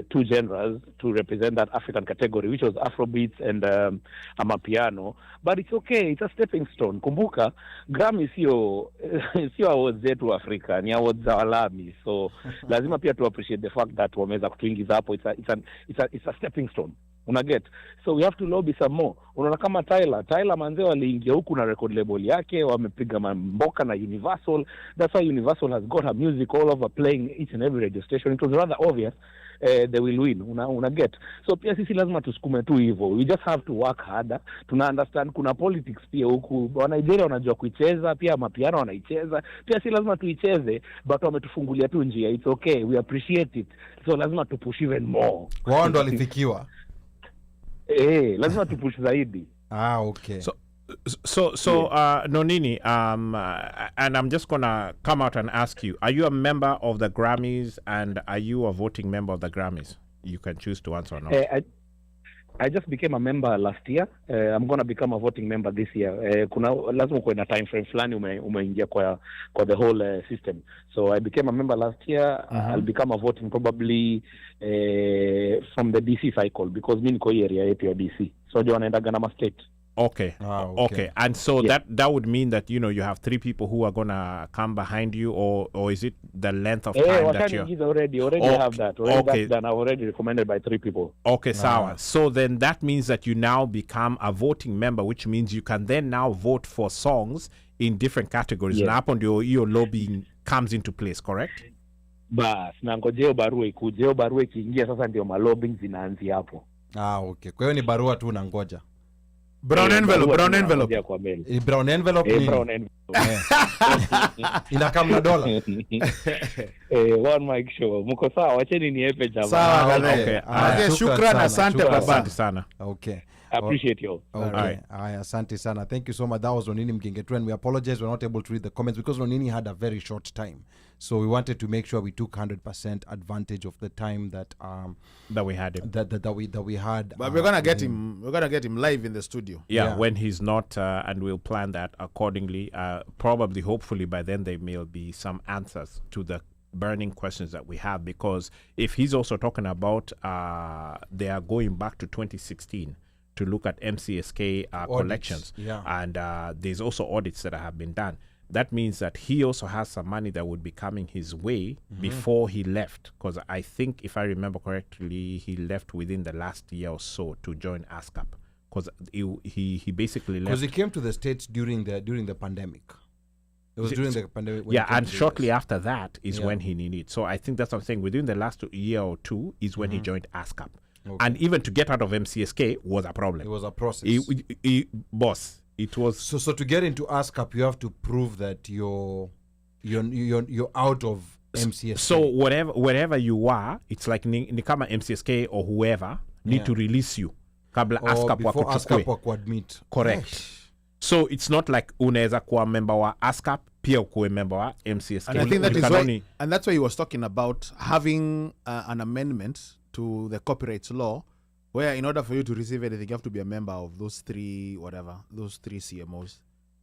two genres to represent that African category, which was Afrobeats and Amapiano. But it's okay, it's a stepping stone. Kumbuka, Grammy sio awards zetu Afrika, ni awards za walami. So lazima pia to appreciate the fact that wameweza kutuingiza hapo. It's a stepping stone. Unaget, so we have to lobby some more. Unaona kama Tyler manze waliingia huku na record label yake, wamepiga mamboka na Universal. That's why Universal has got her music all over, playing each and every radio station. It was rather obvious they will win. Unaget, so pia sisi lazima tusukume tu hivyo. We just have to work harder. Tuna understand kuna politics pia huku. Wa Nigeria wanajua kuicheza, pia Mapiano wanaicheza. Pia sisi lazima tuicheze, but wametufungulia tu njia. It's okay, we appreciate it. So lazima tu push even more. Wao ndo walifikiwa. Lazima tupush zaidi. Okay. So Nonini, and I'm just gonna come out and ask you: are you a member of the Grammys, and are you a voting member of the Grammys? You can choose to answer or not. I just became a member last year. I'm gonna become a voting member this year. Kuna lazima kuwe na time frame fulani umeingia kwa the whole system. So I became a member last year. I'll become a voting probably from the DC cycle, because mimi niko area yetu ya DC. So jo anaenda Ghana State. Okay. Okay. And so that would mean that you have three people who are gonna come behind you, or is it the length of time that you already have that. That's done. I've already recommended by 3 people. Okay, sawa. So then that means that you now become a voting member, which means you can then now vote for songs in different categories. Yes. Na hapo ndio your lobbying comes into place, correct? Bas, na ngojeo barua ikuje, barua ikiingia sasa ndio malobbying zinaanzia hapo. Okay. Kwa hiyo ni barua tu unangoja. Brown envelope. Brown envelope. Brown envelope. Inakamna dola. One mic show. Mko sawa, wacheni niepe jamaa. Sawa, okay. Shukrani, asante baba. Asante sana. Okay. I appreciate you. Okay. Asante sana. Thank you so much. That was Nonini Mgenge2ru, and we apologize we're not able to read the comments because Nonini had a very short time. So we wanted to make sure we took 100% advantage of the time that we had him. That we had. But we're gonna get him. We're gonna get him live in the studio. Yeah. When he's not, and we'll plan that accordingly. Probably, hopefully, by then there may be some answers to the burning questions that we have. Because if he's also talking about, they are going back to 2016 to look at MCSK collections, and there's also audits that have been done. That means that he also has some money that would be coming his way before he left. Because I think, if I remember correctly, he left within the last year or so to join ASCAP. Because he basically left. Because he came to the States during the pandemic. It was during the pandemic. And shortly after that is when he needed. So I think that's what I'm saying. Within the last year or two is when he joined ASCAP. Okay. And even to get out of MCSK was a problem. It was a process. Boss. It was so to get into ASCAP, you have to prove that you're out of MCSK. So wherever you are, it's like nikama MCSK or whoever need to release you. Kabla ASCAP before ASCAP wakuadmit. Correct. So it's not like unaweza kuwa member wa ASCAP pia ukuwe member wa MCSK. And I think that is why, and that's why he was talking about having an amendment to the copyright law, where in order for you to receive anything, you have to be a member of those three CMOs.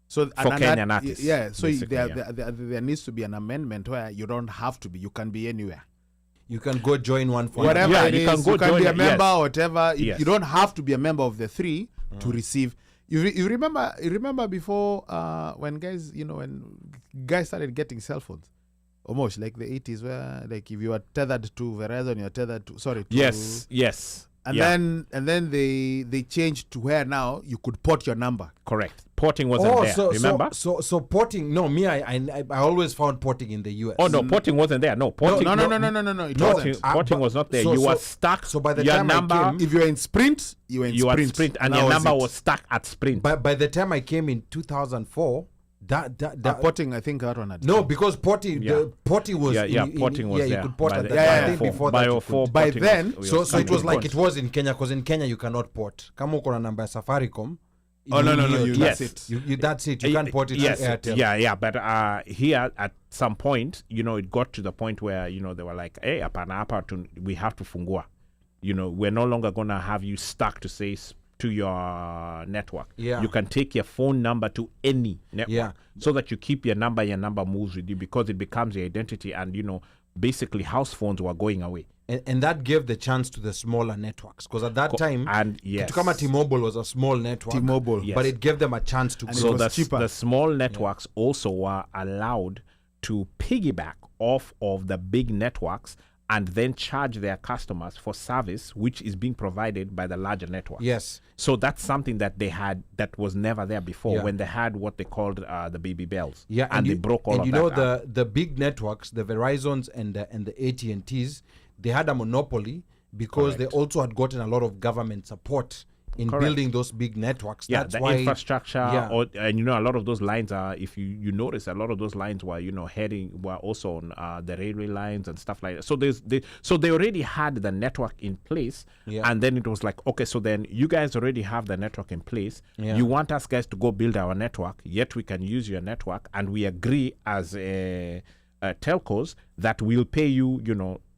So for Kenyan artists. Yeah, so there needs to be an amendment where you don't have to be. You can be anywhere. You can go join one for whatever it is. You can be a member or whatever. Yes. You don't have to be a member of the three to receive. You remember before when guys started getting cell phones, almost like the 80s, where like if you were tethered to Verizon, you're tethered to yes. And then they changed to where now you could port your number. Correct. porting wasn't there. Remember? So porting. No, me. I always found porting in the US. Oh no, porting wasn't there. No, porting. No. It wasn't. Porting was not there. You were stuck. So by the your time number, I came, If you're in Sprint, you were in Sprint, and your number was stuck at Sprint. By the time I came in 2004, that porting, I think that one had. No, because porting, the porting was porting was there. you could port at that. I think before that. By then, so it was like it was in Kenya, because in Kenya you cannot port. Kama uko na namba ya Safaricom. No. That's it. That's it. You can't port it to Airtel. Yeah. But here at some point, it got to the point where they were like, "Hey, we have to fungua. We're no longer gonna have you stuck to your network. You can take your phone number to any network, so that you keep your number moves with you, because it becomes your identity." And basically house phones were going away, and that gave the chance to the smaller networks, because at that time, and Kama T-Mobile was a small network, but it gave them a chance to and grow. So the small networks also were allowed to piggyback off of the big networks and then charge their customers for service which is being provided by the larger network. Yes. So that's something that they had that was never there before, when they had what they called the baby bells. Yeah, and they broke all of that. The big networks, the Verizons and the AT&Ts, they had a monopoly because they also had gotten a lot of government support in building those big networks. Yeah, that's the why infrastructure, and a lot of those lines are, if you notice, a lot of those lines were were also on the railway lines and stuff like that. So they already had the network in place, and then it was like, okay, so then you guys already have the network in place. You want us guys to go build our network, yet we can use your network, and we agree as telcos that we'll pay you,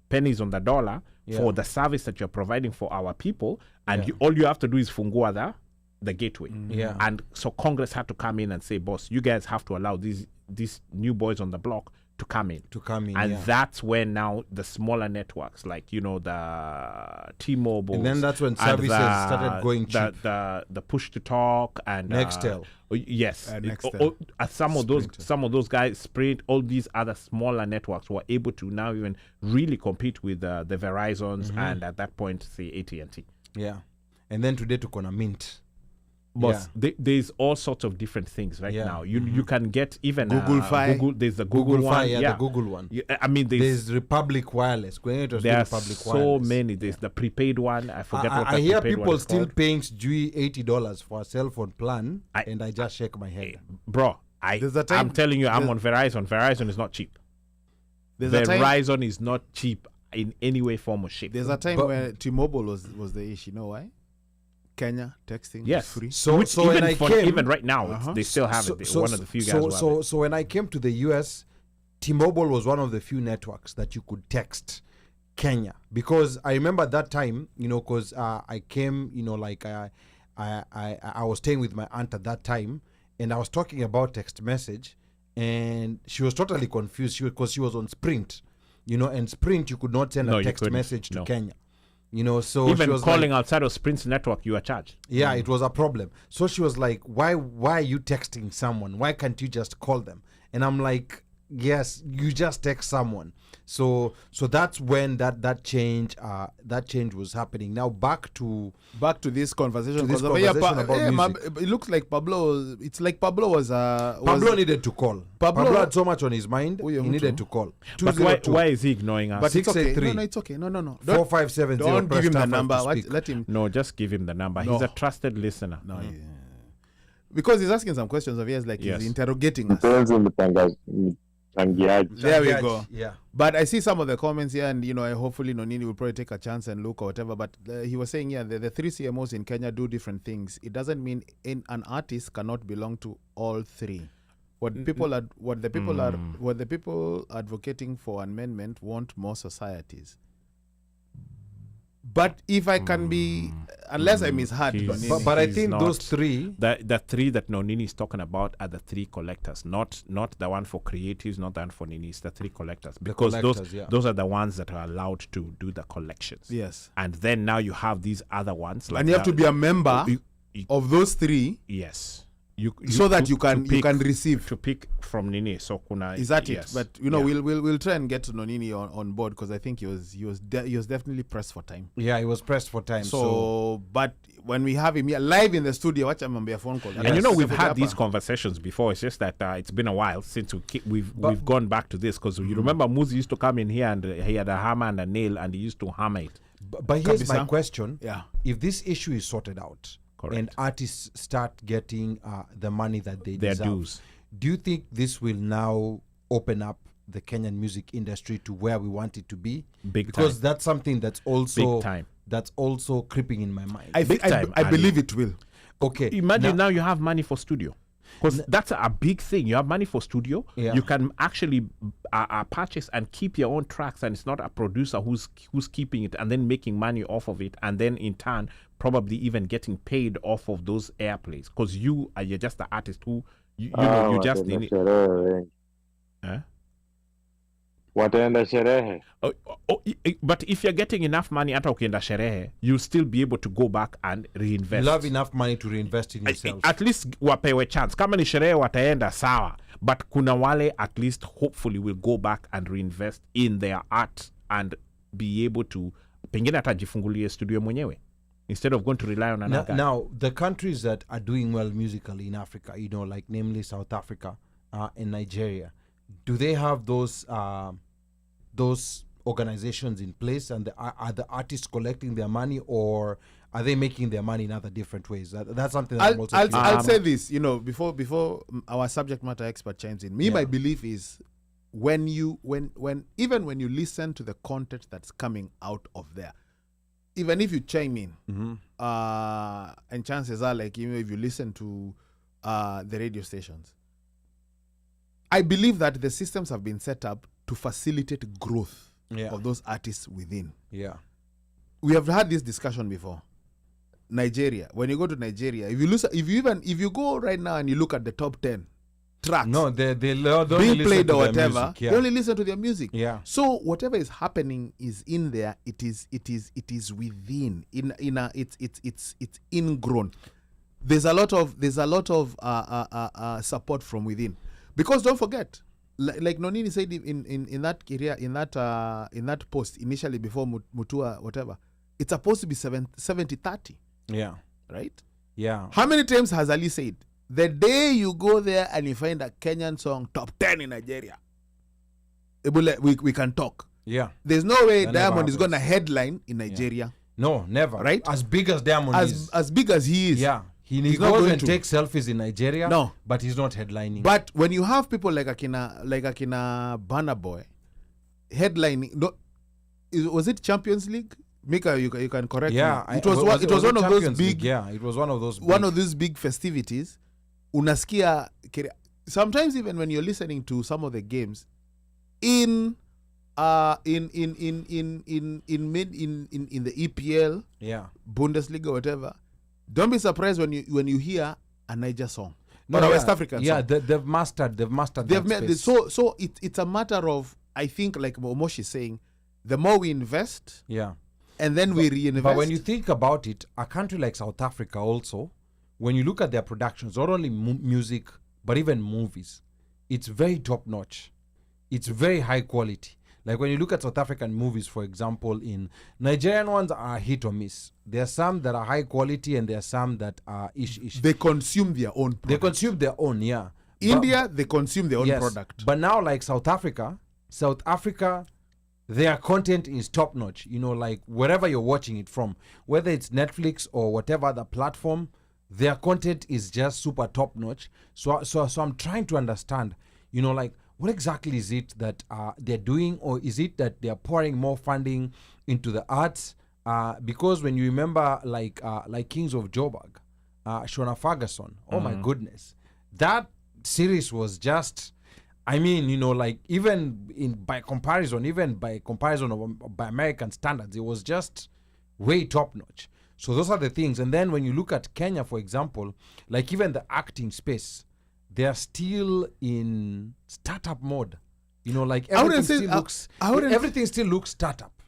pennies on the dollar for the service that you're providing for our people, and all you have to do is fungua the gateway. And so Congress had to come in and say, boss, you guys have to allow these new boys on the block to come in. And that's when now the smaller networks, like the T-Mobile, and then that's when services started going cheap. The push to talk and Nextel. Nextel. Some of those guys, Sprint, all these other smaller networks were able to now even really compete with the Verizons and at that point, say, AT&T. Yeah, and then today to Kona Mint. But there's all sorts of different things now. You can get even Google Fi. There's the Google one. The Google one. I mean, there's Republic Wireless. There are so many. There's the prepaid one. I forget what the I hear prepaid people one is still called. paying $80 for a cell phone plan, and I just shake my head. Bro, I'm telling you, I'm on Verizon. Verizon is not cheap. Verizon is not cheap in any way, form, or shape. There's a time where T-Mobile was the issue. You know why? Kenya texting was free. So when I came, even right now, they still have it. One of the few guys. So when I came to the US, T-Mobile was one of the few networks that you could text Kenya, because I remember that time, because I came, I was staying with my aunt at that time, and I was talking about text message, and she was totally confused because she was on Sprint, and Sprint you could not send a text message to Kenya. So even she was calling outside of Sprint's network, you are charged. Yeah, it was a problem. So she was like, "Why are you texting someone? Why can't you just call them?" And I'm like, "Yes, you just text someone." So that's when that change was happening. Now back to this conversation. About music. It looks like Pablo. It's like Pablo was Pablo needed to call. Pablo had so much on his mind. He needed to call. But why is he ignoring us? But 683. No, it's okay. No. 4570. Don't give him the number. Let him. No, just give him the number. He's a trusted listener. No, because he's asking some questions of yours, like he's interrogating us. There we go. Yeah. But I see some of the comments here, and hopefully Nonini will probably take a chance and look or whatever. But he was saying, the three CMOs in Kenya do different things. It doesn't mean an artist cannot belong to all three. What the people advocating for amendment want more societies. But if I can be, unless I misheard, but I think those three, the three that Nonini is talking about are the three collectors, not the one for creatives, not the one for Nini. It's the three collectors, because those are the ones that are allowed to do the collections. Yes, and then now you have these other ones, and you have to be a member of those three. Yes. so that you can receive to pick from Nini. So kuna is that it? But we'll try and get Nonini on board, because I think he was definitely pressed for time. Yeah, he was pressed for time. So but when we have him here live in the studio, watch him on a phone call. And we've had these conversations before. It's just that it's been a while since we've gone back to this, because you remember Muzi used to come in here and he had a hammer and a nail and he used to hammer it. But here's my question: Yeah, if this issue is sorted out, correct, and artists start getting the money that they deserve, dues, do you think this will now open up the Kenyan music industry to where we want it to be? Because that's something that's also creeping in my mind. I believe it will. Okay, imagine now you have money for studio. Because that's a big thing. You have money for studio. Yeah. You can actually purchase and keep your own tracks, and it's not a producer who's keeping it and then making money off of it, and then in turn probably even getting paid off of those airplays. Because you're just the artist who you just need it. Wataenda sherehe. But if you're getting enough money, hata ukienda sherehe, you'll still be able to go back and reinvest. You have enough money to reinvest in yourself. At least wapewe chance. Kama ni sherehe wataenda sawa. But kuna wale at least hopefully will go back and reinvest in their art and be able to pengine hata jifungulie studio mwenyewe, instead of going to rely on another guy. Now, the countries that are doing well musically in Africa, like namely South Africa and Nigeria, do they have those organizations in place, and are the artists collecting their money, or are they making their money in other different ways? That's something that I'll say this, before our subject matter expert chimes in. My belief is when you listen to the content that's coming out of there, even if you chime in, and chances are, if you listen to the radio stations, I believe that the systems have been set up to facilitate growth of those artists within. Yeah, we have had this discussion before. Nigeria, when you go to Nigeria, if you go right now and you look at the top 10 tracks, they being played or whatever, music, they only listen to their music. Yeah. So whatever is happening is in there. It is within. It's ingrown. There's a lot of support from within. Because don't forget, like Nonini said in that post initially before Mutua whatever, it's supposed to be 70-30. Yeah. Right? Yeah. How many times has Ali said, the day you go there and you find a Kenyan song top 10 in Nigeria, we can talk. Yeah. There's no way Diamond is going to headline in Nigeria. Yeah. No, never. Right? As big as Diamond is. As big as he is. Yeah. He's not going to take selfies in Nigeria. No, but he's not headlining. But when you have people like Akina Burna Boy headlining, was it Champions League? Mika, you can correct me. It was one of those big. Yeah, it was one of those. One of those big festivities. Unasikia. Sometimes even when you're listening to some of the games in the EPL, Bundesliga, whatever. Don't be surprised when you hear a Niger song or a West African song. Yeah, they've mastered that space. So it's a matter of, I think, like Omosh is saying, the more we invest, and then we reinvest. But when you think about it, a country like South Africa also, when you look at their productions, not only music but even movies, it's very top notch. It's very high quality. Like when you look at South African movies, for example, in Nigerian ones are hit or miss. There are some that are high quality and there are some that are ish. They consume their own product. They consume their own, yeah. India, they consume their own product. But now like South Africa, their content is top notch. Like wherever you're watching it from, whether it's Netflix or whatever other platform, their content is just super top notch. So I'm trying to understand, like, what exactly is it that they're doing, or is it that they're pouring more funding into the arts? Because when you remember, like Kings of Joburg, Shona Ferguson, oh my goodness, that series was just, like even by comparison by American standards, it was just way top notch. So those are the things. And then when you look at Kenya, for example, like even the acting space, they are still in startup mode. Like everything still looks startup.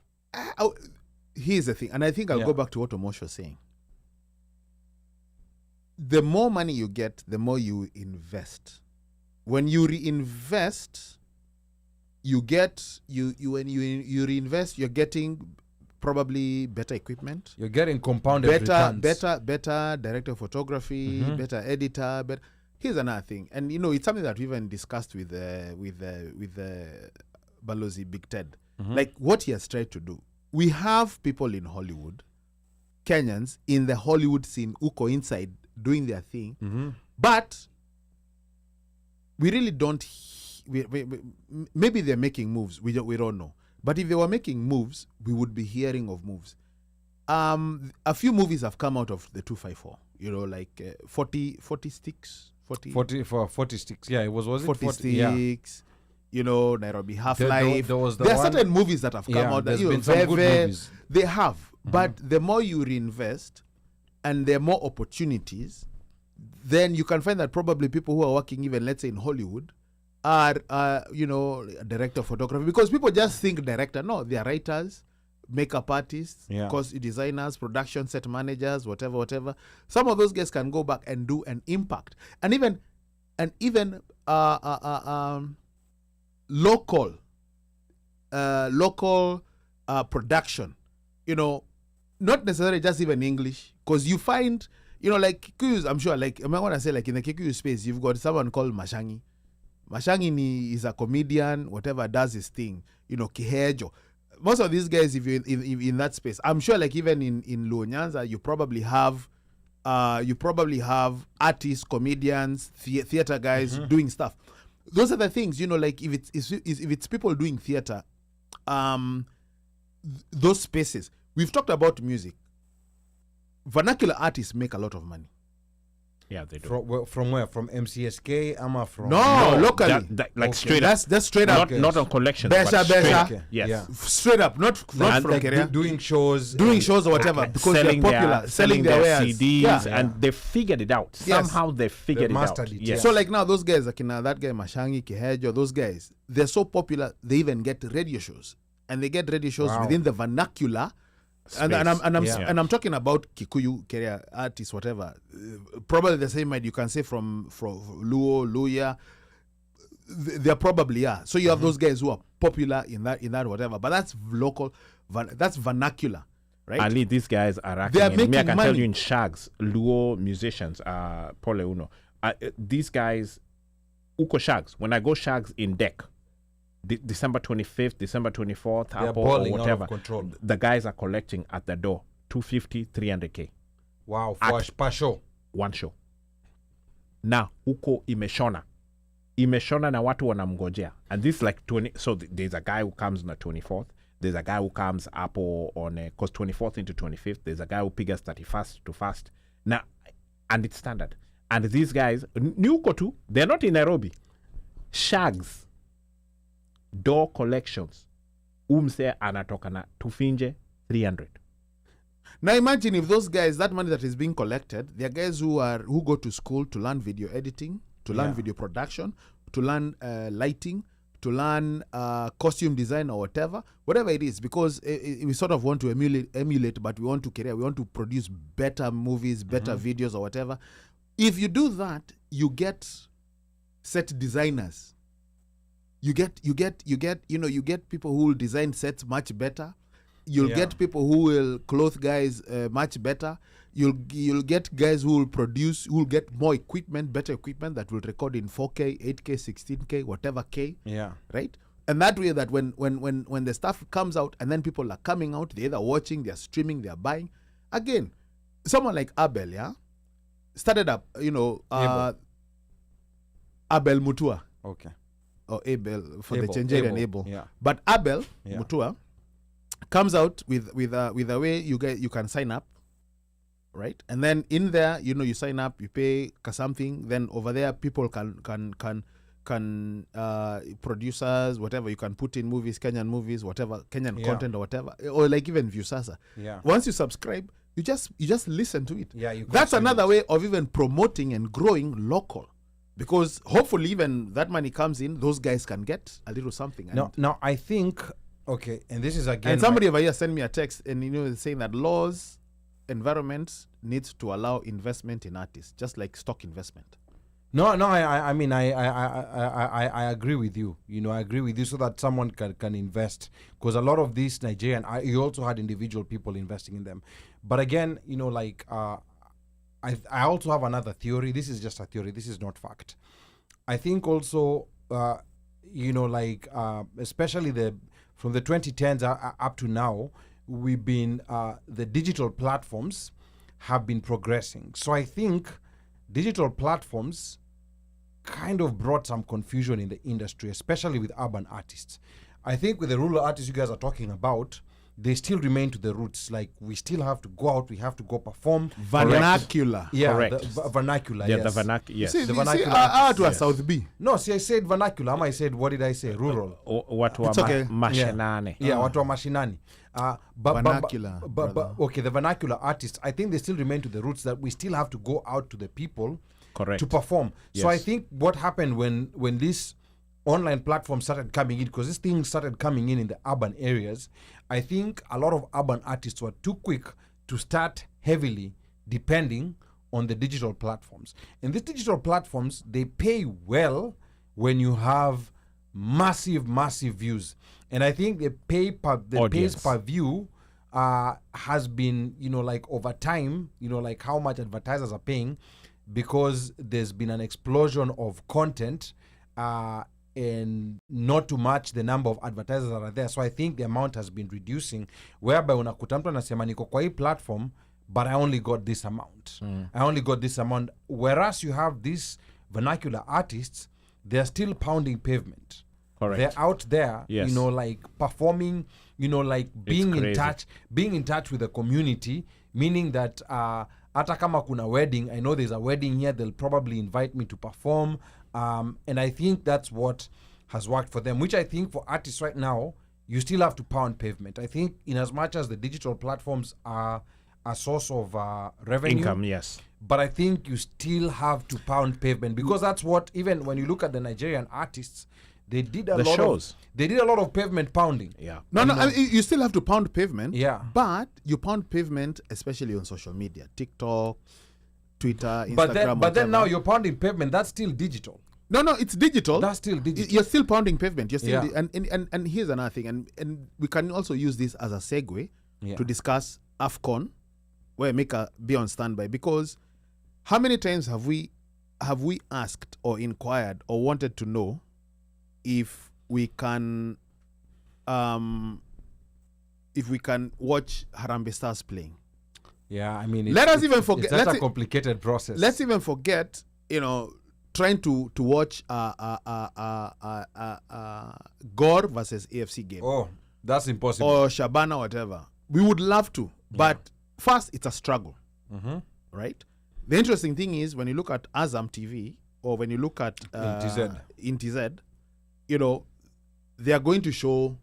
Here's the thing, and I think I'll go back to what Omosh was saying. the more money you get, the more you invest. When you reinvest, you get when you reinvest, you're getting probably better equipment. You're getting compounded returns. Better director of photography, better editor. But here's another thing, and it's something that we even discussed with Balozi Big Ted. Like what he has tried to do. We have people in Hollywood, Kenyans in the Hollywood scene who go inside doing their thing, but we really don't. Maybe they're making moves. We don't know. But if they were making moves, we would be hearing of moves. A few movies have come out of the 254. Like 40 sticks. 40 sticks. Yeah, it was it 40 sticks. Yeah. Nairobi Half-Life. There are certain movies that have come out. There's been some good movies. They have. But the more you reinvest and there are more opportunities, then you can find that probably people who are working even, let's say, in Hollywood are, director of photography. Because people just think director. No, they are writers, makeup artists, costume designers, production set managers, whatever. Some of those guys can go back and do an impact. And even local production, not necessarily just even English, because you find, like Kikuyus, I'm sure, like, I want to say, like, in the Kikuyu space, you've got someone called Mashangi. Mashangi is a comedian, whatever, does his thing, Kihejo. Most of these guys, if you're in that space, I'm sure, like, even in Luo Nyanza, you probably have artists, comedians, theater guys doing stuff. Those are the things, like, if it's people doing theater, those spaces. We've talked about music. Vernacular artists make a lot of money. Yeah, they do. From where? From MCSK? From no, locally. Like straight up. That's straight up. Not on collections. Besha. Yes. Yeah. Straight up. Not from Keria. Doing shows. Or whatever. Because they're popular. Selling their wares. CDs. And they figured it out. Yes. Somehow they figured it out. Yes. So like now those guys, like that guy Mashangi, Kihejo, those guys, they're so popular, they even get radio shows. And they get radio shows within the vernacular. And I'm talking about Kikuyu, Keria artists, whatever. Probably the same you can say from Luo, Luya. They're probably So you have those guys who are popular in that whatever. But that's local, that's vernacular, right? Ali, these guys are actually. They are making I can money. tell you in Shags, Luo musicians, Pole Uno. These guys, Uko Shags. When I go Shags in Deck. December 25th, December 24th, or whatever. The guys are collecting at the door 250, 300K. Wow, per show. One show. Now, uko imeshona na watu wanamngojea. And this like 20. So there's a guy who comes on the 24th. There's a guy who comes up on because 24th into 25th. There's a guy who figures 31st to first. Now, and it's standard. And these guys, Nuko too, they're not in Nairobi. Shags. Door collections umse anatoka na tufinje 300. Now imagine if those guys, that money that is being collected, they're guys who go to school to learn video editing, to learn video production, to learn lighting, to learn costume design or whatever it is, because we sort of want to emulate, but we want to produce better movies, better videos or whatever. If you do that, you get set designers. You get people who will design sets much better. You'll get people who will clothe guys much better. You'll get guys who will produce, who will get more equipment, better equipment that will record in 4K, 8K, 16K, whatever K. Yeah. Right? And that way that when the stuff comes out and then people are coming out, they're either watching, they're streaming, they're buying. Again, someone like Abel, started up, Abel Mutua. Okay. Or Abel for the Chenjerian Abel. Yeah. But Abel Mutua comes out with a way you can sign up, right? And then in there, you sign up, you pay something. Then over there, people can producers, whatever, you can put in movies, Kenyan movies, whatever, Kenyan content or whatever, or like even Viewsasa. Yeah. Once you subscribe, you just listen to it. Yeah. That's another way of even promoting and growing local. Because hopefully even that money comes in, those guys can get a little something. Now I think, okay, and this is again... And somebody over here sent me a text and saying that laws environment needs to allow investment in artists, just like stock investment. No, I mean, I agree with you. I agree with you so that someone can invest. Because a lot of these Nigerian, you also had individual people investing in them. But again, I also have another theory. This is just a theory. This is not fact. I think also, especially from the 2010s up to now, we've been, the digital platforms have been progressing. So I think digital platforms kind of brought some confusion in the industry, especially with urban artists. I think with the rural artists you guys are talking about, they still remain to the roots. Like, we still have to go out, we have to go perform. Vernacular. Yeah, correct. The vernacular, Yeah, yes. the vernacular. Yes. See, The you see, vernacular to a South B. No, see, I said vernacular. I said, what did I say? Rural. What were It's okay. mashinane? Yeah, watu wa mashinani. Vernacular, But okay, the vernacular artists, I think they still remain to the roots, that we still have to go out to the people Correct. to perform. Yes. So I think what happened when this online platform started coming in, because this thing started coming in the urban areas, I think a lot of urban artists were too quick to start heavily depending on the digital platforms. And these digital platforms, they pay well when you have massive views. And I think the pays per view has been, over time, how much advertisers are paying, because there's been an explosion of content and not to match the number of advertisers that are there. So I think the amount has been reducing, whereby unakuta mtu anasema niko kwa hii platform, but I only got this amount. I only got this amount. Whereas you have these vernacular artists, they're still pounding pavement. Correct. They're out there, Yes. Performing, being in touch with the community, meaning that hata kama kuna wedding, I know there's a wedding here, they'll probably invite me to perform. And I think that's what has worked for them, which I think for artists right now, you still have to pound pavement. I think in as much as the digital platforms are a source of revenue, Income, yes. but I think you still have to pound pavement, because that's what, even when you look at the Nigerian artists, they did a lot of pavement pounding. Yeah. No, you still have to pound pavement. Yeah. But you pound pavement, especially on social media, TikTok, Twitter, Instagram. But then now you're pounding pavement. That's still digital. No, it's digital. That's still digital. You're still pounding pavement. You're still Yeah. and here's another thing, and we can also use this as a segue to discuss AFCON, where Mika be on standby, because how many times have we asked or inquired or wanted to know if we can watch Harambee Stars playing? Yeah, I mean, Let us even forget. It's such a complicated process. Let's even forget, trying to watch Gore versus AFC game. Oh, that's impossible. Or Shabana, whatever. We would love to, but first it's a struggle, right? The interesting thing is, when you look at Azam TV or when you look at in TZ, they are going to show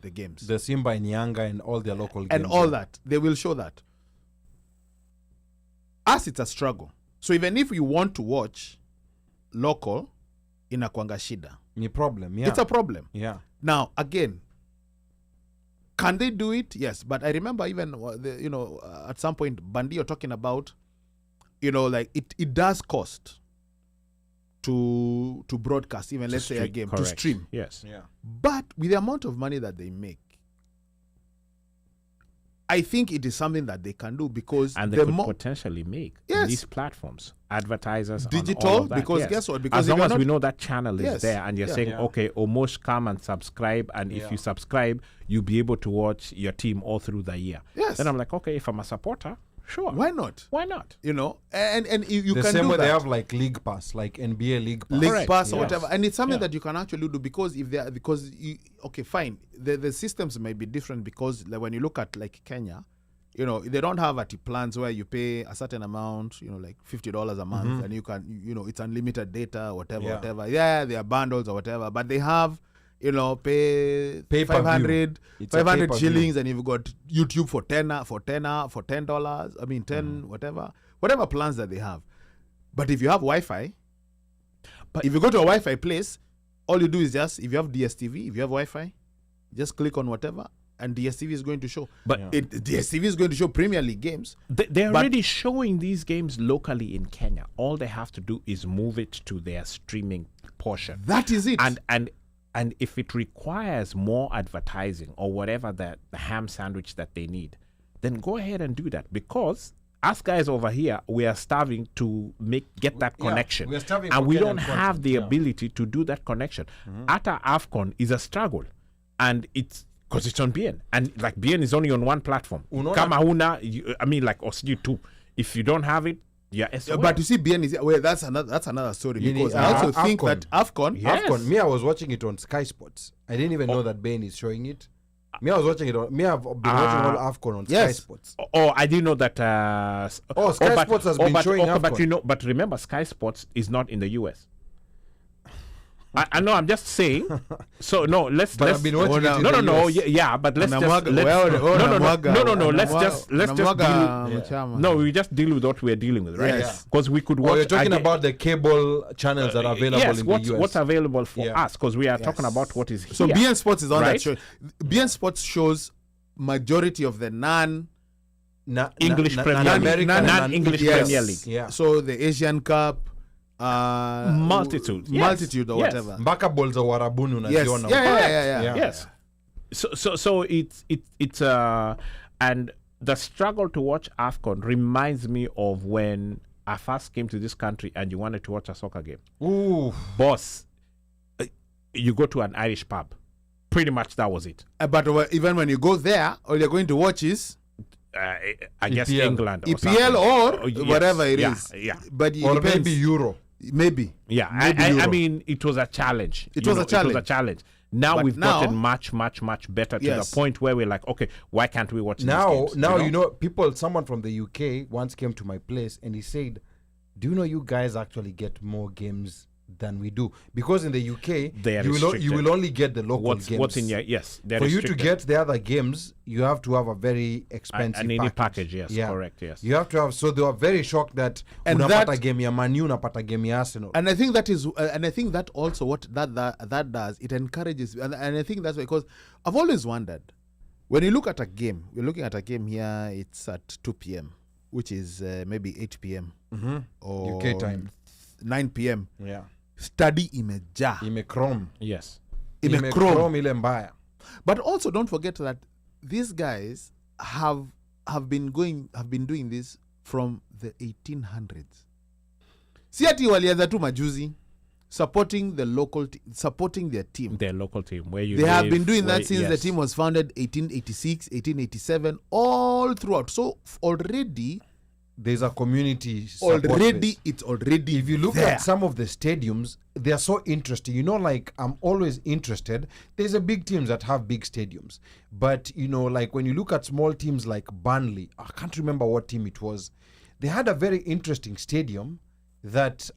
the games, the Simba and Yanga and all their local games. and all that. They will show that. Us, it's a struggle. So even if you want to watch local, inakwanga shida. Ni problem, yeah. It's a problem. Yeah. Now, again, can they do it? Yes. But I remember even, at some point, Bandio talking about, it does cost to broadcast, even let's say a game, correct. to stream. Yes. Yeah. But with the amount of money that they make, I think it is something that they can do, because And they could potentially make these platforms, advertisers, digital, on all of that. because yes. guess what? Because as long as we know that channel is there, and you're saying, Yeah. okay, Omosh, come and subscribe, and if you subscribe, you'll be able to watch your team all through the year. Yes. Then I'm like, okay, if I'm a supporter, sure. Why not? Why not? And you The can same do way that. they have like League Pass, like NBA League Pass. League Correct. Pass or Yes. whatever, and it's something Yeah. that you can actually do, because okay, fine, the systems may be different, because like when you look at like Kenya, they don't have plans where you pay a certain amount, like $50 a month, and you can, it's unlimited data, whatever. Yeah, they are bundles or whatever, but they have, pay Pay-per-view. 500 shillings, and you've got YouTube for $10. I mean, 10 whatever plans that they have. But if you have Wi-Fi, if you go to a Wi-Fi place, all you do is just, if you have DSTV, if you have Wi-Fi, just click on whatever, and DSTV is going to show. But DSTV is going to show Premier League games. They're already showing these games locally in Kenya. All they have to do is move it to their streaming portion. That is it. And if it requires more advertising or whatever the ham sandwich that they need, then go ahead and do that, because us guys over here, we are starving to get that connection. We're starving and for we Kenyan don't have content, the ability to do that connection. After AFCON is a struggle, and it's because it's on BN, and like BN is only on one platform. Kama huna, I mean, like Osiju too. If you don't have it, but you see, BN is that's another story, because I also think that AFCON. Me, I was watching it on Sky Sports. I didn't even know that BN is showing it. Me, I was watching it on. Me, I've been watching all AFCON on Sky Sports. Oh, I didn't know that. Sky Sports has been showing AFCON. But remember, Sky Sports is not in the US. I know. I'm just saying. So no, let's. I've been watching it in the US. But let's we just deal with what we're dealing with, right? Because we could watch. You're talking about the cable channels that are available in the US. What's available for us? Because we are talking about what is here. So BN Sports is on that show. BN Sports shows majority of the non-English Premier League. Yeah. So the Asian Cup. Multitude or whatever. Mbaka balls za Warabuni unaziona. Yes. So it's and the struggle to watch AFCON reminds me of when I first came to this country and you wanted to watch a soccer game. Ooh, boss, you go to an Irish pub. Pretty much that was it. But even when you go there, all you're going to watch is I guess England or EPL or whatever it is. Yeah. But or maybe Euro. Maybe. Yeah. I mean, it was a challenge. It was a challenge. Now we've gotten much better to the point where we're like, okay, why can't we watch these games? Now, someone from the UK once came to my place and he said, do you know you guys actually get more games than we do? Because in the UK, you will only get the local games. What's in your, for you to get the other games, you have to have a very expensive package. Yes, correct, yes. You have to have, so they were very shocked that unapata game ya Man U, unapata game ya Arsenal. And I think that is, and I think that also what that does, it encourages, and I think that's because I've always wondered, when you look at a game, we're looking at a game here, it's at 2 p.m., which is maybe 8 p.m. Or UK time. 9 p.m. Yeah. Study imejaa. Imechrome. Yes. Imechrome ile mbaya. But also don't forget that these guys have been doing this from the 1800s. Si ati walianza tu majuzi supporting their local team. Their local team where you They have been doing that since the team was founded 1886, 1887, all throughout. So already there's a community it's already if you look there. at some of the stadiums, they are so interesting. Like I'm always interested. There's a big teams that have big stadiums, but like when you look at small teams like Burnley, I can't remember what team it was. They had a very interesting stadium that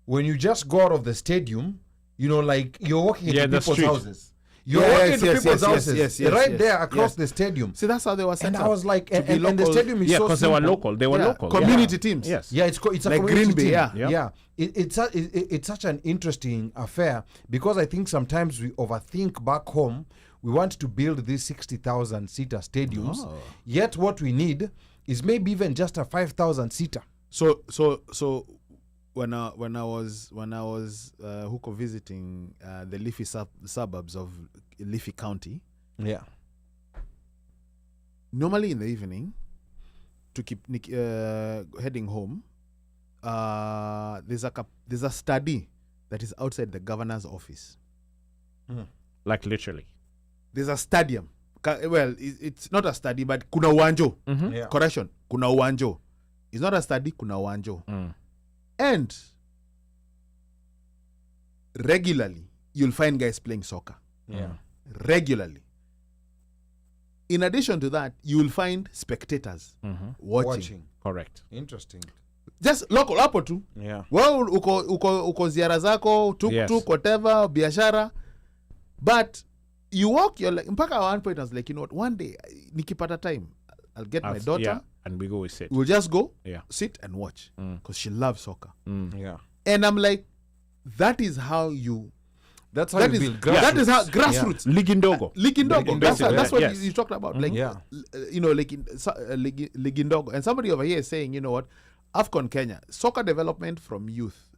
when you just go out of the stadium, like you're walking into people's houses. You're walking to people's houses right there across the stadium. See, that's how they were set up. And I was like, and the stadium is so because they were local. They were local. Community teams. Yes. Yeah, it's a like community Green Bay, team. Yeah. It's such an interesting affair because I think sometimes we overthink back home. We want to build these 60,000 seater stadiums. Yet what we need is maybe even just a 5,000 seater. So when I was Huko visiting the leafy suburbs of Leafy County, normally in the evening to keep heading home, there's a study that is outside the governor's office. Like literally, there's a stadium. Well, it's not a study, but kuna uwanjo. Correction, kuna uwanjo. It's not a study, kuna uwanjo. And regularly, you'll find guys playing soccer. Regularly. In addition to that, you will find spectators watching. Correct. Interesting. Just local hapo tu. Well, uko ziara zako, tuk, whatever, biashara. But you walk, you're like, mpaka at one point I was like, what, one day, nikipata time, I'll get my daughter. And we go sit. We'll just go, sit and watch. Because she loves soccer. And I'm like, that is how you That's how That you is build that is how grassroots. grassroots. Ligindogo. Ligindogo. That's what Yes. you talked about. Like, Yeah. you know, like Ligindogo. And somebody over here is saying, you know what, AFCON Kenya, soccer development from youth,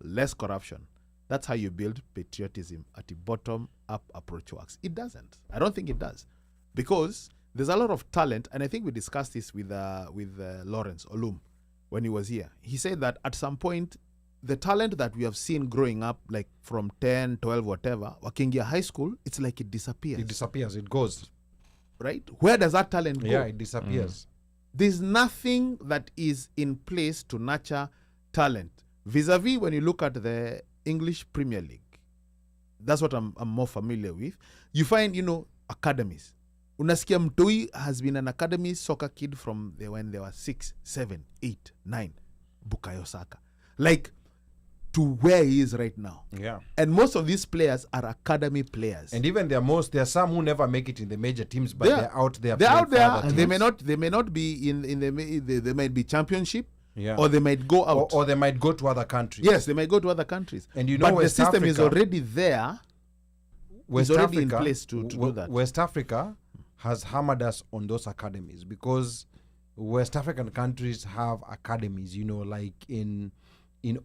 less corruption. That's how you build patriotism at the bottom up approach works. It doesn't. I don't think it does, because there's a lot of talent, and I think we discussed this with Lawrence Olum when he was here. He said that at some point, the talent that we have seen growing up, like from 10, 12, whatever, wakiingia high school, it's like it disappears. It disappears. It goes. Right? Where does that talent go? Yeah, it disappears. There's nothing that is in place to nurture talent. Vis-a-vis when you look at the English Premier League, that's what I'm more familiar with. You find, you know, academies. Unasikia Mtoi has been an academy soccer kid from when they were 6, 7, 8, 9. Bukayo Saka. Like, to where he is right now. Yeah. And most of these players are academy players. And even there are some who never make it in the major teams, but they're out there. They're out there, and teams. they may not be in they might be championship, Yeah. or they might go out, or they might go to other countries. Yes, they might go to other countries. And you know, but West the system is Africa, already there. West it's already Africa, in place to do that. West Africa has hammered us on those academies, because West African countries have academies, you know, like in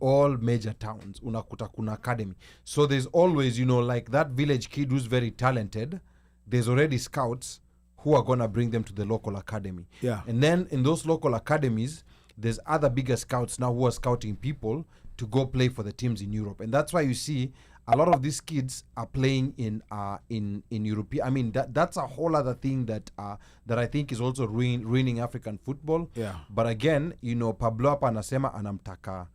all major towns, unakuta kuna academy. So there's always, you know, like that village kid who's very talented, there's already scouts who are going to bring them to the local academy. Yeah. And then in those local academies, there's other bigger scouts now who are scouting people to go play for the teams in Europe. And that's why you see a lot of these kids are playing in Europe. I mean, that's a whole other thing that I think is also ruining African football. Yeah. But again, you know, Pablo hapa anasema anamtaka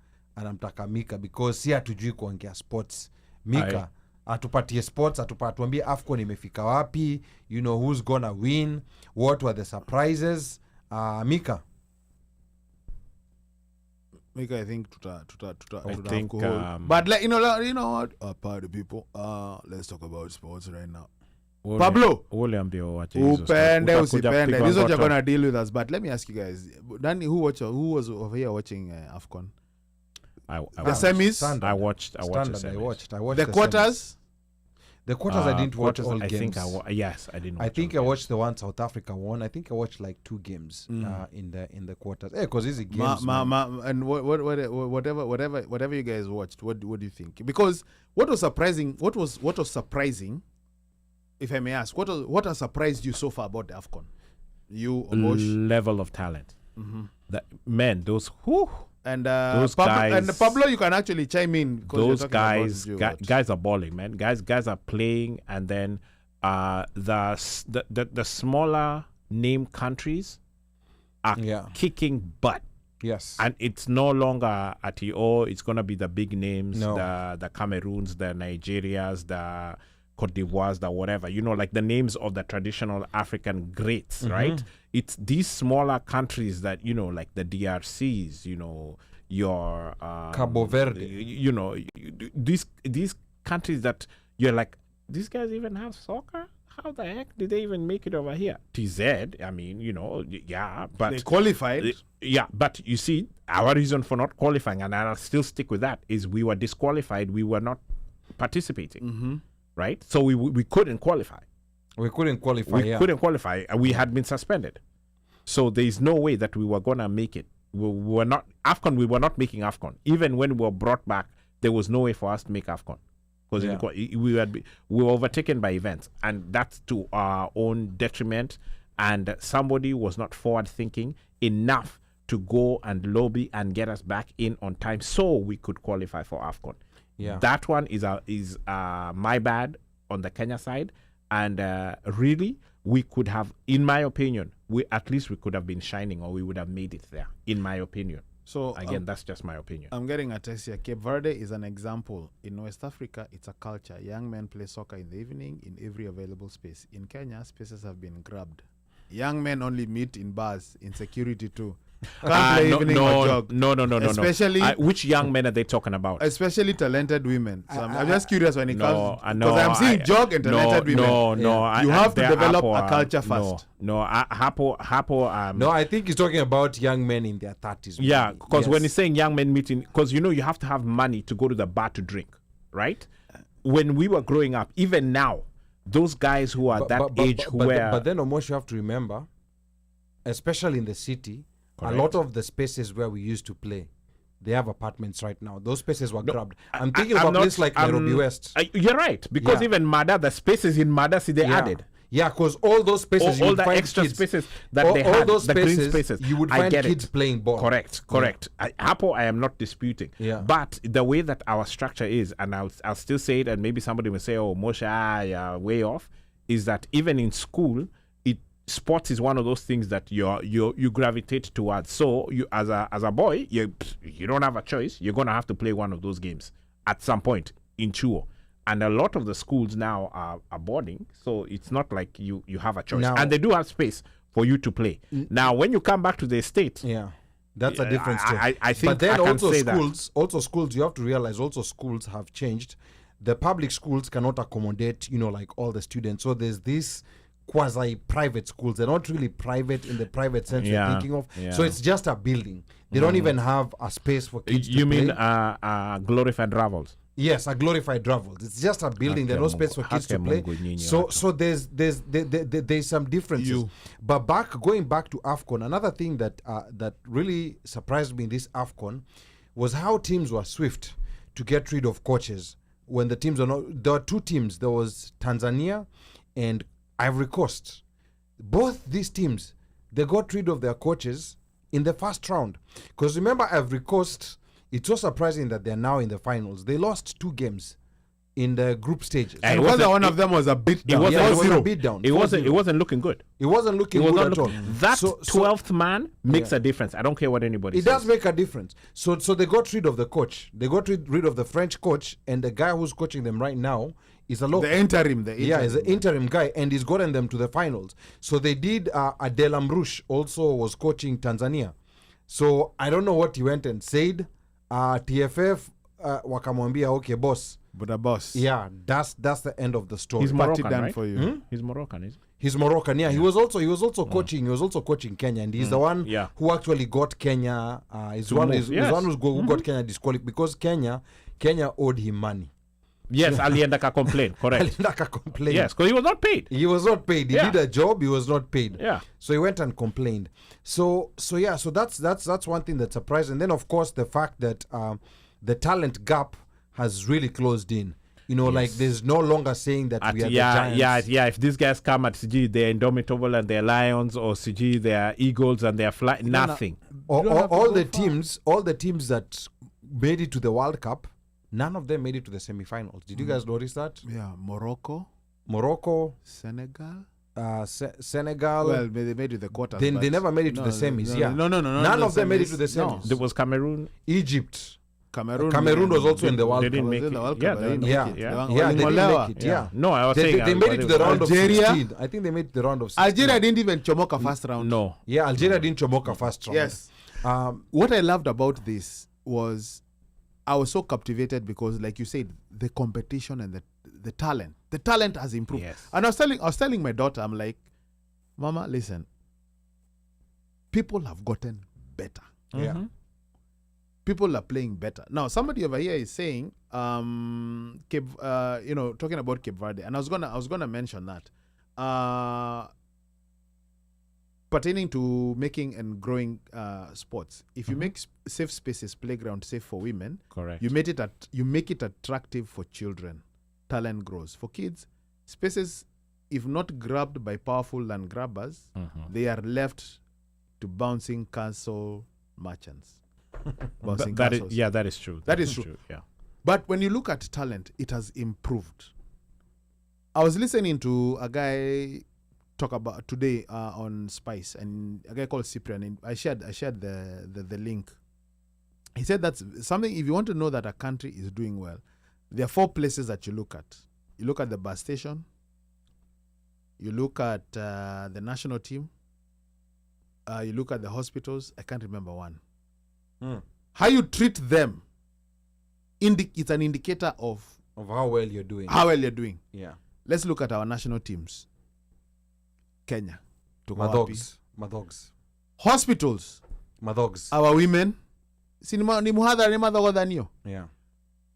Mika, because si hatujui kuongea sports. Mika atupatie sports, atuambie AFCON imefika wapi, you know, who's gonna win, what were the surprises. Mika, I think but like, you know what, party people, let's talk about sports right now. Pablo, upende usipende, this is what you're gonna deal with us. But let me ask you guys, Danny, who was over here watching AFCON? The semis. I watched the semis. I watched the quarters. The quarters I didn't watch all games. Yes, I didn't watch. I think I watched the one South Africa won. I think I watched like 2 games in the quarters. Because these games. And whatever you guys watched, what do you think? Because what was surprising? If I may ask, what has surprised you so far about the AFCON? You, Omosh? Level of talent. Those and those Pablo, guys, and Pablo, you can actually chime in. Those guys are balling, man. Guys are playing, and then the smaller name countries are kicking butt. Yes, and it's no longer at it's gonna be the big names, the Cameroons, the Nigerias, the Cote d'Ivoires, the whatever, you know, like the names of the traditional African greats, right? It's these smaller countries that, you know, like the DRCs, you know, your Cabo Verde, you know, these countries that you're like, these guys even have soccer? How the heck did they even make it over here? TZ, I mean, you know, yeah, but they qualified. Yeah, but you see, our reason for not qualifying, and I'll still stick with that, is we were disqualified. We were not participating. Right? So we couldn't qualify. We couldn't qualify. We had been suspended. So there is no way that we were going to make it. We were not AFCON. We were not making AFCON. Even when we were brought back, there was no way for us to make AFCON. Because we were overtaken by events. And that's to our own detriment. And somebody was not forward thinking enough to go and lobby and get us back in on time so we could qualify for AFCON. Yeah, that one is my bad on the Kenya side, and really we could have, in my opinion, we could have been shining, or we would have made it there, in my opinion. So again, that's just my opinion. I'm getting a text here. Cape Verde is an example. In West Africa, it's a culture. Young men play soccer in the evening in every available space. In Kenya, spaces have been grabbed. Young men only meet in bars, in security too. Can't play evening or jog. No. Especially which young men are they talking about? Especially talented women. So I'm just curious when it comes, because I'm seeing jog and talented women. You have to develop a culture first. Hapo. No, I think he's talking about young men in their 30s. Yeah, because when he's saying young men meeting, because you know you have to have money to go to the bar to drink, right? when we were growing up, even now, those guys who are age who were... But then, almost you have to remember, especially in the city, a lot of the spaces where we used to play, they have apartments right now. Those spaces were grabbed. I'm thinking about places like Nairobi West. You're right, because even Mada, the spaces in Mada, they added. Yeah, because all those spaces, all the extra spaces that they had, those the green spaces, you would find kids playing ball. Correct. Hapo, I am not disputing. Yeah. But the way that our structure is, and I'll still say it, and maybe somebody will say, oh, Moshe, you're way off, is that even in school, sports is one of those things that you gravitate towards. So you, as a boy, you don't have a choice. You're gonna have to play one of those games at some point in Chuo. And a lot of the schools now are boarding, so it's not like you have a choice. Now, and they do have space for you to play. Now, when you come back to the estate, that's a different story. I think, but then also schools, you have to realize, also schools have changed. The public schools cannot accommodate, like all the students. So there's this quasi-private schools. They're not really private in the private sense you're thinking of. Yeah. So it's just a building. They don't even have a space for kids to play. You mean glorified Ravels? Yes, a glorified Ravels. It's just a building. There's no space for kids to play. So there's some differences. But going back to AFCON, another thing that really surprised me in this AFCON was how teams were swift to get rid of coaches when the teams are not. There were two teams. There was Tanzania and Ivory Coast. Both these teams, they got rid of their coaches in the first round. Because remember, Ivory Coast, it's so surprising that they're now in the finals. They lost 2 games in the group stages. And whether one of them was a beat down. It was a beat down. It wasn't looking good. It wasn't looking good at all. That 12th man makes a difference. I don't care what anybody says. It does make a difference. So they got rid of the coach. They got rid of the French coach, and the guy who's coaching them right now is a local. The interim. Yeah, he's an interim guy, and he's gotten them to the finals. So they did. Adel Amrouche also was coaching Tanzania. So I don't know what he went and said. TFF wakamwambia, okay, boss. But a boss. Yeah, that's the end of the story. He's Moroccan, right? For you. He's Moroccan, is he? He's Moroccan. Yeah, he was also coaching. He was also coaching Kenya, and he's the one who actually got Kenya. He's one who got Kenya disqualified because Kenya owed him money. Yes, alienda ka complain. Correct. Alienda ka complain. Yes, because he was not paid. He was not paid. He did a job. He was not paid. Yeah. So he went and complained. So that's one thing that's surprising. And then of course the fact that the talent gap has really closed in. Like there's no longer saying that we are the giants. If these guys come at CG, they're indomitable and they're lions, or CG, they're eagles and they're nothing. All the teams that made it to the World Cup, none of them made it to the semifinals. Did you guys notice that? Yeah, Morocco, Senegal. Well, they made it to the quarters. They never made it to the semis. No. None of them made it to the semis. There was Cameroon, Egypt. Cameroon was also in the World Cup. They didn't make it. They didn't make it. Yeah. No, I was saying they made it to the round Algeria. of 16. I think they made it to the round of 16. Algeria didn't even chomoka first round. No. Yeah, Algeria didn't chomoka first round. Yes. What I loved about this was I was so captivated because, like you said, the competition and the talent has improved. Yes. And I was telling my daughter, I'm like, Mama, listen, people have gotten better. Yeah. People are playing better. Now, somebody over here is saying, talking about Cape Verde, and I was gonna mention that. Pertaining to making and growing sports, if you make safe spaces, playground safe for women, correct, you make it attractive for children. Talent grows for kids. Spaces, if not grabbed by powerful land grabbers, they are left to bouncing castle merchants. That is true. That is true. Yeah. But when you look at talent, it has improved. I was listening to a guy talk about today on Spice, and a guy called Cyprian, and I shared the link. He said that's something, if you want to know that a country is doing well, there are 4 places that you look at. You look at the bus station, you look at the national team, you look at the hospitals. I can't remember one. How you treat them, it's an indicator of how well you're doing. Yeah. Let's look at our national teams. Kenya. Madogs. Hospitals. Madogs. Our women. Ni muhadhara ni madhogo than you. Yeah.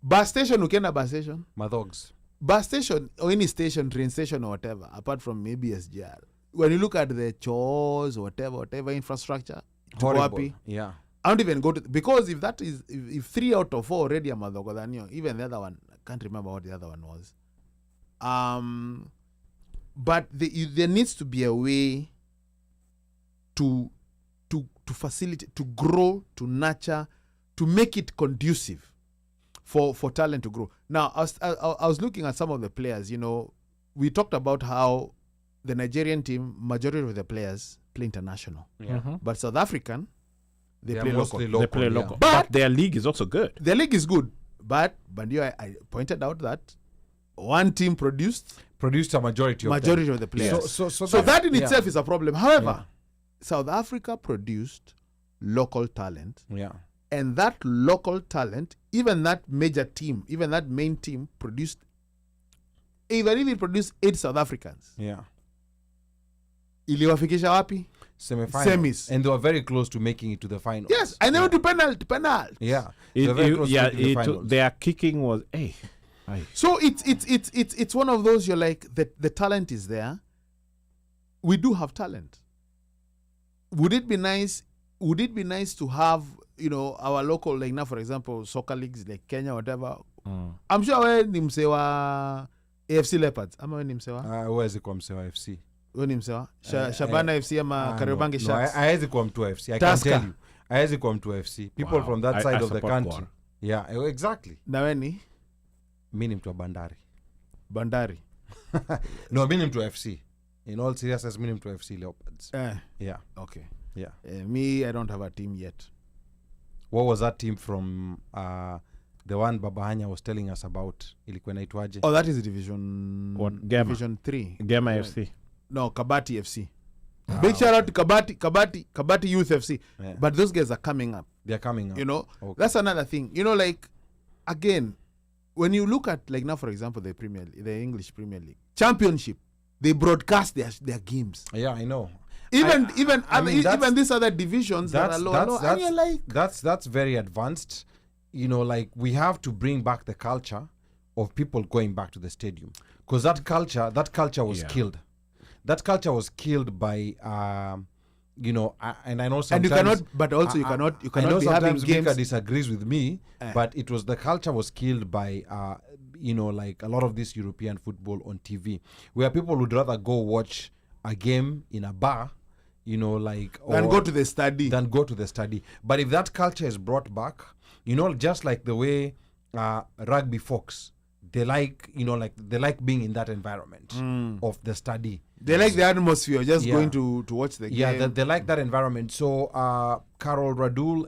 Bus station, ukienda bus station. Madogs. bus station or any station, train station or whatever, apart from maybe SGR, when you look at the chores or whatever infrastructure, Horrible. Yeah. I don't even go to, because if that is, if 3 out of 4 already are Madogodanio, even the other one, I can't remember what the other one was. But there needs to be a way to facilitate, to grow, to nurture, to make it conducive for talent to grow. Now, I was looking at some of the players. You know, we talked about how the Nigerian team, majority of the players play international. Yeah. But South African, they play local. They play local. Yeah. But their league is also good. Their league is good. But I pointed out that one team produced a majority of the players. So that in itself is a problem. However, South Africa produced local talent. Yeah. And that local talent, even that major team, even that main team produced, even produced 8 South Africans. Yeah. Iliwafikisha wapi? Semis. And they were very close to making it to the finals. Yes, and they went to penalty. Yeah. Their kicking was So it's one of those, you're like, the talent is there. We do have talent. Would it be nice to have, you know, our local, like now for example, soccer leagues like Kenya, whatever. I'm sure wewe ni msewa AFC Leopards. Ama wewe ni msewa? Huwezi kuwa msewa FC. Wewe ni msewa? Shabana FC ama Kariobangi Sharks? Haiwezi kuwa mtu wa FC. I can tell you. Haiwezi kuwa mtu wa FC. People from that side of the country. Yeah, exactly. Na wewe ni? Mimi ni mtu wa Bandari. Bandari. No, mimi ni mtu wa FC. In all seriousness, mimi ni mtu wa FC Leopards. Yeah. Okay. Yeah. Me, I don't have a team yet. What was that team from the one Babahanya was telling us about? Ilikuwa inaitwaje? Oh, that is Division Division 3. Gema FC. No, Kabati FC. Big shout out to Kabati Youth FC. Yeah. But those guys are coming up. They're coming up. You know, that's another thing. You know, like, again, when you look at, like now, for example, the English Premier League Championship, they broadcast their games. Yeah, I know. Even these other divisions that are low. And you're like, that's very advanced. You know, like, we have to bring back the culture of people going back to the stadium, because that culture was killed. That culture was killed by you know, and I know sometimes, and you cannot, but also you cannot I know be sometimes having games. Vika disagrees with me, but it was, the culture was killed by you know, like a lot of this European football on TV, where people would rather go watch a game in a bar, you know, like, than go to the study. But if that culture is brought back, you know, just like the way rugby folks, they like, you know, like, they like being in that environment of the study. They like the atmosphere, just going to watch the game. Yeah, they like that environment. So Carol Radul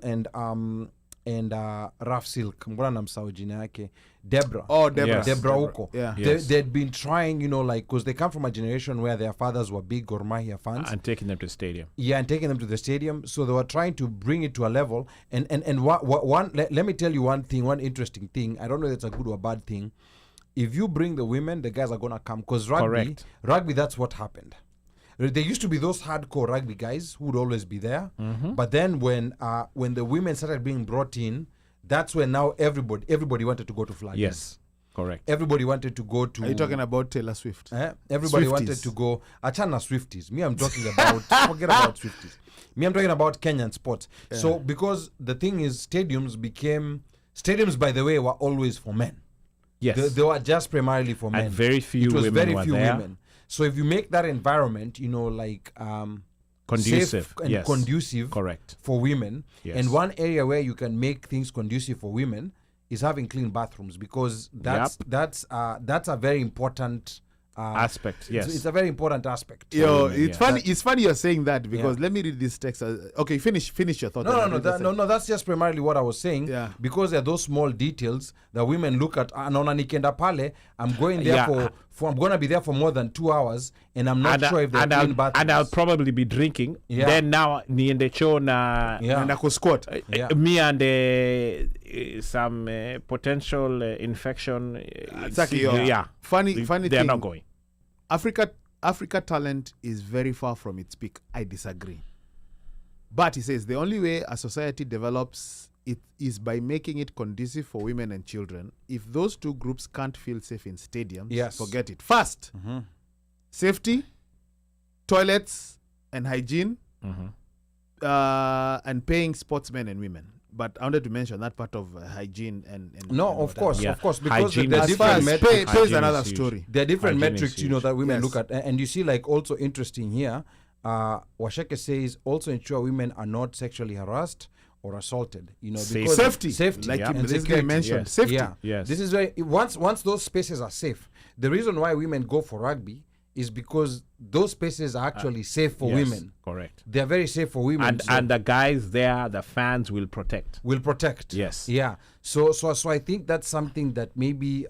and Raf Silk, mbona namsahau jina yake, Debra. Oh, Debra. Yes. Debra Uko. Yeah. They'd been trying, you know, like, because they come from a generation where their fathers were big Gor Mahia fans. And taking them to the stadium. Yeah, and taking them to the stadium. So they were trying to bring it to a level. And let me tell you one thing, one interesting thing. I don't know if it's a good or bad thing. If you bring the women, the guys are going to come. Because rugby, that's what happened. There used to be those hardcore rugby guys who would always be there. But then when the women started being brought in, that's when now everybody wanted to go to flags. Yes, correct. Everybody wanted to go to... Are you talking about Taylor Swift? Everybody Swifties. wanted to go... Achana Swifties. Me, I'm talking about... forget about Swifties. Me, I'm talking about Kenyan sports. Yeah. So, because the thing is, stadiums, by the way, were always for men. Yes. They were just primarily for men. And very few women there. Women. So if you make that environment, you know, like... conducive. Safe and conducive, correct, for women. Yes. And one area where you can make things conducive for women is having clean bathrooms, because that's a very important aspect. Yes, it's a very important aspect. Yo, it's funny. It's funny you're saying that, because let me read this text. Okay, finish your thought. No. That's just primarily what I was saying. Yeah. Because there are those small details that women look at. Naona nikenda pale, I'm going there I'm going to be there for more than 2 hours, and I'm not sure if they're clean bathrooms. And I'll probably be drinking. Yeah. Then now niende choo na kusquat. Me and some potential infection. Funny they're thing. Not going. Africa talent is very far from its peak. I disagree. But he says the only way a society develops it is by making it conducive for women and children. If those two groups can't feel safe in stadiums, forget it. First, safety, toilets and hygiene, and paying sportsmen and women. But I wanted to mention that part of hygiene and of course, because hygiene there are different metrics. Pay is another story. There are different Hygiene metrics, that women look at. And you see, like, also interesting here, Washeke says also ensure women are not sexually harassed or assaulted. Because safety, like this security. guy mentioned, safety. Yes. This is very once those spaces are safe. The reason why women go for rugby is because those spaces are actually safe for women. Correct. They are very safe for women. And the guys there, the fans will protect. Yes. Yeah. So I think that's something that maybe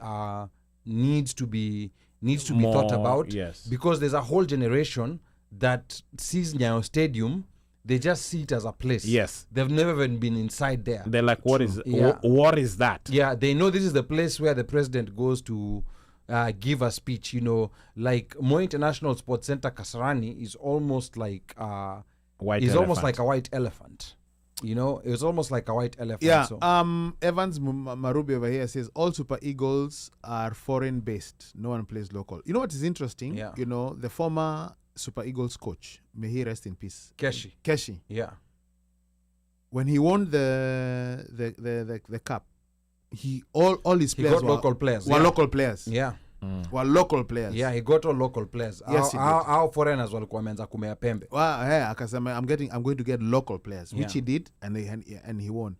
needs to be thought about. Yes. Because there's a whole generation that sees Nyayo Stadium, they just see it as a place. Yes. They've never even been inside there. They're like, what is that? Yeah, they know this is the place where the president goes to give a speech. Like Moi International Sports Center Kasarani is almost like almost like a white elephant. It's almost like a white elephant. Yeah. So. Evans Marubi over here says all Super Eagles are foreign based. No one plays local. You know what is interesting? Yeah. The former Super Eagles coach, may he rest in peace, Keshi. Yeah. When he won the cup, all his players were local players. Local players. Yeah. Were local players. Yeah, he got all local players. Yes, our foreigners walikuwa wameanza kumea pembe. Akasema I'm going to get local players, which he did, and he won.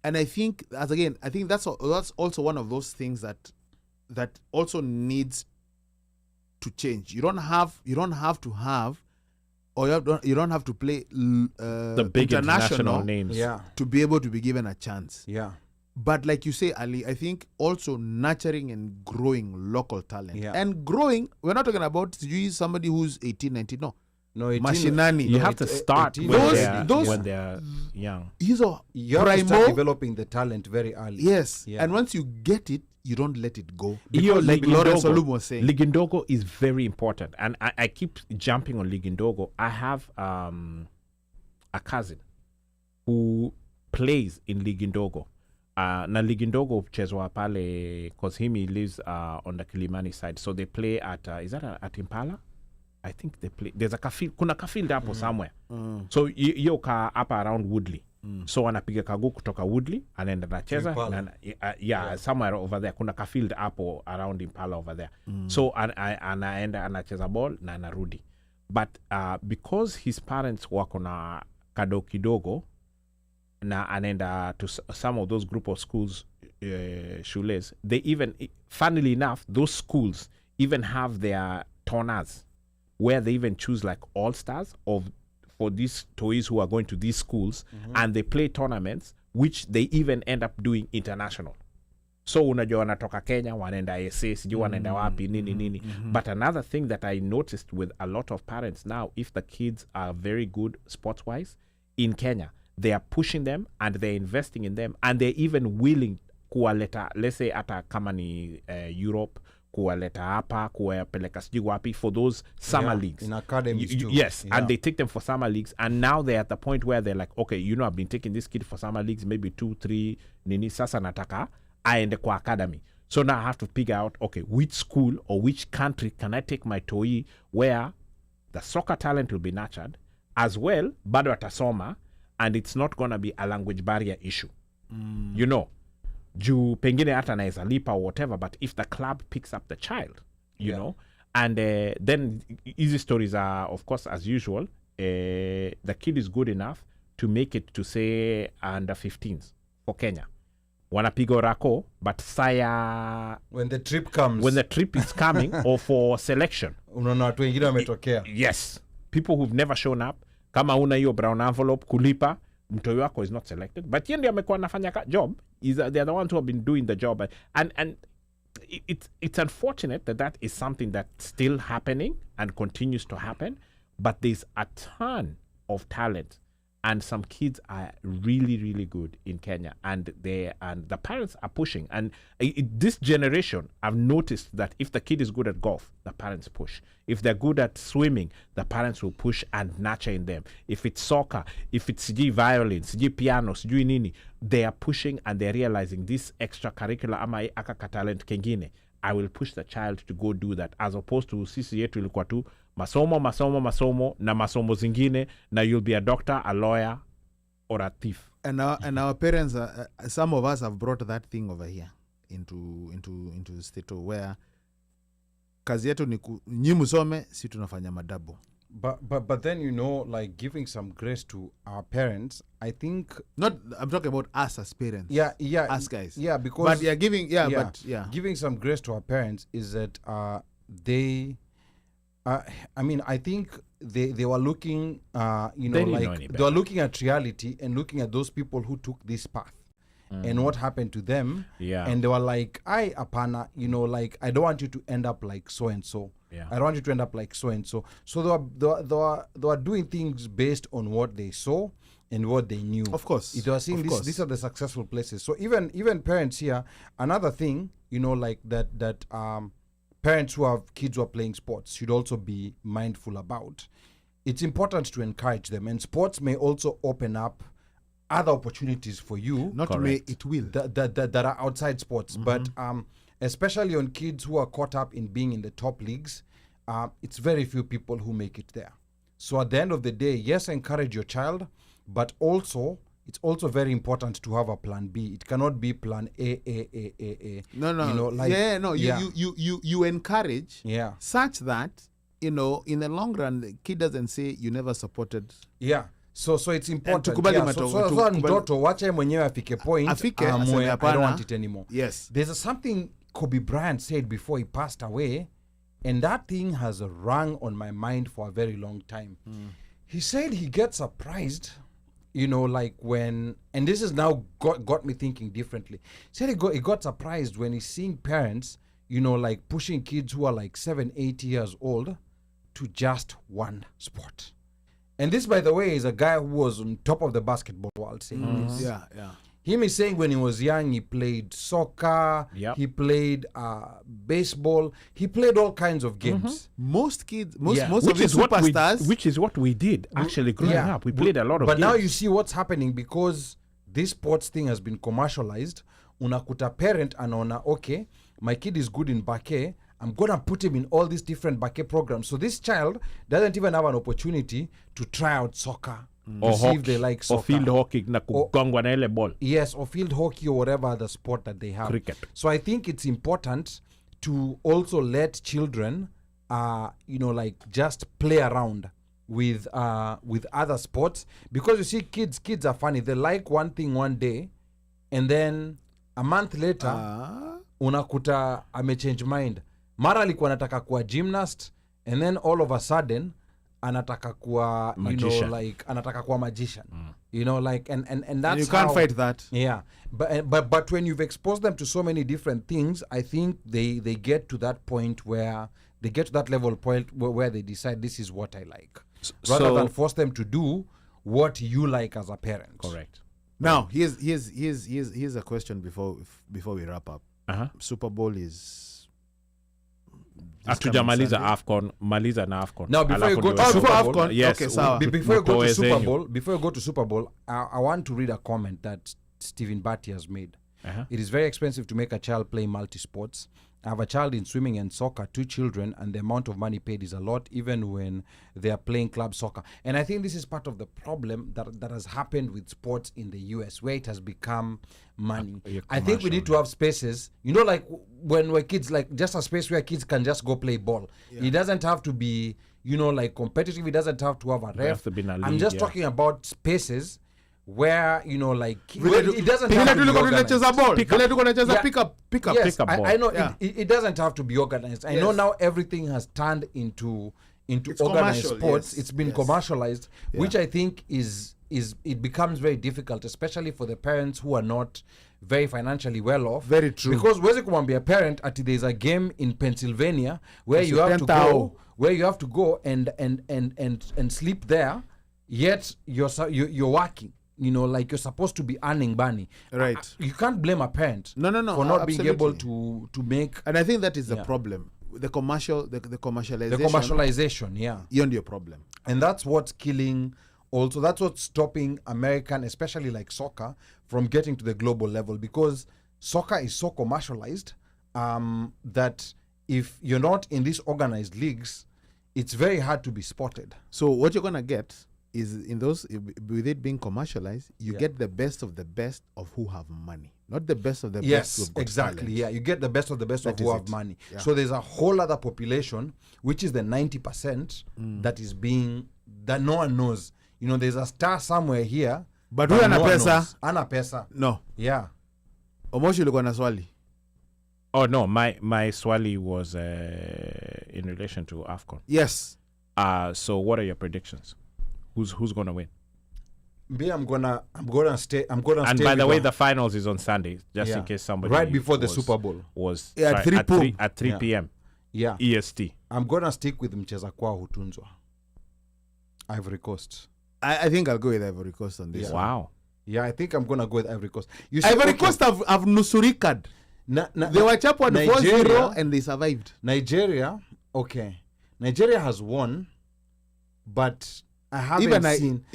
And I think that's also one of those things that also needs to change. You don't have to have, or you don't have to play the big international names to be able to be given a chance. Yeah. But like you say, Ali, I think also nurturing and growing local talent. Yeah. And growing, we're not talking about somebody who's 18, 19. No, 18, Mashinani. You have to start 18, when they're young. You have to start developing the talent very early. Yes. Yeah. And once you get it, you don't let it go. Because like Lawrence Olum was saying. Ligindogo is very important. And I keep jumping on Ligindogo. I have a cousin who plays in Ligindogo. Na Ligindogo chezwa pale, because he lives on the Kilimani side. So they play at, is that at Impala? I think they play, there's a kuna kafield hapo somewhere. So hiyo ka hapa around Woodley. So anapiga kagu kutoka Woodley, anaenda nacheza, somewhere over there. Kuna kafield hapo around Impala over there. So anaenda anacheza ball na anarudi. But because his parents wako na kado kidogo, na anaenda to some of those group of schools, shules, they even, funnily enough, those schools even have their toners where they even choose like all-stars for these toys who are going to these schools, and they play tournaments which they even end up doing international. So unajua wanatoka Kenya, wanaenda SA, sijui wanaenda wapi, nini. But another thing that I noticed with a lot of parents now, if the kids are very good sports-wise in Kenya, they are pushing them and they're investing in them, and they're even willing kuwaleta, let's say hata kama ni Europe, kuwaleta hapa, kuwapeleka sijui wapi for those summer leagues. In academies too. Yes, and they take them for summer leagues, and now they're at the point where they're like, okay, I've been taking this kid for summer leagues, maybe 2-3, nini, sasa nataka aende kwa academy. So now I have to figure out, okay, which school or which country can I take my toy where the soccer talent will be nurtured, as well, bado atasoma, and it's not going to be a language barrier issue. Juu pengine hata naeza lipa or whatever, but if the club picks up the child, you know, and then easy stories are, of course, as usual, the kid is good enough to make it to, say, under 15s for Kenya. Wanapiga rako, but saya... When the trip comes. When the trip is coming, or for selection. Unaona watu wengine wametokea. Yes. People who've never shown up. Kama una hiyo brown envelope, kulipa, mtoi wako is not selected. But yeye ndiye amekuwa anafanya job. They are the ones who have been doing the job. And it's unfortunate that is something that's still happening and continues to happen. But there's a ton of talent And some kids are really, really good in Kenya, and the parents are pushing. And this generation, I've noticed that if the kid is good at golf, the parents push. If they're good at swimming, the parents will push and nurture in them. If it's soccer, if it's violin, piano, nini, they are pushing, and they're realizing this extracurricular ama akaka talent kengine, I will push the child to go do that, as opposed to sisi yetu ilikuwa tu masomo na masomo zingine, na you'll be a doctor, a lawyer, or a thief. And our parents, some of us have brought that thing over here into state where kazi yetu ni nyi musome, si tunafanya madabo. But then, you know, like giving some grace to our parents, I think. I'm talking about us as parents. Yeah. Us guys. Yeah, because. But yeah, giving some grace to our parents is that they. I think they were looking, they were looking at reality and looking at those people who took this path and what happened to them. Yeah. And they were like, apana, you know, like, I don't want you to end up like so and so. Yeah. I don't want you to end up like so and so. So they were doing things based on what they saw and what they knew. Of course. They were saying these are the successful places. So even parents here, another thing, you know, like that parents who have kids who are playing sports should also be mindful about. It's important to encourage them, and sports may also open up other opportunities for you. Not may, it will. That are outside sports. But especially on kids who are caught up in being in the top leagues, it's very few people who make it there. So at the end of the day, yes, encourage your child, but also it's also very important to have a plan B. It cannot be plan A. No. You know, like, you encourage such that, you know, in the long run, the kid doesn't say you never supported. Yeah. So it's important. So mtoto wacha mwenyewe afike point. I don't want it anymore. Yes. There's something Kobe Bryant said before he passed away, and that thing has rung on my mind for a very long time. He said he gets surprised, you know, like when, and this has now got me thinking differently. He said he got surprised when he's seeing parents, you know, like pushing kids who are like 7-8 years old to just one sport. And this, by the way, is a guy who was on top of the basketball world saying this. Yeah. Him is saying when he was young, he played soccer, he played baseball, he played all kinds of games. Most kids, most of the superstars. Which is what we did actually growing up. We played a lot of games. But now you see what's happening because this sports thing has been commercialized. Unakuta parent anaona, okay, my kid is good in bake, I'm going to put him in all these different bake programs. So this child doesn't even have an opportunity to try out soccer. Or see hockey, if they like soccer. or field hockey na kugongwa na ile ball. Yes, or field hockey or whatever other sport that they have. Cricket. So I think it's important to also let children, you know, like just play around with other sports, because you see kids are funny. They like one thing one day, and then a month later unakuta amechange mind. Mara alikuwa anataka kuwa gymnast, and then all of a sudden anataka kuwa magician. You know, like anataka kuwa magician. You know, like and that's and you can't fight that. Yeah, but when you've exposed them to so many different things, I think they get to that point where they get to that level point where they decide this is what I like, rather than force them to do what you like as a parent. Correct. Now here's a question before we wrap up. Super Bowl is Hatujamaliza AFCON, maliza na AFCON. Now before you go to Super Bowl, yes, okay, so before you go to Super Bowl, I want to read a comment that Stephen Batty has made. It is very expensive to make a child play multi-sports. I have a child in swimming and soccer, 2 children, and the amount of money paid is a lot, even when they are playing club soccer. And I think this is part of the problem that has happened with sports in the US, where it has become money. I think we need to have spaces, you know, like when we're kids, like just a space where kids can just go play ball. It doesn't have to be, you know, like competitive. It doesn't have to have a ref. I'm just talking about spaces where, you know, like it doesn't have to be organized. I know it doesn't have to be organized. I know now everything has turned into organized sports. It's been commercialized, which I think is it becomes very difficult, especially for the parents who are not very financially well off. Very true. Because where's it going to be a parent at there's a game in Pennsylvania where you have to go and sleep there yet you're working. You know, like you're supposed to be earning money. Right. You can't blame a parent No, for not being able absolutely. to make. And I think that is the problem. The commercialization. The commercialization, yeah. Beyond your problem. And that's what's killing also. That's what's stopping American, especially like soccer, from getting to the global level, because soccer is so commercialized that if you're not in these organized leagues, it's very hard to be spotted. So what you're going to get is, in those, with it being commercialized, you get the best of who have money, not the best of the best who've got exactly talent. Yeah, you get the best of the best That of who is have it. money. Yeah. So there's a whole other population, which is the 90% that is being, that no one knows. You know, there's a star somewhere here, But who ana no one pesa? knows. Ana pesa. No. Yeah. Omoshi ulikuwa na swali. Oh no, my swali was in relation to AFCON. Yes. So what are your predictions? Who's gonna win? Me, I'm gonna stay. And stay by the with way, her. the finals is on Sunday, just Yeah. in case somebody Right before the was- Super Bowl. was Yeah, at sorry, 3 at 3 Yeah. p.m. Yeah. EST. I'm gonna stick with mcheza kwao hutunzwa. Ivory Coast. I think I'll go with Ivory Coast on this. Yeah. one. Wow. Yeah, I think I'm gonna go with Ivory Coast. You see, Ivory okay, Coast have nusurikad. They were chap on 4-0 and they survived. Nigeria, okay. Nigeria has won, but I haven't seen.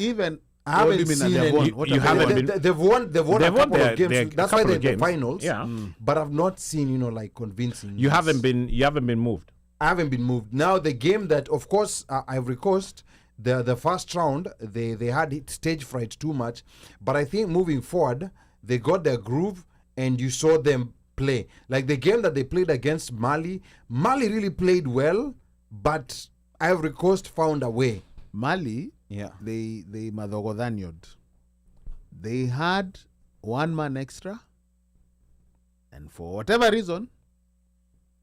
I haven't seen any. You haven't been. They've won a couple of games. That's why they're in the games. finals. Yeah. But I've not seen, like convincing. You haven't been moved. I haven't been moved. Now the game that, of course, Ivory Coast, the first round, they had it stage fright too much. But I think moving forward, they got their groove, and you saw them play. Like the game that they played against Mali really played well, but Ivory Coast found a way. Mali, Yeah. they madogodanyod. They had one man extra, and for whatever reason,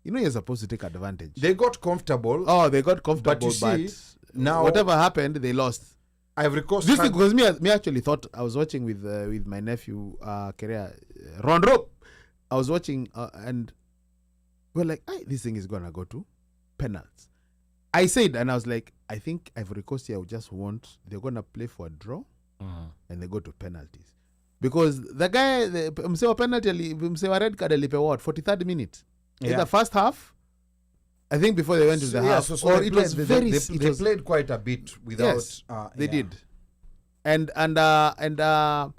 you're supposed to take advantage. They got comfortable. They got comfortable, But you see, now whatever happened, they lost. Ivory Coast. This thing, because me actually thought, I was watching with my nephew, Ron Rope. I was watching and we're like, this thing is gonna go to penalties. I said, and I was like, I think Ivory Coast here they're gonna play for a draw, and they go to penalties, because the guy, msewa penalty, msewa red card alipe what 43rd minute. In the first half, I think before they went to the half, they played quite a bit without. Yes, they did, and I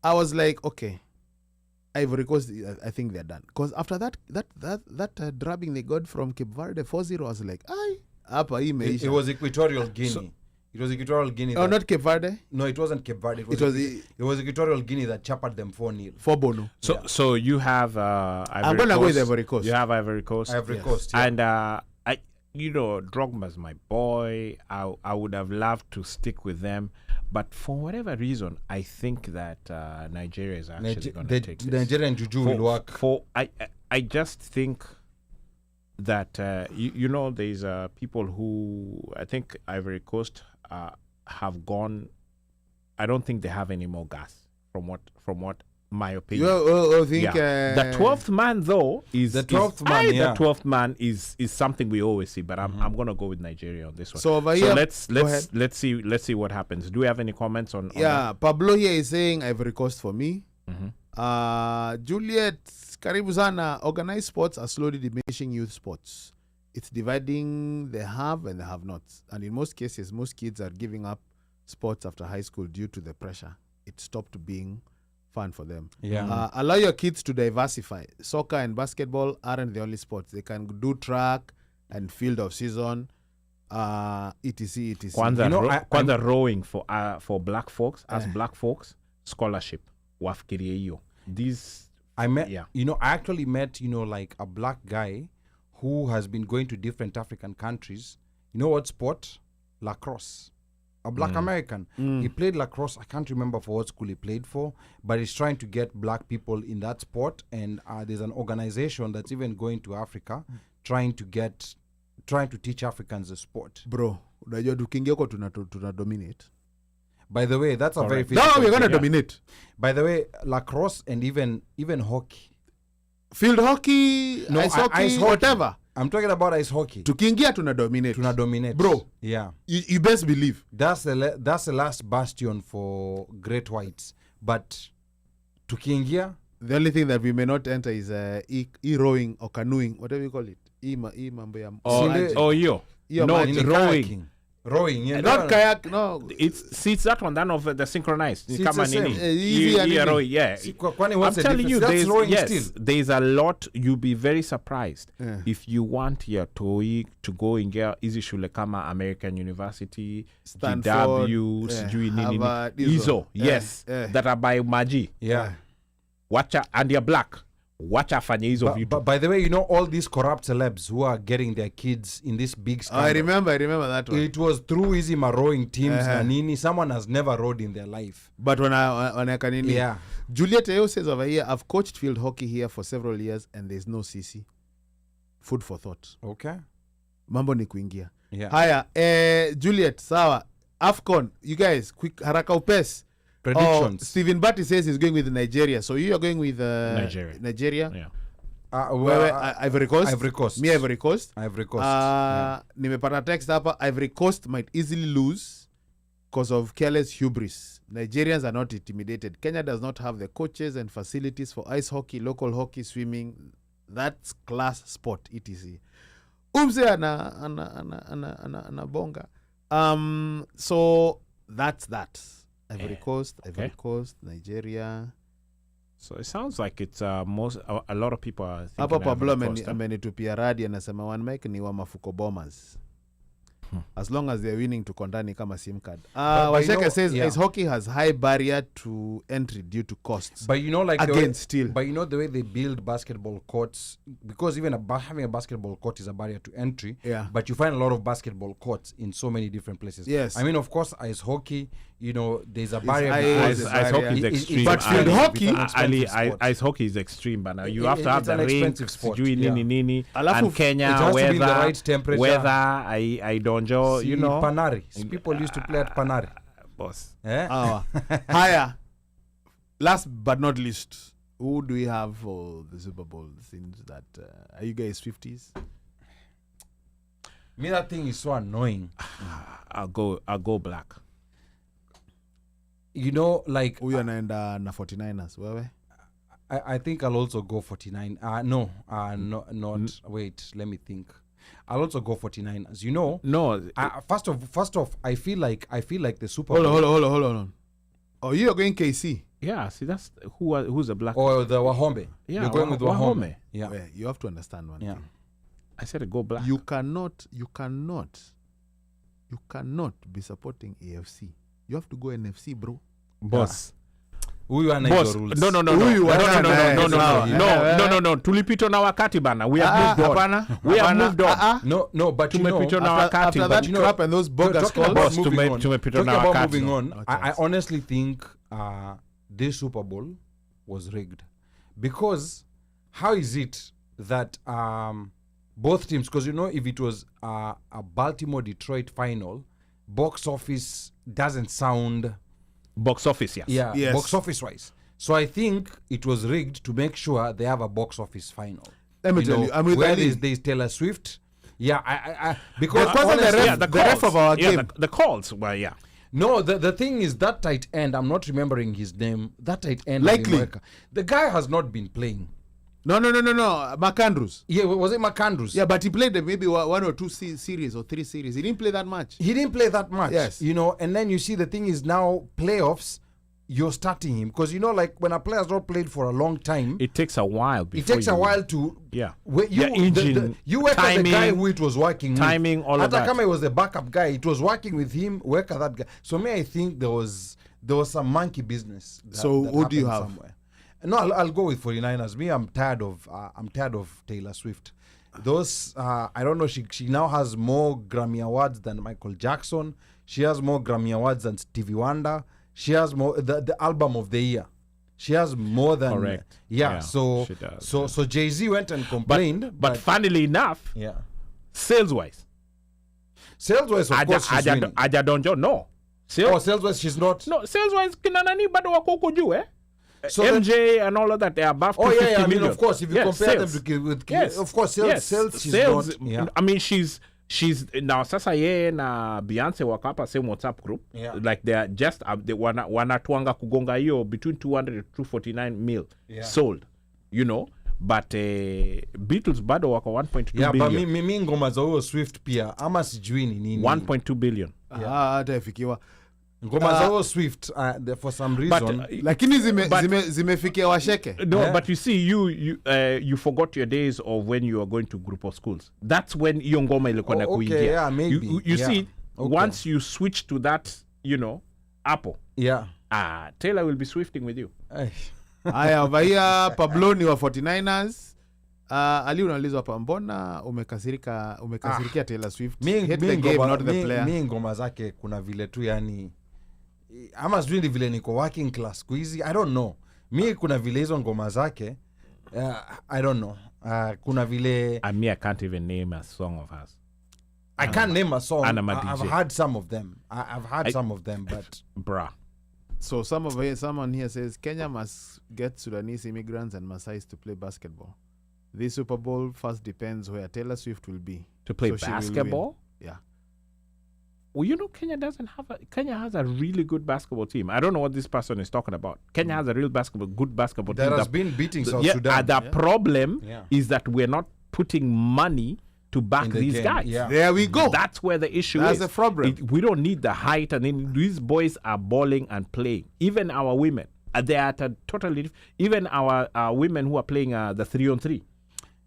was like, okay, Ivory Coast, I think they're done, because after that drubbing they got from Cape Verde 4-0, I was like, it was Equatorial Guinea. It was Equatorial Guinea. Oh, not Cape Verde. No, it wasn't Cape Verde. It was Equatorial Guinea that chapped them 4-0. For Bono. So you have Ivory I'm gonna go with Ivory Coast. You have Ivory Coast. Ivory Coast, yeah. And Drogba's my boy. I would have loved to stick with them, but for whatever reason, I think that Nigeria is actually going to take this. Nigeria and Juju will work. I just think that there's people who, I think Ivory Coast have gone. I don't think they have any more gas from what my opinion. The 12th man though is the 12th man. The 12th man is something we always see, but I'm gonna go with Nigeria on this one. So over here, let's see what happens. Do we have any comments on that? Pablo here is saying Ivory Coast for me. Juliet, karibu sana. Organized sports are slowly diminishing youth sports. It's dividing the have and the have-nots, and in most cases, most kids are giving up sports after high school due to the pressure. It stopped being fun for them. Allow your kids to diversify. Soccer and basketball aren't the only sports. They can do track and field of season, etc. Kwanza rowing for black folks, as black folks, scholarship. Wafikirie hiyo. I actually met, like a black guy who has been going to different African countries. You know what sport? Lacrosse. A black American. He played lacrosse. I can't remember for what school he played for, but he's trying to get black people in that sport. And there's an organization that's even going to Africa, trying to teach Africans the sport. Bro, unajua tukiingia huko tuna dominate. By the way, that's a very physical. No, we're gonna dominate. By the way, lacrosse and even hockey. Field hockey, No, ice hockey, ice hockey. whatever. I'm talking about ice hockey. Tukiingia tuna dominate. Bro. Yeah. You best believe. That's the last bastion for Great Whites. But tukiingia, the only thing that we may not enter is e-rowing or canoeing, whatever you call it. Mambo ya rowing. Rowing, yeah. Not kayak, no. It's that one of the synchronized. It's the same. Rowing, yeah. I'm telling you, there's a lot. You'll be very surprised if you want your TOEIC to go in easy shule kama American University, Stanford, Harvard, ISO, yes, that are by Maji. Yeah. Watcha, and you're black. Watch afanye hizo vitu. But by the way, you know all these corrupt celebs who are getting their kids in this big scandal. I remember that one. It was through easy rowing teams. Nonini, someone has never rowed in their life. But when I Kanini, yeah. Juliet Eo says over here, I've coached field hockey here for several years and there's no CC. Food for thought. Okay. Mambo ni kuingia. Yeah. Haya, Juliet, sawa. AFCON, you guys, quick haraka upes. Predictions. Stephen Batty says he's going with Nigeria. So you are going with Nigeria? Yeah. Ivory Coast? Ivory Coast. Me, Ivory Coast. Ivory Coast. Nimepata text hapa. Ivory Coast might easily lose because of careless hubris. Nigerians are not intimidated. Kenya does not have the coaches and facilities for ice hockey, local hockey, swimming. That's class sport, etc. Umse ana bonga. So that's that. Ivory Coast, Nigeria. So it sounds like it's a lot of people are thinking Hapa Pablo Coast, amenitupia radi anasema one mic ni wa mafuko bombers. As long as they're winning to kondani kama SIM card. Washeke says ice hockey has high barrier to entry due to costs. But you know, like still. But you know the way they build basketball courts, because even having a basketball court is a barrier to entry. Yeah. But you find a lot of basketball courts in so many different places. Yes. I mean, of course, ice hockey, you know, there's a barrier. Ice hockey is extreme. But field hockey, ice hockey is extreme, but you have to have the expensive rings, sport. Nini, And Kenya, it has to be in the weather, right temperature. I don't know, you know. Panari. People used to play at Panari. Boss. Higher. Last but not least, who do we have for the Super Bowl? Things that are you guys 50s? Me, that thing is so annoying. I'll go black. You know, like who anaenda na 49ers? Wewe? I think I'll also go 49. Not. Wait, let me think. I'll also go 49ers. You know, no. First off, I feel like the Super Bowl. Hold on. Oh, you are going KC? Yeah. See, that's who's a black. Oh, the Wahombe. Yeah, you're going with Wahombe. Yeah. You have to understand one thing. I said go black. You cannot be supporting AFC. You have to go NFC, bro. Boss. No. Tulipito na wakati bana. We have moved on. We have moved on. No, but after that crap and those bogus calls, moving on. I honestly think this Super Bowl was rigged, because how is it that both teams, because you know, if it was a Baltimore-Detroit final, box office doesn't sound... Box office, yes. Yeah, yes. Box office-wise. So I think it was rigged to make sure they have a box office final. Let me tell you, I'm with where Ali. there's Taylor Swift. Yeah, because honestly, the ref of our game. The calls, well, yeah. No, the thing is that tight end, I'm not remembering his name. That tight end. Likely. The guy has not been playing. No. McAndrews. Yeah, was it McAndrews? Yeah, but he played maybe one or two series or three series. He didn't play that much. Yes. You know, and then you see the thing is now playoffs, you're starting him. Because, you know, like when a player's not played for a long time. It takes a while. It takes a while to. Yeah. You work at the guy who it was working timing, with. all of that. Atakama was the backup guy. It was working with him, work at that guy. So me, I think there was some monkey business. So who do you have? Somewhere. No, I'll go with 49ers. Me, I'm tired of Taylor Swift. Those I don't know. She now has more Grammy awards than Michael Jackson. She has more Grammy awards than Stevie Wonder. She has more the album of the year. She has more than correct. Yeah. So she does, so Jay-Z went and complained. But funnily enough, yeah, sales wise, of course she's winning. Aja Donjo, no. Sales wise she's not. No, sales wise kina nani bado wako huko juu So MJ and all of that, they're above 250 I million. mean, of course, if you compare them with of course, sales she's not. Yeah. I mean, she's now sasa yeye na Beyonce wako hapa same WhatsApp group. Yeah. Like they're just they wanatuanga kugonga hiyo between 200 to 249 mil sold, you know. But Beatles bado wako 1.2 billion. Yeah, but mimi ngoma za huyo Swift pia ama sijui ni nini. 1.2 billion. Hata ifikiwa ngoma za huyo Swift for some reason. Lakini zimefikia washeke. No, but you see you forgot your days of when you are going to group of schools. That's when hiyo ngoma ilikuwa na kuingia. Okay, yeah, maybe. You see, once you switch to that, you know, Apple. Yeah. Taylor will be swifting with you. Haya, vaia Pabloni wa 49ers. Ali unaulizwa hapa, mbona umekasirikia Taylor Swift? Hate the game, not the player. Mimi ngoma zake kuna vile tu yani ama sijui vile niko working class kuizi, I don't know. Mimi kuna vile hizo ngoma zake I don't know. Kuna vile I can't even name a song of hers. I can't name a song. I've heard some of them. I've heard some of them, but bruh. So someone here says Kenya must get Sudanese immigrants and Maasais to play basketball. This Super Bowl first depends where Taylor Swift will be. To play basketball? Yeah. Well, you know, Kenya has a really good basketball team. I don't know what this person is talking about. Kenya has a real good basketball team. There has been beating South Sudan. The problem is that we're not putting money to back these guys. Yeah. There we go. That's where the issue is. That's the problem. We don't need the height, and then these boys are balling and playing. Even our women, they are at a totally. Even our women who are playing the 3-on-3.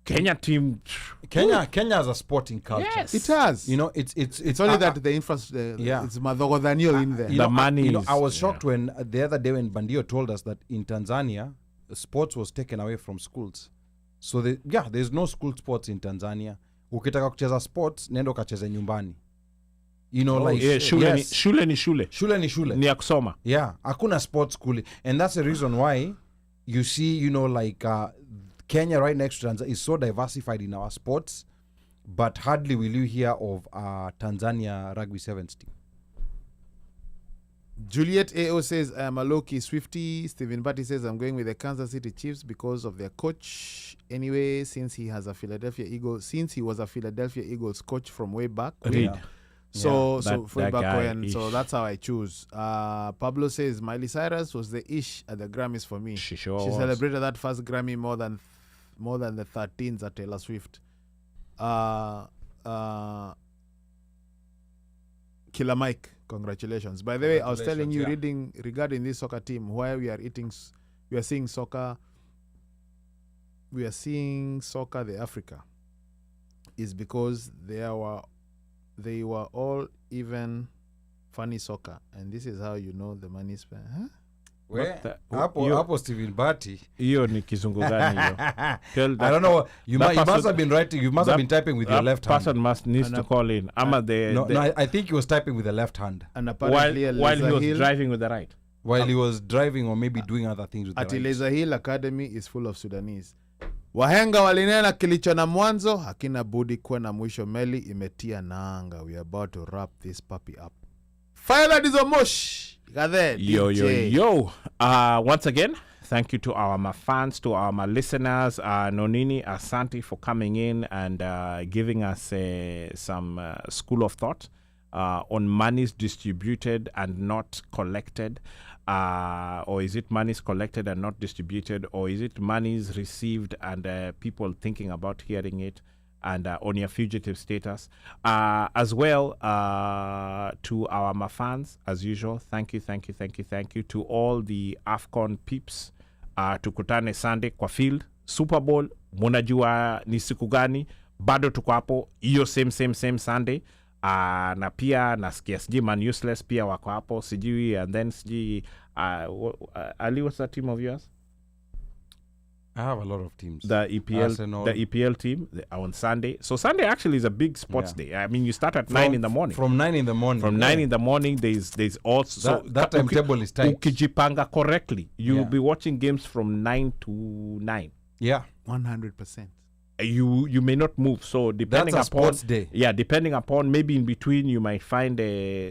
Kenya team. Kenya has a sporting culture. Yes, it has. You know, it's only that the infrastructure. It's Madhogodhanio in there. The money. I was shocked when the other day when Bandio told us that in Tanzania, sports was taken away from schools. So there's no school sports in Tanzania. Ukitaka kucheza sports nendo kacheze nyumbani. You know, shule ni shule. Ni ya kusoma. Yeah, hakuna sports school, and that's the reason why you see, you know, like Kenya right next to Tanzania is so diversified in our sports, but hardly will you hear of Tanzania rugby sevens team. Juliet AO says, I am a low-key Swiftie. Stephen Batty says, I'm going with the Kansas City Chiefs because of their coach. Anyway, since he was a Philadelphia Eagles coach from way back. So that's how I choose. Pablo says, Miley Cyrus was the ish at the Grammys for me. She celebrated that first Grammy more than the 13s at Taylor Swift. Killer Mike, congratulations. By the way, I was telling you, reading regarding this soccer team, why we are seeing soccer the Africa is because they were all even funny soccer, and this is how you know the money spent. Hapo Stephen Batty. Hiyo ni kizungu gani hiyo? I don't know. You must have been writing. You must have been typing with your left hand. Person needs to call in. I think he was typing with the left hand. And apparently while he was driving with the right. While he was driving or maybe doing other things with the right. Laser Hill Academy is full of Sudanese. Wahenga walinena kilicho na mwanzo hakina budi kuwa na mwisho. Meli imetia nanga. We are about to wrap this puppy up. Fire that is a mush. Yo. Once again, thank you to our fans, to our listeners. Nonini, asante for coming in and giving us some school of thought on monies distributed and not collected. Or is it monies collected and not distributed? Or is it monies received and people thinking about hearing it? And on your fugitive status. As well, to our fans, as usual, thank you. To all the AFCON peeps, tukutane Sunday kwa field. Super Bowl, munajua ni siku gani, bado tuko hapo, iyo same Sunday. Na pia nasikia sijui Man Useless pia wako hapo, sijui, and then sijui, Ali, what's that team of yours? I have a lot of teams. The EPL team on Sunday. So Sunday actually is a big sports day. I mean, you start at 9 in the morning. From 9 in the morning. From 9 in the morning, there's also that timetable is tight. Ukijipanga correctly, you will be watching games from 9 to 9. Yeah, 100%. You may not move. So depending that's a upon sports day. Yeah, depending upon, maybe in between you might find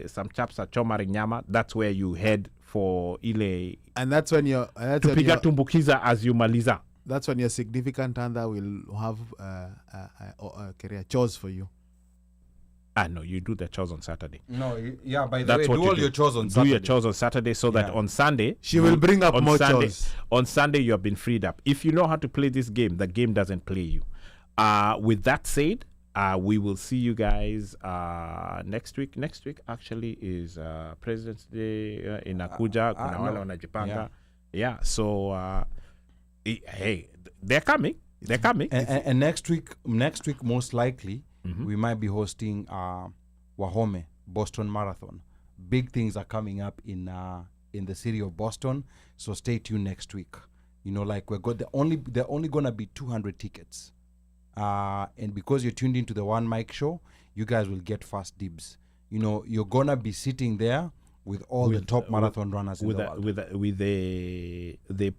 some chaps at Chomari Nyama. That's where you head for ile And that's when you're tupiga tumbukiza as you maliza. That's when your significant other will have career chores for you. No, you do the chores on Saturday. No, yeah, by the way, do all your chores on Saturday. Do your chores on Saturday so that on Sunday... She will bring up more chores. On Sunday, you have been freed up. If you know how to play this game, the game doesn't play you. With that said, we will see you guys next week. Next week, actually, is President's Day in Akuja. Kuna wale wanajipanga. Yeah, so... hey, they're coming. They're coming. And next week, most likely, we might be hosting Wahome Boston Marathon. Big things are coming up in the city of Boston. So stay tuned next week. You know, like they're only gonna be 200 tickets. And because you're tuned into the One Mic Show, you guys will get fast dibs. You know, you're gonna be sitting there with all the top marathon runners in the world. With the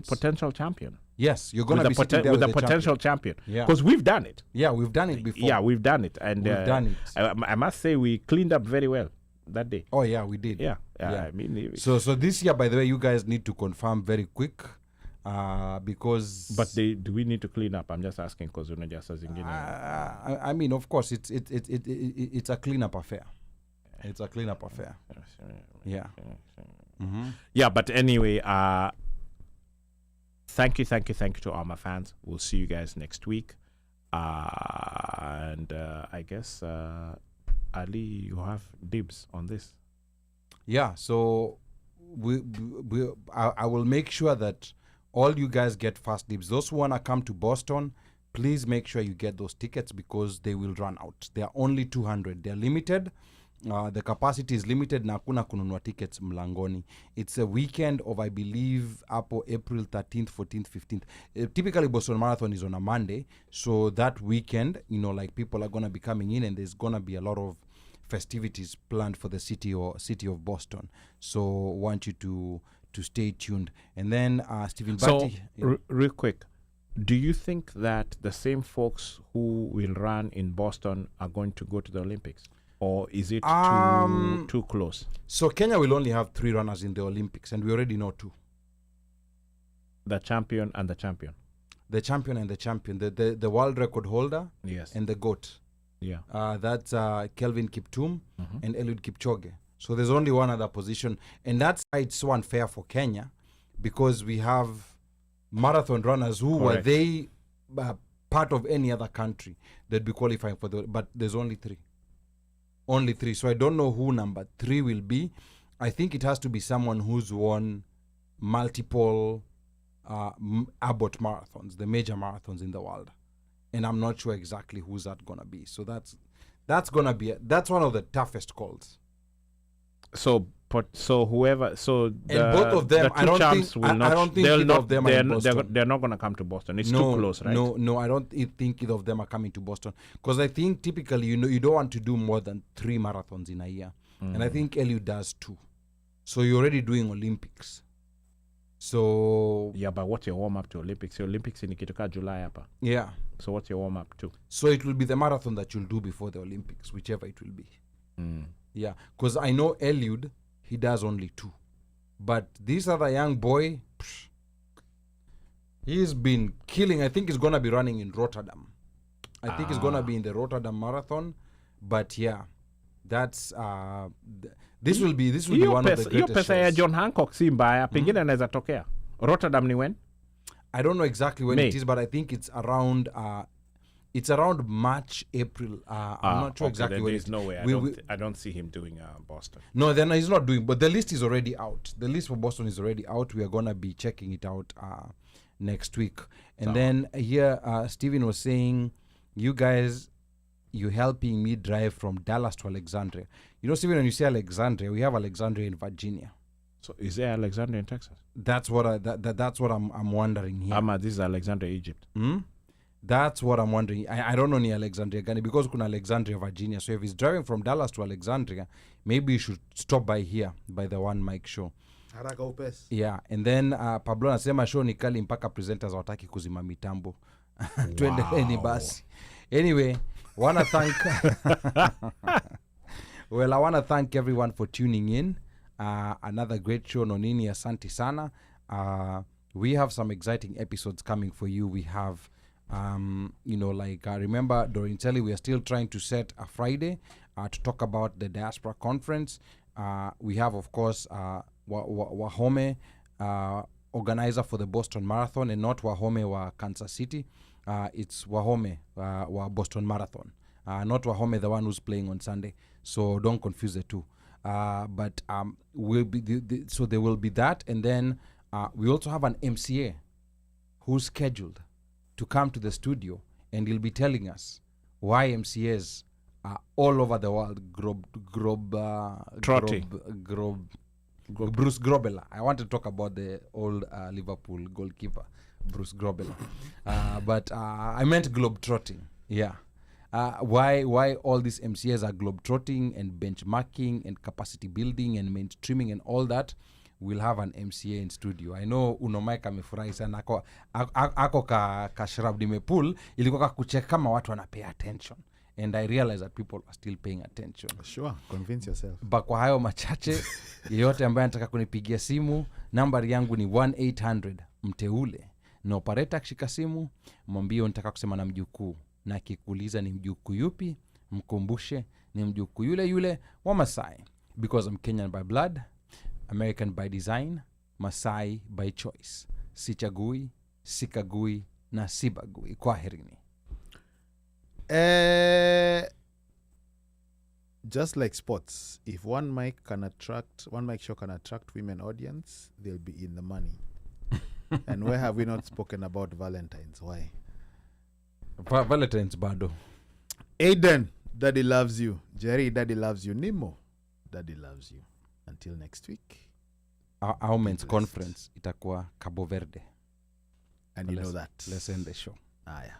potential champion. Yes, you're going to be sitting there with a potential champion. Yeah, because we've done it. Yeah, we've done it before. Yeah, we've done it, and we've done it. I must say, we cleaned up very well that day. Oh yeah, we did. Yeah. I mean, so this year, by the way, you guys need to confirm very quick, because. But do we need to clean up? I'm just asking because we're not just as I mean, of course, it's a cleanup affair. It's a cleanup affair. Yeah. Yeah, but anyway, thank you to all my fans. We'll see you guys next week. And I guess, Ali, you have dibs on this. Yeah, so I will make sure that all you guys get fast dibs. Those who want to come to Boston, please make sure you get those tickets because they will run out. They are only 200. They're limited. The capacity is limited na hakuna kununua tickets mlangoni. It's a weekend of, I believe, April 13th, 14th, 15th. Typically, Boston Marathon is on a Monday. So that weekend, you know, like people are going to be coming in and there's going to be a lot of festivities planned for the city of Boston. So want you to stay tuned. And then Stephen Batty. So, real quick, do you think that the same folks who will run in Boston are going to go to the Olympics? Or is it too close? So Kenya will only have 3 runners in the Olympics, and we already know 2. The champion and the champion. The champion and the champion. The world record holder, yes, and the GOAT. Yeah. That's Kelvin Kiptum and Eliud Kipchoge. So there's only one other position. And that's why it's so unfair for Kenya, because we have marathon runners who were they part of any other country that'd be qualifying for but there's only 3. Only 3. So I don't know who number 3 will be. I think it has to be someone who's won multiple Abbott marathons, the major marathons in the world. And I'm not sure exactly who's that going to be. So that's going to be, that's one of the toughest calls. So whoever, and both of them, I don't think either of them are in Boston. They're not going to come to Boston. It's too close, right? No, I don't think either of them are coming to Boston, because I think typically, you know, you don't want to do more than 3 marathons in a year, and I think Eliud does 2. So you're already doing Olympics. So yeah, but what's your warm up to Olympics? Your Olympics in Ikitoka July hapa. Yeah. So what's your warm up to? So it will be the marathon that you'll do before the Olympics, whichever it will be. Yeah, because I know Eliud, he does only 2. But this other young boy, he's been killing. I think he's going to be running in Rotterdam. I think he's going to be in the Rotterdam Marathon. But yeah, that's this will be one of the greatest shows. Pesa ya John Hancock si mbaya, pengine anaweza tokea. Rotterdam ni when? I don't know exactly when it is, but I think it's around March, April. I'm not sure exactly when. There's no way. I don't see him doing Boston. No, then he's not doing. But the list is already out. The list for Boston is already out. We are gonna be checking it out next week. And then here, Stephen was saying, you guys, you're helping me drive from Dallas to Alexandria. You know, Stephen, when you say Alexandria, we have Alexandria in Virginia. So is there Alexandria in Texas? That's what that's what I'm wondering here. This is Alexandria, Egypt. That's what I'm wondering. I don't know near Alexandria, Ghana, because kuna Alexandria, Virginia. So if he's driving from Dallas to Alexandria, maybe you should stop by here, by the One Mic Show. Haraka upesi. Yeah, and then Pablo anasema show ni kali mpaka presenters wataki kuzima mitambo. Tuendeleni basi. Anyway, I want to thank everyone for tuning in. Another great show, Nonini, asante sana. We have some exciting episodes coming for you. We have, remember, during Telly, we are still trying to set a Friday to talk about the Diaspora Conference. We have, of course, Wahome, organizer for the Boston Marathon, and not Wahome wa Kansas City. It's Wahome wa Boston Marathon, not Wahome, the one who's playing on Sunday. So don't confuse the two. But will be so there will be that, and then we also have an MCA who's scheduled to come to the studio, and he'll be telling us why MCAs are all over the world. Bruce Grobela. I want to talk about the old Liverpool goalkeeper, Bruce Grobela. But I meant globetrotting. Yeah. Why all these MCAs are globetrotting and benchmarking and capacity building and mainstreaming and all that. We'll have an MCA in studio. I know Unomike amefurahi sana ako ka shrub nimepul ilikuwa kucheck kama watu wanapay attention. And I realize that people are still paying attention. Sure, convince yourself. But kwa hayo machache, yeyote ambaye anataka kunipigia simu, nambari yangu ni 1-800 mteule. Na operator akishika simu, mwambie unataka kusema na mjukuu. Na akikuuliza ni mjukuu yupi, mkumbushe ni mjukuu yule wa Masai. Because I'm Kenyan by blood, American by design, Masai by choice. Sichagui, sikagui, na sibagui. Kwaherini. Just like sports, if one mic show can attract women audience, they'll be in the money. And where have we not spoken about Valentine's? Why? Valentine's bado. Aiden, daddy loves you. Jerry, daddy loves you. Nimo, daddy loves you. Until next week. Our men's conference itakuwa Cabo Verde. And you know that. Let's end the show. Yeah.